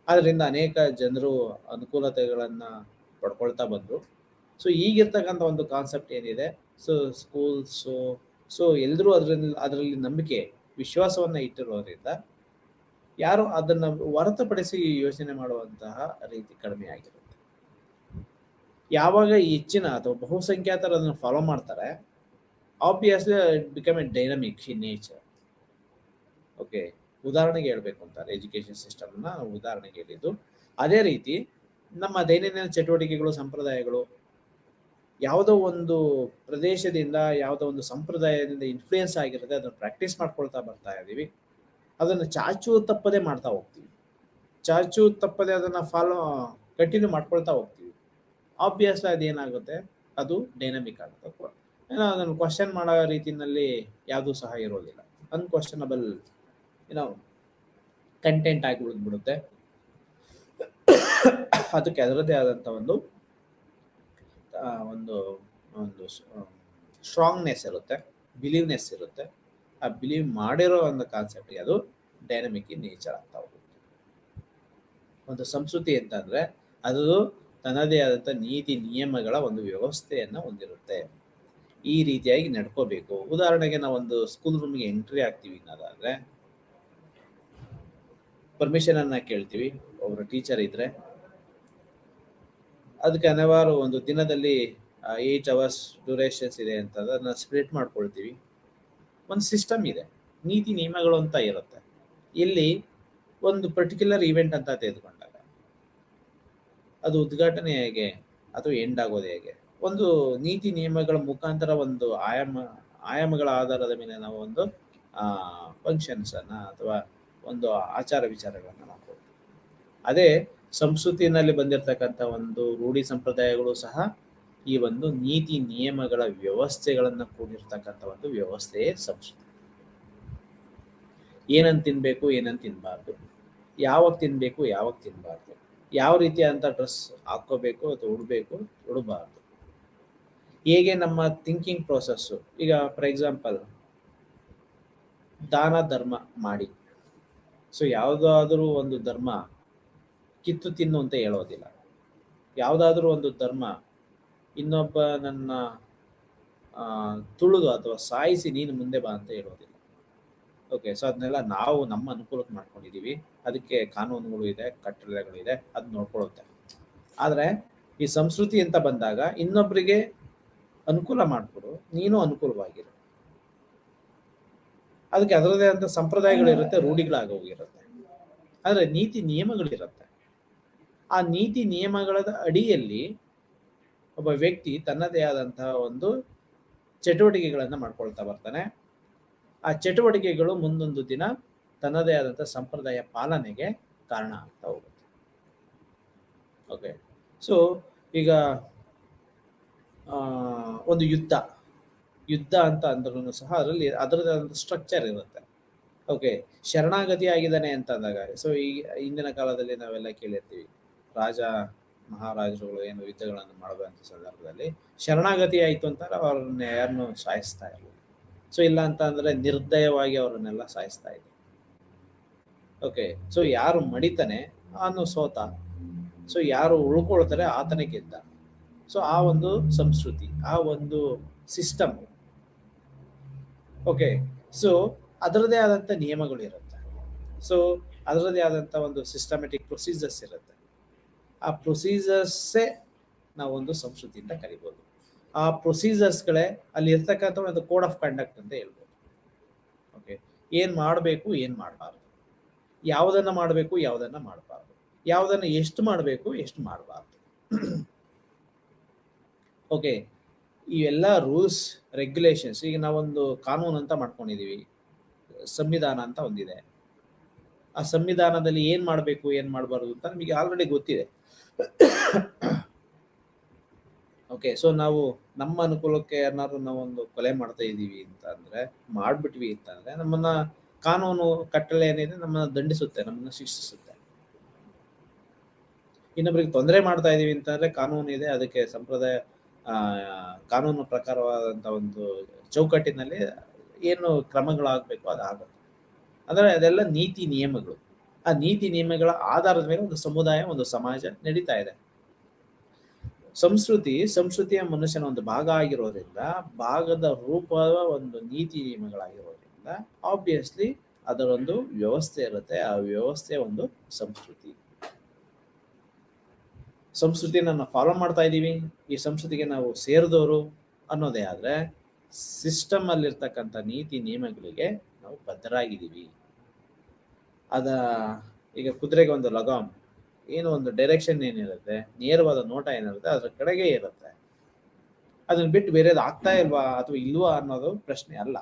ಅದರಿಂದ ಅನೇಕ ಜನರು ಅನುಕೂಲತೆಗಳನ್ನು ಪಡ್ಕೊಳ್ತಾ ಬಂದರು. ಸೊ ಈಗಿರ್ತಕ್ಕಂಥ ಒಂದು ಕಾನ್ಸೆಪ್ಟ್ ಏನಿದೆ, ಸೊ ಸ್ಕೂಲ್ಸು, ಸೊ ಎಲ್ಲರೂ ಅದರಲ್ಲಿ ನಂಬಿಕೆ ವಿಶ್ವಾಸವನ್ನು ಇಟ್ಟಿರೋದ್ರಿಂದ ಯಾರು ಅದನ್ನು ಹೊರತುಪಡಿಸಿ ಯೋಚನೆ ಮಾಡುವಂತಹ ರೀತಿ ಕಡಿಮೆ ಆಗಿರುತ್ತೆ. ಯಾವಾಗ ಹೆಚ್ಚಿನ ಅಥವಾ ಬಹುಸಂಖ್ಯಾತರು ಅದನ್ನು ಫಾಲೋ ಮಾಡ್ತಾರೆ, obviously it become A dynamic in nature. Okay, ಉದಾಹರಣೆಗೆ ಹೇಳ್ಬೇಕು ಅಂತಾರೆ ಎಜುಕೇಶನ್ ಸಿಸ್ಟಮ್ನ ಉದಾಹರಣೆಗೆ ಹೇಳಿದ್ದು. ಅದೇ ರೀತಿ ನಮ್ಮ ದೈನಂದಿನ ಚಟುವಟಿಕೆಗಳು, ಸಂಪ್ರದಾಯಗಳು ಯಾವುದೋ ಒಂದು ಪ್ರದೇಶದಿಂದ, ಯಾವುದೋ ಒಂದು ಸಂಪ್ರದಾಯದಿಂದ ಇನ್ಫ್ಲೂಯೆನ್ಸ್ ಆಗಿರುತ್ತೆ, ಅದನ್ನು ಪ್ರಾಕ್ಟೀಸ್ ಮಾಡ್ಕೊಳ್ತಾ ಬರ್ತಾ ಇದ್ದೀವಿ. ಅದನ್ನು ಚಾಚು ತಪ್ಪದೆ ಮಾಡ್ತಾ ಹೋಗ್ತೀವಿ, ಚಾಚು ತಪ್ಪದೆ ಅದನ್ನು ಕಂಟಿನ್ಯೂ ಮಾಡ್ಕೊಳ್ತಾ ಹೋಗ್ತೀವಿ. ಆಬ್ವಿಯಸ್ಲಿ ಅದೇನಾಗುತ್ತೆ, ಅದು ಡೈನಮಿಕ್ ಆಗುತ್ತೆ. ಏನೋ ಅದನ್ನು ಕ್ವಶನ್ ಮಾಡೋ ರೀತಿಯಲ್ಲಿ ಯಾವುದೂ ಸಹ ಇರೋದಿಲ್ಲ. ಅನ್ಕ್ವಶನಬಲ್ ಕಂಟೆಂಟ್ ಆಗಿ ಉಳಿದ್ಬಿಡುತ್ತೆ. ಅದಕ್ಕೆ ಅದರದ್ದೇ ಆದಂಥ ಒಂದು ಸ್ಟ್ರಾಂಗ್ನೆಸ್ ಇರುತ್ತೆ, ಬಿಲೀವ್ನೆಸ್ ಇರುತ್ತೆ. ಆ ಬಿಲೀವ್ ಮಾಡಿರೋ ಒಂದು ಕಾನ್ಸೆಪ್ಟ್ಗೆ ಅದು ಡೈನಮಿಕ್ ಇನ್ ನೇಚರ್ ಆಗ್ತಾ ಹೋಗುತ್ತೆ. ಒಂದು ಸಂಸ್ಕೃತಿ ಅಂತಂದ್ರೆ ಅದು ತನ್ನದೇ ಆದಂಥ ನೀತಿ ನಿಯಮಗಳ ಒಂದು ವ್ಯವಸ್ಥೆಯನ್ನು ಹೊಂದಿರುತ್ತೆ. ಈ ರೀತಿಯಾಗಿ ನಡ್ಕೋಬೇಕು. ಉದಾಹರಣೆಗೆ ನಾವೊಂದು ಸ್ಕೂಲ್ ರೂಮ್ಗೆ ಎಂಟ್ರಿ ಆಗ್ತೀವಿ ಅನ್ನೋದಾದ್ರೆ ಪರ್ಮಿಷನ್ ಅನ್ನ ಕೇಳ್ತೀವಿ. ಒಬ್ಬರು ಟೀಚರ್ ಇದ್ರೆ ಅದಕ್ಕೆ ಹಲವಾರು ಒಂದು ದಿನದಲ್ಲಿ 8 hours ಡ್ಯೂರೇಷನ್ಸ್ ಇದೆ ಅಂತ ಅದನ್ನ ಸ್ಪ್ಲಿಟ್ ಮಾಡ್ಕೊಳ್ತೀವಿ. ಒಂದು ಸಿಸ್ಟಮ್ ಇದೆ, ನೀತಿ ನಿಯಮಗಳು ಅಂತ ಇರುತ್ತೆ. ಇಲ್ಲಿ ಒಂದು ಪರ್ಟಿಕ್ಯುಲರ್ ಇವೆಂಟ್ ಅಂತ ತೆಗೆದುಕೊಂಡಾಗ ಅದು ಉದ್ಘಾಟನೆ ಹೇಗೆ ಅಥವಾ ಎಂಡ್ ಆಗೋದು ಹೇಗೆ, ಒಂದು ನೀತಿ ನಿಯಮಗಳ ಮುಖಾಂತರ ಒಂದು ಆಯಾಮಗಳ ಆಧಾರದ ಮೇಲೆ ನಾವು ಒಂದು ಫಂಕ್ಷನ್ಸ್ ಅನ್ನ ಅಥವಾ ಒಂದು ಆಚಾರ ವಿಚಾರಗಳನ್ನ ಮಾಡ್ಕೊಳ್ತೀವಿ. ಅದೇ ಸಂಸ್ಕೃತಿನಲ್ಲಿ ಬಂದಿರತಕ್ಕಂಥ ಒಂದು ರೂಢಿ ಸಂಪ್ರದಾಯಗಳು ಸಹ ಈ ಒಂದು ನೀತಿ ನಿಯಮಗಳ ವ್ಯವಸ್ಥೆಗಳನ್ನು ಕೂಡಿರ್ತಕ್ಕಂಥ ಒಂದು ವ್ಯವಸ್ಥೆಯೇ ಸಂಸ್ಕೃತಿ. ಏನನ್ನು ತಿನ್ಬೇಕು, ಏನನ್ನು ತಿನ್ನಬಾರ್ದು, ಯಾವಾಗ ತಿನ್ಬೇಕು, ಯಾವಾಗ ತಿನ್ನಬಾರ್ದು, ಯಾವ ರೀತಿಯಾದಂಥ ಡ್ರೆಸ್ ಹಾಕ್ಕೋಬೇಕು ಅಥವಾ ಉಡಬೇಕು, ಉಡಬಾರ್ದು, ಹೇಗೆ ನಮ್ಮ ಥಿಂಕಿಂಗ್ ಪ್ರೋಸೆಸ್ಸು. ಈಗ ಫಾರ್ ಎಕ್ಸಾಂಪಲ್ ದಾನ ಧರ್ಮ ಮಾಡಿ, ಸೊ ಯಾವುದಾದ್ರೂ ಒಂದು ಧರ್ಮ ಕಿತ್ತು ತಿನ್ನು ಅಂತ ಹೇಳೋದಿಲ್ಲ. ಯಾವುದಾದ್ರೂ ಒಂದು ಧರ್ಮ ಇನ್ನೊಬ್ಬ ನನ್ನ ತುಳಿದು ಅಥವಾ ಸಾಯಿಸಿ ನೀನು ಮುಂದೆ ಬಾ ಅಂತ ಹೇಳೋದಿಲ್ಲ. ಓಕೆ, ಸೊ ಅದನ್ನೆಲ್ಲ ನಾವು ನಮ್ಮ ಅನುಕೂಲಕ್ಕೆ ಮಾಡ್ಕೊಂಡಿದ್ದೀವಿ. ಅದಕ್ಕೆ ಕಾನೂನುಗಳು ಇದೆ, ಕಟ್ಟಳೆಗಳಿದೆ, ಅದು ನೋಡ್ಕೊಳ್ಳುತ್ತೆ. ಆದರೆ ಈ ಸಂಸ್ಕೃತಿ ಅಂತ ಬಂದಾಗ ಇನ್ನೊಬ್ಬರಿಗೆ ಅನುಕೂಲ ಮಾಡಿಕೊಡು, ನೀನು ಅನುಕೂಲವಾಗಿರು. ಅದಕ್ಕೆ ಅದರದೇ ಆದಂಥ ಸಂಪ್ರದಾಯಗಳಿರುತ್ತೆ, ರೂಢಿಗಳಾಗೋಗಿರುತ್ತೆ. ಆದರೆ ನೀತಿ ನಿಯಮಗಳಿರುತ್ತೆ. ಆ ನೀತಿ ನಿಯಮಗಳ ಅಡಿಯಲ್ಲಿ ಒಬ್ಬ ವ್ಯಕ್ತಿ ತನ್ನದೇ ಆದಂತಹ ಒಂದು ಚಟುವಟಿಕೆಗಳನ್ನು ಮಾಡ್ಕೊಳ್ತಾ ಬರ್ತಾನೆ. ಆ ಚಟುವಟಿಕೆಗಳು ಮುಂದೊಂದು ದಿನ ತನ್ನದೇ ಆದಂಥ ಸಂಪ್ರದಾಯ ಪಾಲನೆಗೆ ಕಾರಣ ಆಗ್ತಾ ಹೋಗುತ್ತೆ. ಓಕೆ, ಸೊ ಈಗ ಒಂದು ಯುದ್ಧ ಅಂತ ಅಂದ್ರೂ ಸಹ ಅದರಲ್ಲಿ ಅದರದೇ ಆದಂಥ ಸ್ಟ್ರಕ್ಚರ್ ಇರುತ್ತೆ. ಓಕೆ, ಶರಣಾಗತಿ ಆಗಿದ್ದಾನೆ ಅಂತ ಅಂದಾಗ, ಸೊ ಈ ಹಿಂದಿನ ಕಾಲದಲ್ಲಿ ನಾವೆಲ್ಲ ಕೇಳಿರ್ತೀವಿ, ರಾಜ ಮಹಾರಾಜರುಗಳು ಏನು ಯುದ್ಧಗಳನ್ನು ಮಾಡುವಂಥ ಸಂದರ್ಭದಲ್ಲಿ ಶರಣಾಗತಿ ಆಯಿತು ಅಂತಾರೆ, ಅವ್ರನ್ನ ಯಾರನ್ನು ಸಾಯಿಸ್ತಾ ಇರಲಿಲ್ಲ. ಸೊ ಇಲ್ಲ ಅಂತ ಅಂದ್ರೆ ನಿರ್ದಯವಾಗಿ ಅವರನ್ನೆಲ್ಲ ಸಾಯಿಸ್ತಾ ಇದ್ರು. ಓಕೆ, ಸೊ ಯಾರು ಮಡಿತಾನೆ ಅವನು ಸೋತ, ಸೊ ಯಾರು ಉಳ್ಕೊಳ್ತಾರೆ ಆತನೇ ಗೆದ್ದ. ಸೊ ಆ ಒಂದು ಸಂಸ್ಕೃತಿ, ಆ ಒಂದು ಸಿಸ್ಟಮ್. ಓಕೆ, ಸೊ ಅದರದೇ ಆದಂಥ ನಿಯಮಗಳು ಇರುತ್ತೆ. ಸೊ ಅದರದೇ ಆದಂಥ ಒಂದು ಸಿಸ್ಟಮೆಟಿಕ್ ಪ್ರೊಸೀಜರ್ಸ್ ಇರುತ್ತೆ. ಆ ಪ್ರೊಸೀಜರ್ಸೇ ನಾವೊಂದು ಸಂಸ್ಕೃತಿಯಿಂದ ಕರಿಬೋದು. ಆ ಪ್ರೊಸೀಜರ್ಸ್ಗಳೇ ಅಲ್ಲಿ ಇರ್ತಕ್ಕಂಥ ಒಂದು ಕೋಡ್ ಆಫ್ ಕಂಡಕ್ಟ್ ಅಂತ ಹೇಳ್ಬೋದು. ಓಕೆ, ಏನು ಮಾಡಬೇಕು, ಏನು ಮಾಡಬಾರ್ದು, ಯಾವುದನ್ನು ಮಾಡಬೇಕು, ಯಾವುದನ್ನು ಮಾಡಬಾರ್ದು, ಯಾವುದನ್ನು ಎಷ್ಟು ಮಾಡಬೇಕು, ಎಷ್ಟು ಮಾಡಬಾರ್ದು. ಓಕೆ, ಇವೆಲ್ಲ ರೂಲ್ಸ್ ರೆಗ್ಯುಲೇಷನ್ಸ್. ಈಗ ನಾವೊಂದು ಕಾನೂನು ಅಂತ ಮಾಡ್ಕೊಂಡಿದ್ದೀವಿ, ಸಂವಿಧಾನ ಅಂತ ಒಂದಿದೆ. ಆ ಸಂವಿಧಾನದಲ್ಲಿ ಏನು ಮಾಡಬೇಕು, ಏನು ಮಾಡಬಾರ್ದು ಅಂತ ನಮಗೆ ಆಲ್ರೆಡಿ ಗೊತ್ತಿದೆ. ಓಕೆ, ಸೊ ನಾವು ನಮ್ಮ ಅನುಕೂಲಕ್ಕೆ ಏನಾದ್ರು ನಾವೊಂದು ಕೊಲೆ ಮಾಡ್ತಾ ಇದ್ದೀವಿ ಅಂತ ಅಂದ್ರೆ, ಮಾಡ್ಬಿಟ್ವಿ ಅಂತ ಅಂದ್ರೆ, ನಮ್ಮನ್ನ ಕಾನೂನು ಕಟ್ಟಳೆ ಏನಿದೆ ನಮ್ಮನ್ನ ದಂಡಿಸುತ್ತೆ, ನಮ್ಮನ್ನ ಶಿಕ್ಷಿಸುತ್ತೆ. ಇನ್ನೊಬ್ಬರಿಗೆ ತೊಂದರೆ ಮಾಡ್ತಾ ಇದೀವಿ ಅಂತಂದ್ರೆ ಕಾನೂನು ಇದೆ, ಅದಕ್ಕೆ ಸಂಪ್ರದಾಯ ಕಾನೂನು ಪ್ರಕಾರವಾದಂಥ ಒಂದು ಚೌಕಟ್ಟಿನಲ್ಲಿ ಏನು ಕ್ರಮಗಳಾಗಬೇಕು ಅದಾಗುತ್ತೆ. ಅಂದರೆ ಅದೆಲ್ಲ ನೀತಿ ನಿಯಮಗಳು. ಆ ನೀತಿ ನಿಯಮಗಳ ಆಧಾರದ ಮೇಲೆ ಒಂದು ಸಮುದಾಯ, ಒಂದು ಸಮಾಜ ನಡೀತಾ ಇದೆ. ಸಂಸ್ಕೃತಿಯ ಮನುಷ್ಯನ ಒಂದು ಭಾಗ ಆಗಿರೋದ್ರಿಂದ, ಭಾಗದ ರೂಪದ ಒಂದು ನೀತಿ ನಿಯಮಗಳಾಗಿರೋದ್ರಿಂದ ಆಬ್ವಿಯಸ್ಲಿ ಅದರೊಂದು ವ್ಯವಸ್ಥೆ ಇರುತ್ತೆ. ಆ ವ್ಯವಸ್ಥೆ ಒಂದು ಸಂಸ್ಕೃತಿನ ನಾವು ಫಾಲೋ ಮಾಡ್ತಾ ಇದ್ದೀವಿ, ಈ ಸಂಸ್ಕೃತಿಗೆ ನಾವು ಸೇರಿದವರು ಅನ್ನೋದೇ ಆದ್ರೆ ಸಿಸ್ಟಮ್ ಅಲ್ಲಿರ್ತಕ್ಕಂಥ ನೀತಿ ನಿಯಮಗಳಿಗೆ ನಾವು ಬದ್ಧರಾಗಿದ್ದೀವಿ. ಈಗ ಕುದುರೆಗೆ ಒಂದು ಲಗಾಮ್, ಏನು ಒಂದು ಡೈರೆಕ್ಷನ್ ಏನಿರುತ್ತೆ, ನೇರವಾದ ನೋಟ ಏನಿರುತ್ತೆ ಅದ್ರ ಕಡೆಗೆ ಇರುತ್ತೆ. ಅದನ್ನ ಬಿಟ್ಟು ಬೇರೆದು ಆಗ್ತಾ ಇಲ್ವಾ ಅಥವಾ ಇಲ್ವಾ ಅನ್ನೋದು ಪ್ರಶ್ನೆ ಅಲ್ಲ.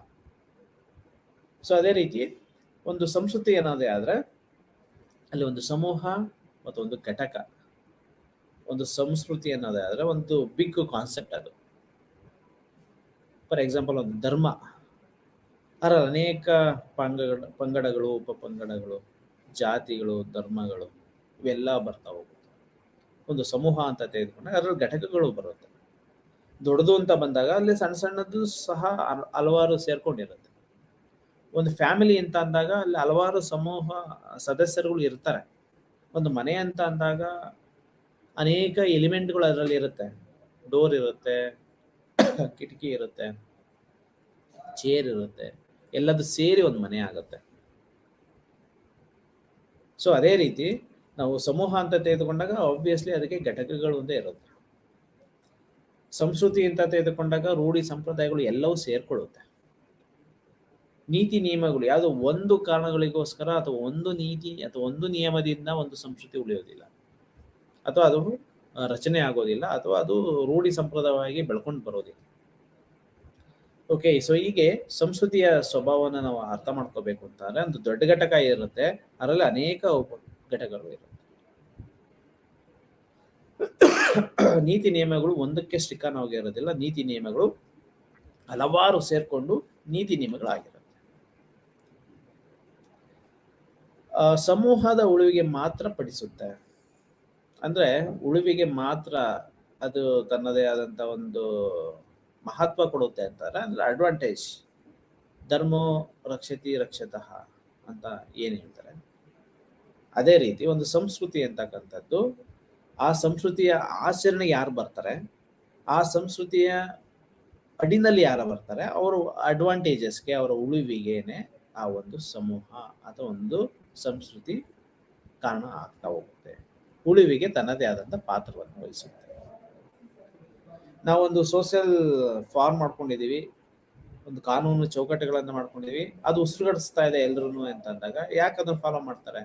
ಸೊ ಅದೇ ರೀತಿ ಒಂದು ಸಂಸ್ಕೃತಿ ಏನಾದೇ ಆದ್ರೆ ಅಲ್ಲಿ ಒಂದು ಸಮೂಹ ಮತ್ತು ಒಂದು ಘಟಕ, ಒಂದು ಸಂಸ್ಕೃತಿ ಅನ್ನೋದೇ ಆದ್ರೆ ಒಂದು ಬಿಗ್ ಕಾನ್ಸೆಪ್ಟ್ ಅದು. ಫಾರ್ ಎಕ್ಸಾಂಪಲ್ ಒಂದು ಧರ್ಮ, ಅದರ ಅನೇಕ ಪಂಗಡಗಳು, ಉಪಪಂಗಡಗಳು, ಜಾತಿಗಳು, ಧರ್ಮಗಳು ಇವೆಲ್ಲ ಬರ್ತಾ ಹೋಗುತ್ತೆ. ಒಂದು ಸಮೂಹ ಅಂತ ತೆಗೆದುಕೊಂಡಾಗ ಅದರಲ್ಲಿ ಘಟಕಗಳು ಬರುತ್ತೆ. ದೊಡ್ಡದು ಅಂತ ಬಂದಾಗ ಅಲ್ಲಿ ಸಣ್ಣ ಸಣ್ಣದು ಸಹ ಹಲವಾರು ಸೇರ್ಕೊಂಡಿರುತ್ತೆ. ಒಂದು ಫ್ಯಾಮಿಲಿ ಅಂತ ಅಂದಾಗ ಅಲ್ಲಿ ಹಲವಾರು ಸಮೂಹ ಸದಸ್ಯರುಗಳು ಇರ್ತಾರೆ. ಒಂದು ಮನೆ ಅಂತ ಅಂದಾಗ ಅನೇಕ ಎಲಿಮೆಂಟ್ಗಳು ಅದರಲ್ಲಿ ಇರುತ್ತೆ. ಡೋರ್ ಇರುತ್ತೆ, ಕಿಟಕಿ ಇರುತ್ತೆ, ಚೇರ್ ಇರುತ್ತೆ, ಎಲ್ಲದು ಸೇರಿ ಒಂದು ಮನೆ ಆಗುತ್ತೆ. ಸೊ ಅದೇ ರೀತಿ ನಾವು ಸಮೂಹ ಅಂತ ತೆಗೆದುಕೊಂಡಾಗ ಆಬ್ವಿಯಸ್ಲಿ ಅದಕ್ಕೆ ಘಟಕಗಳು ಅಂತ ಇರುತ್ತೆ. ಸಂಸ್ಕೃತಿ ಅಂತ ತೆಗೆದುಕೊಂಡಾಗ ರೂಢಿ ಸಂಪ್ರದಾಯಗಳು ಎಲ್ಲವೂ ಸೇರ್ಕೊಳ್ಳುತ್ತೆ. ನೀತಿ ನಿಯಮಗಳು ಯಾವುದೋ ಒಂದು ಕಾರಣಗಳಿಗೋಸ್ಕರ ಅಥವಾ ಒಂದು ನೀತಿ ಅಥವಾ ಒಂದು ನಿಯಮದಿಂದ ಒಂದು ಸಂಸ್ಕೃತಿ ಉಳಿಯೋದಿಲ್ಲ, ಅಥವಾ ಅದು ರಚನೆ ಆಗೋದಿಲ್ಲ, ಅಥವಾ ಅದು ರೂಢಿ ಸಂಪ್ರದಾಯವಾಗಿ ಬೆಳ್ಕೊಂಡು ಬರೋದಿಲ್ಲ. ಓಕೆ, ಸೊ ಹೀಗೆ ಸಂಸ್ಕೃತಿಯ ಸ್ವಭಾವನ ನಾವು ಅರ್ಥ ಮಾಡ್ಕೋಬೇಕು ಅಂತಂದ್ರೆ ಒಂದು ದೊಡ್ಡ ಘಟಕ ಇರುತ್ತೆ, ಅದರಲ್ಲಿ ಅನೇಕ ಉಪ ಘಟಕಗಳು ಇರುತ್ತೆ. ನೀತಿ ನಿಯಮಗಳು ಒಂದಕ್ಕೆ ಸ್ಟಿಕನ್ ಆಗಿರೋದಿಲ್ಲ. ನೀತಿ ನಿಯಮಗಳು ಹಲವಾರು ಸೇರ್ಕೊಂಡು ನೀತಿ ನಿಯಮಗಳಾಗಿರುತ್ತೆ. ಸಮೂಹದ ಉಳಿವಿಗೆ ಮಾತ್ರ ಪಡಿಸುತ್ತೆ. ಅಂದ್ರೆ ಉಳಿವಿಗೆ ಮಾತ್ರ ಅದು ತನ್ನದೇ ಆದಂತ ಒಂದು ಮಹತ್ವ ಕೊಡುತ್ತೆ ಅಂತಾರೆ, ಅಂದ್ರೆ ಅಡ್ವಾಂಟೇಜ್. ಧರ್ಮೋ ರಕ್ಷತಿ ರಕ್ಷತಃ ಅಂತ ಏನು ಹೇಳ್ತಾರೆ, ಅದೇ ರೀತಿ ಒಂದು ಸಂಸ್ಕೃತಿ ಅಂತಕ್ಕಂಥದ್ದು, ಆ ಸಂಸ್ಕೃತಿಯ ಆಚರಣೆಗೆ ಯಾರು ಬರ್ತಾರೆ, ಆ ಸಂಸ್ಕೃತಿಯ ಅಡಿನಲ್ಲಿ ಯಾರು ಬರ್ತಾರೆ, ಅವರು ಅಡ್ವಾಂಟೇಜಸ್ಗೆ, ಅವರ ಉಳಿವಿಗೆನೆ ಆ ಒಂದು ಸಮೂಹ ಅಥವಾ ಒಂದು ಸಂಸ್ಕೃತಿ ಕಾರಣ ಆಗ್ತಾ ಹೋಗುತ್ತೆ, ಉಳಿವಿಗೆ ತನ್ನದೇ ಆದಂಥ ಪಾತ್ರವನ್ನು ವಹಿಸುತ್ತೆ. ನಾವೊಂದು ಸೋಷಿಯಲ್ ಫಾರ್ಮ್ ಮಾಡ್ಕೊಂಡಿದೀವಿ, ಒಂದು ಕಾನೂನು ಚೌಕಟ್ಟುಗಳನ್ನು ಮಾಡ್ಕೊಂಡಿದೀವಿ, ಅದು ಉಸಿರುಗಡಿಸ್ತಾ ಇದೆ ಎಲ್ರು ಅಂತಂದಾಗ ಯಾಕೆ ಅದನ್ನು ಫಾಲೋ ಮಾಡ್ತಾರೆ?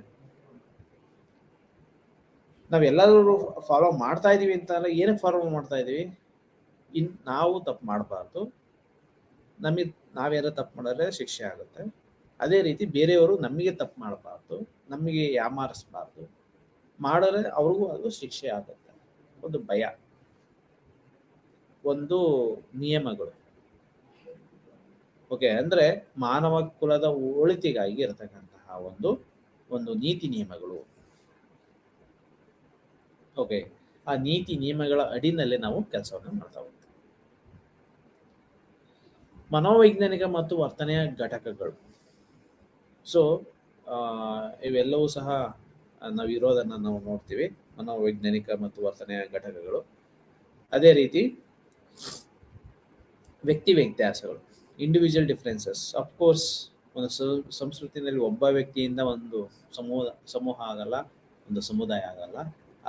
ನಾವೆಲ್ಲರೂ ಫಾಲೋ ಮಾಡ್ತಾ ಇದೀವಿ ಅಂತಂದ್ರೆ ಏನಕ್ಕೆ ಫಾಲೋ ಮಾಡ್ತಾ ಇದೀವಿ? ನಾವು ತಪ್ಪು ಮಾಡಬಾರ್ದು, ನಾವೇನಾದ್ರು ತಪ್ಪು ಮಾಡಿದ್ರೆ ಶಿಕ್ಷೆ ಆಗುತ್ತೆ. ಅದೇ ರೀತಿ ಬೇರೆಯವರು ನಮಗೆ ತಪ್ಪು ಮಾಡಬಾರ್ದು, ನಮಗೆ ಯಾಮಾರಿಸಬಾರ್ದು, ಮಾಡಿದ್ರೆ ಅವ್ರಿಗೂ ಅದು ಶಿಕ್ಷೆ ಆಗುತ್ತೆ. ಒಂದು ಭಯ, ಒಂದು ನಿಯಮಗಳು. ಓಕೆ, ಅಂದ್ರೆ ಮಾನವ ಕುಲದ ಒಳಿತಿಗಾಗಿ ಇರತಕ್ಕಂತಹ ಒಂದು ನೀತಿ ನಿಯಮಗಳು. ಓಕೆ, ಆ ನೀತಿ ನಿಯಮಗಳ ಅಡಿನಲ್ಲೇ ನಾವು ಕೆಲಸವನ್ನು ಮಾಡ್ತಾ ಹೋಗ್ತೀವಿ. ಮನೋವೈಜ್ಞಾನಿಕ ಮತ್ತು ವರ್ತನೆಯ ಘಟಕಗಳು. ಸೊ ಇವೆಲ್ಲವೂ ಸಹ ನಾವು ಇರೋದನ್ನ ನಾವು ನೋಡ್ತೀವಿ, ಮನೋವೈಜ್ಞಾನಿಕ ಮತ್ತು ವರ್ತನೆಯ ಘಟಕಗಳು. ಅದೇ ರೀತಿ ವ್ಯಕ್ತಿ ವ್ಯತ್ಯಾಸಗಳು, ಇಂಡಿವಿಜುವಲ್ ಡಿಫ್ರೆನ್ಸಸ್. ಅಫ್ಕೋರ್ಸ್ ಒಂದು ಸಂಸ್ಕೃತಿನಲ್ಲಿ ಒಬ್ಬ ವ್ಯಕ್ತಿಯಿಂದ ಒಂದು ಸಮೂಹ ಆಗಲ್ಲ, ಒಂದು ಸಮುದಾಯ ಆಗಲ್ಲ,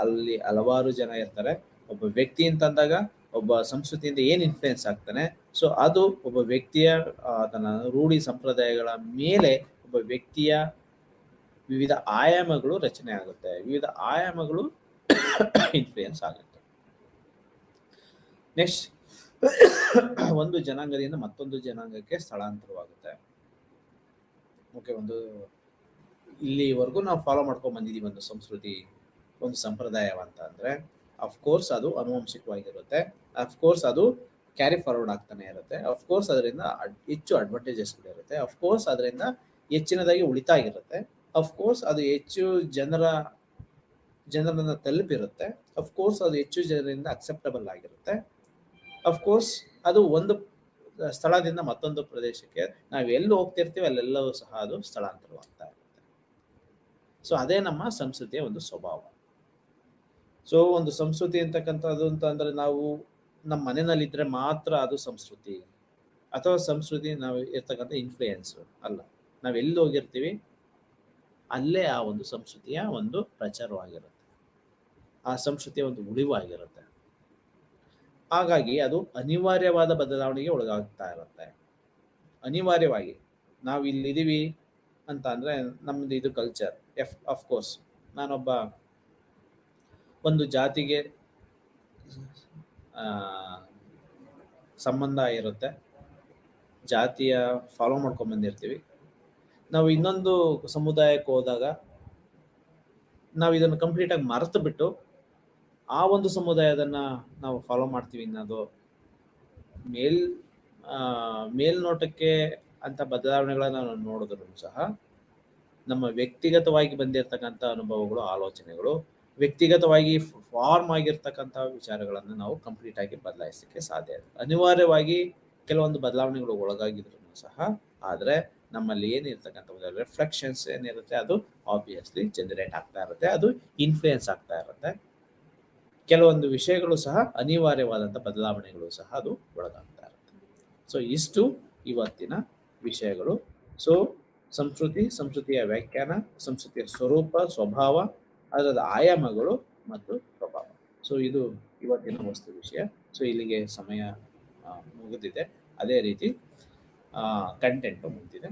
ಅಲ್ಲಿ ಹಲವಾರು ಜನ ಇರ್ತಾರೆ. ಒಬ್ಬ ವ್ಯಕ್ತಿ ಅಂತಂದಾಗ ಒಬ್ಬ ಸಂಸ್ಕೃತಿಯಿಂದ ಏನು ಇನ್ಫ್ಲುಯೆನ್ಸ್ ಆಗ್ತಾನೆ, ಸೊ ಅದು ಒಬ್ಬ ವ್ಯಕ್ತಿಯ ತನ್ನ ರೂಢಿ ಸಂಪ್ರದಾಯಗಳ ಮೇಲೆ ಒಬ್ಬ ವ್ಯಕ್ತಿಯ ವಿವಿಧ ಆಯಾಮಗಳು ರಚನೆ ಆಗುತ್ತೆ, ವಿವಿಧ ಆಯಾಮಗಳು ಇನ್ಫ್ಲುಯೆನ್ಸ್ ಆಗುತ್ತೆ. ನೆಕ್ಸ್ಟ್, ಒಂದು ಜನಾಂಗದಿಂದ ಮತ್ತೊಂದು ಜನಾಂಗಕ್ಕೆ ಸ್ಥಳಾಂತರವಾಗುತ್ತೆ. ಓಕೆ, ಇಲ್ಲಿವರೆಗೂ ನಾವು ಫಾಲೋ ಮಾಡ್ಕೊಂಡ್ ಬಂದಿದ್ದೀವಿ ಒಂದು ಸಂಸ್ಕೃತಿ, ಒಂದು ಸಂಪ್ರದಾಯವಂತ ಅಂದ್ರೆ ಅಫ್ಕೋರ್ಸ್ ಅದು ಆನುವಂಶಿಕವಾಗಿರುತ್ತೆ, ಅಫ್ಕೋರ್ಸ್ ಅದು ಕ್ಯಾರಿ ಫಾರ್ವರ್ಡ್ ಆಗ್ತಾನೆ ಇರುತ್ತೆ, ಅಫ್ಕೋರ್ಸ್ ಅದರಿಂದ ಹೆಚ್ಚು ಅಡ್ವಾಂಟೇಜಸ್ಗಳಿರುತ್ತೆ, ಅಫ್ಕೋರ್ಸ್ ಅದರಿಂದ ಹೆಚ್ಚಿನದಾಗಿ ಉಳಿತಾಯ ಇರುತ್ತೆ, ಅಫ್ಕೋರ್ಸ್ ಅದು ಹೆಚ್ಚು ಜನರನ್ನ ತಲುಪಿರುತ್ತೆ, ಅಫ್ಕೋರ್ಸ್ ಅದು ಹೆಚ್ಚು ಜನರಿಂದ ಅಕ್ಸೆಪ್ಟಬಲ್ ಆಗಿರುತ್ತೆ, ಅಫ್ಕೋರ್ಸ್ ಅದು ಒಂದು ಸ್ಥಳದಿಂದ ಮತ್ತೊಂದು ಪ್ರದೇಶಕ್ಕೆ ನಾವು ಎಲ್ಲಿ ಹೋಗ್ತಿರ್ತೀವಿ ಅಲ್ಲೆಲ್ಲವೂ ಸಹ ಅದು ಸ್ಥಳಾಂತರವಾಗ್ತಾ ಇರುತ್ತೆ. ಸೊ ಅದೇ ನಮ್ಮ ಸಂಸ್ಕೃತಿಯ ಒಂದು ಸ್ವಭಾವ. ಸೊ ಒಂದು ಸಂಸ್ಕೃತಿ ಅಂತಕ್ಕಂಥದ್ದು ಅಂತಂದ್ರೆ ನಾವು ನಮ್ಮ ಮನೆಯಲ್ಲಿದ್ರೆ ಮಾತ್ರ ಅದು ಸಂಸ್ಕೃತಿ, ಅಥವಾ ಸಂಸ್ಕೃತಿ ನಾವು ಇರ್ತಕ್ಕಂಥ ಇನ್ಫ್ಲೂಯೆನ್ಸ್ ಅಲ್ಲ. ನಾವು ಎಲ್ಲಿ ಹೋಗಿರ್ತೀವಿ ಅಲ್ಲೇ ಆ ಒಂದು ಸಂಸ್ಕೃತಿಯ ಒಂದು ಪ್ರಚಾರವಾಗಿರುತ್ತೆ, ಆ ಸಂಸ್ಕೃತಿಯ ಒಂದು ಉಳಿವಾಗಿರುತ್ತೆ. ಹಾಗಾಗಿ ಅದು ಅನಿವಾರ್ಯವಾದ ಬದಲಾವಣೆಗೆ ಒಳಗಾಗ್ತಾ ಇರುತ್ತೆ. ಅನಿವಾರ್ಯವಾಗಿ ನಾವು ಇಲ್ಲಿದ್ದೀವಿ ಅಂತ ಅಂದ್ರೆ ನಮ್ದು ಇದು ಕಲ್ಚರ್. ಅಫ್ಕೋರ್ಸ್ ನಾನೊಬ್ಬ ಒಂದು ಜಾತಿಗೆ ಸಂಬಂಧ ಇರುತ್ತೆ, ಜಾತಿಯ ಫಾಲೋ ಮಾಡ್ಕೊಂಡ್ ಬಂದಿರ್ತೀವಿ. ನಾವು ಇನ್ನೊಂದು ಸಮುದಾಯಕ್ಕೆ ಹೋದಾಗ ನಾವು ಇದನ್ನು ಕಂಪ್ಲೀಟ್ ಆಗಿ ಮರೆತು ಬಿಟ್ಟು ಆ ಒಂದು ಸಮುದಾಯದನ್ನ ನಾವು ಫಾಲೋ ಮಾಡ್ತೀವಿ ಅನ್ನೋದು ಮೇಲ್ನೋಟಕ್ಕೆ ಅಂತ ಬದಲಾವಣೆಗಳನ್ನ ನಾವು ನೋಡಿದ್ರು ಸಹ ನಮ್ಮ ವ್ಯಕ್ತಿಗತವಾಗಿ ಬಂದಿರತಕ್ಕಂಥ ಅನುಭವಗಳು, ಆಲೋಚನೆಗಳು, ವ್ಯಕ್ತಿಗತವಾಗಿ ಫಾರ್ಮ್ ಆಗಿರ್ತಕ್ಕಂಥ ವಿಚಾರಗಳನ್ನು ನಾವು ಕಂಪ್ಲೀಟ್ ಆಗಿ ಬದಲಾಯಿಸಲಿಕ್ಕೆ ಸಾಧ್ಯ ಇದೆ. ಅನಿವಾರ್ಯವಾಗಿ ಕೆಲವೊಂದು ಬದಲಾವಣೆಗಳು ಒಳಗಾಗಿದ್ರು ಸಹ, ಆದರೆ ನಮ್ಮಲ್ಲಿ ಏನಿರ್ತಕ್ಕಂಥ ರಿಫ್ಲೆಕ್ಷನ್ಸ್ ಏನಿರುತ್ತೆ ಅದು ಆಬ್ವಿಯಸ್ಲಿ ಜನರೇಟ್ ಆಗ್ತಾ ಇರುತ್ತೆ, ಅದು ಇನ್ಫ್ಲುಯೆನ್ಸ್ ಆಗ್ತಾ ಇರುತ್ತೆ. ಕೆಲವೊಂದು ವಿಷಯಗಳು ಸಹ ಅನಿವಾರ್ಯವಾದಂಥ ಬದಲಾವಣೆಗಳು ಸಹ ಅದು ಒಳಗಾಗ್ತಾ ಇರುತ್ತೆ. ಸೊ ಇಷ್ಟು ಇವತ್ತಿನ ವಿಷಯಗಳು. ಸೊ ಸಂಸ್ಕೃತಿಯ ವ್ಯಾಖ್ಯಾನ, ಸಂಸ್ಕೃತಿಯ ಸ್ವರೂಪ, ಸ್ವಭಾವ, ಅದರ ಆಯಾಮಗಳು ಮತ್ತು ಪ್ರಭಾವ. ಸೊ ಇದು ಇವತ್ತಿನ ವಸ್ತು ವಿಷಯ. ಸೊ ಇಲ್ಲಿಗೆ ಸಮಯ ಮುಗಿದಿದೆ, ಅದೇ ರೀತಿ ಕಂಟೆಂಟ್ ಮುಗಿದಿದೆ.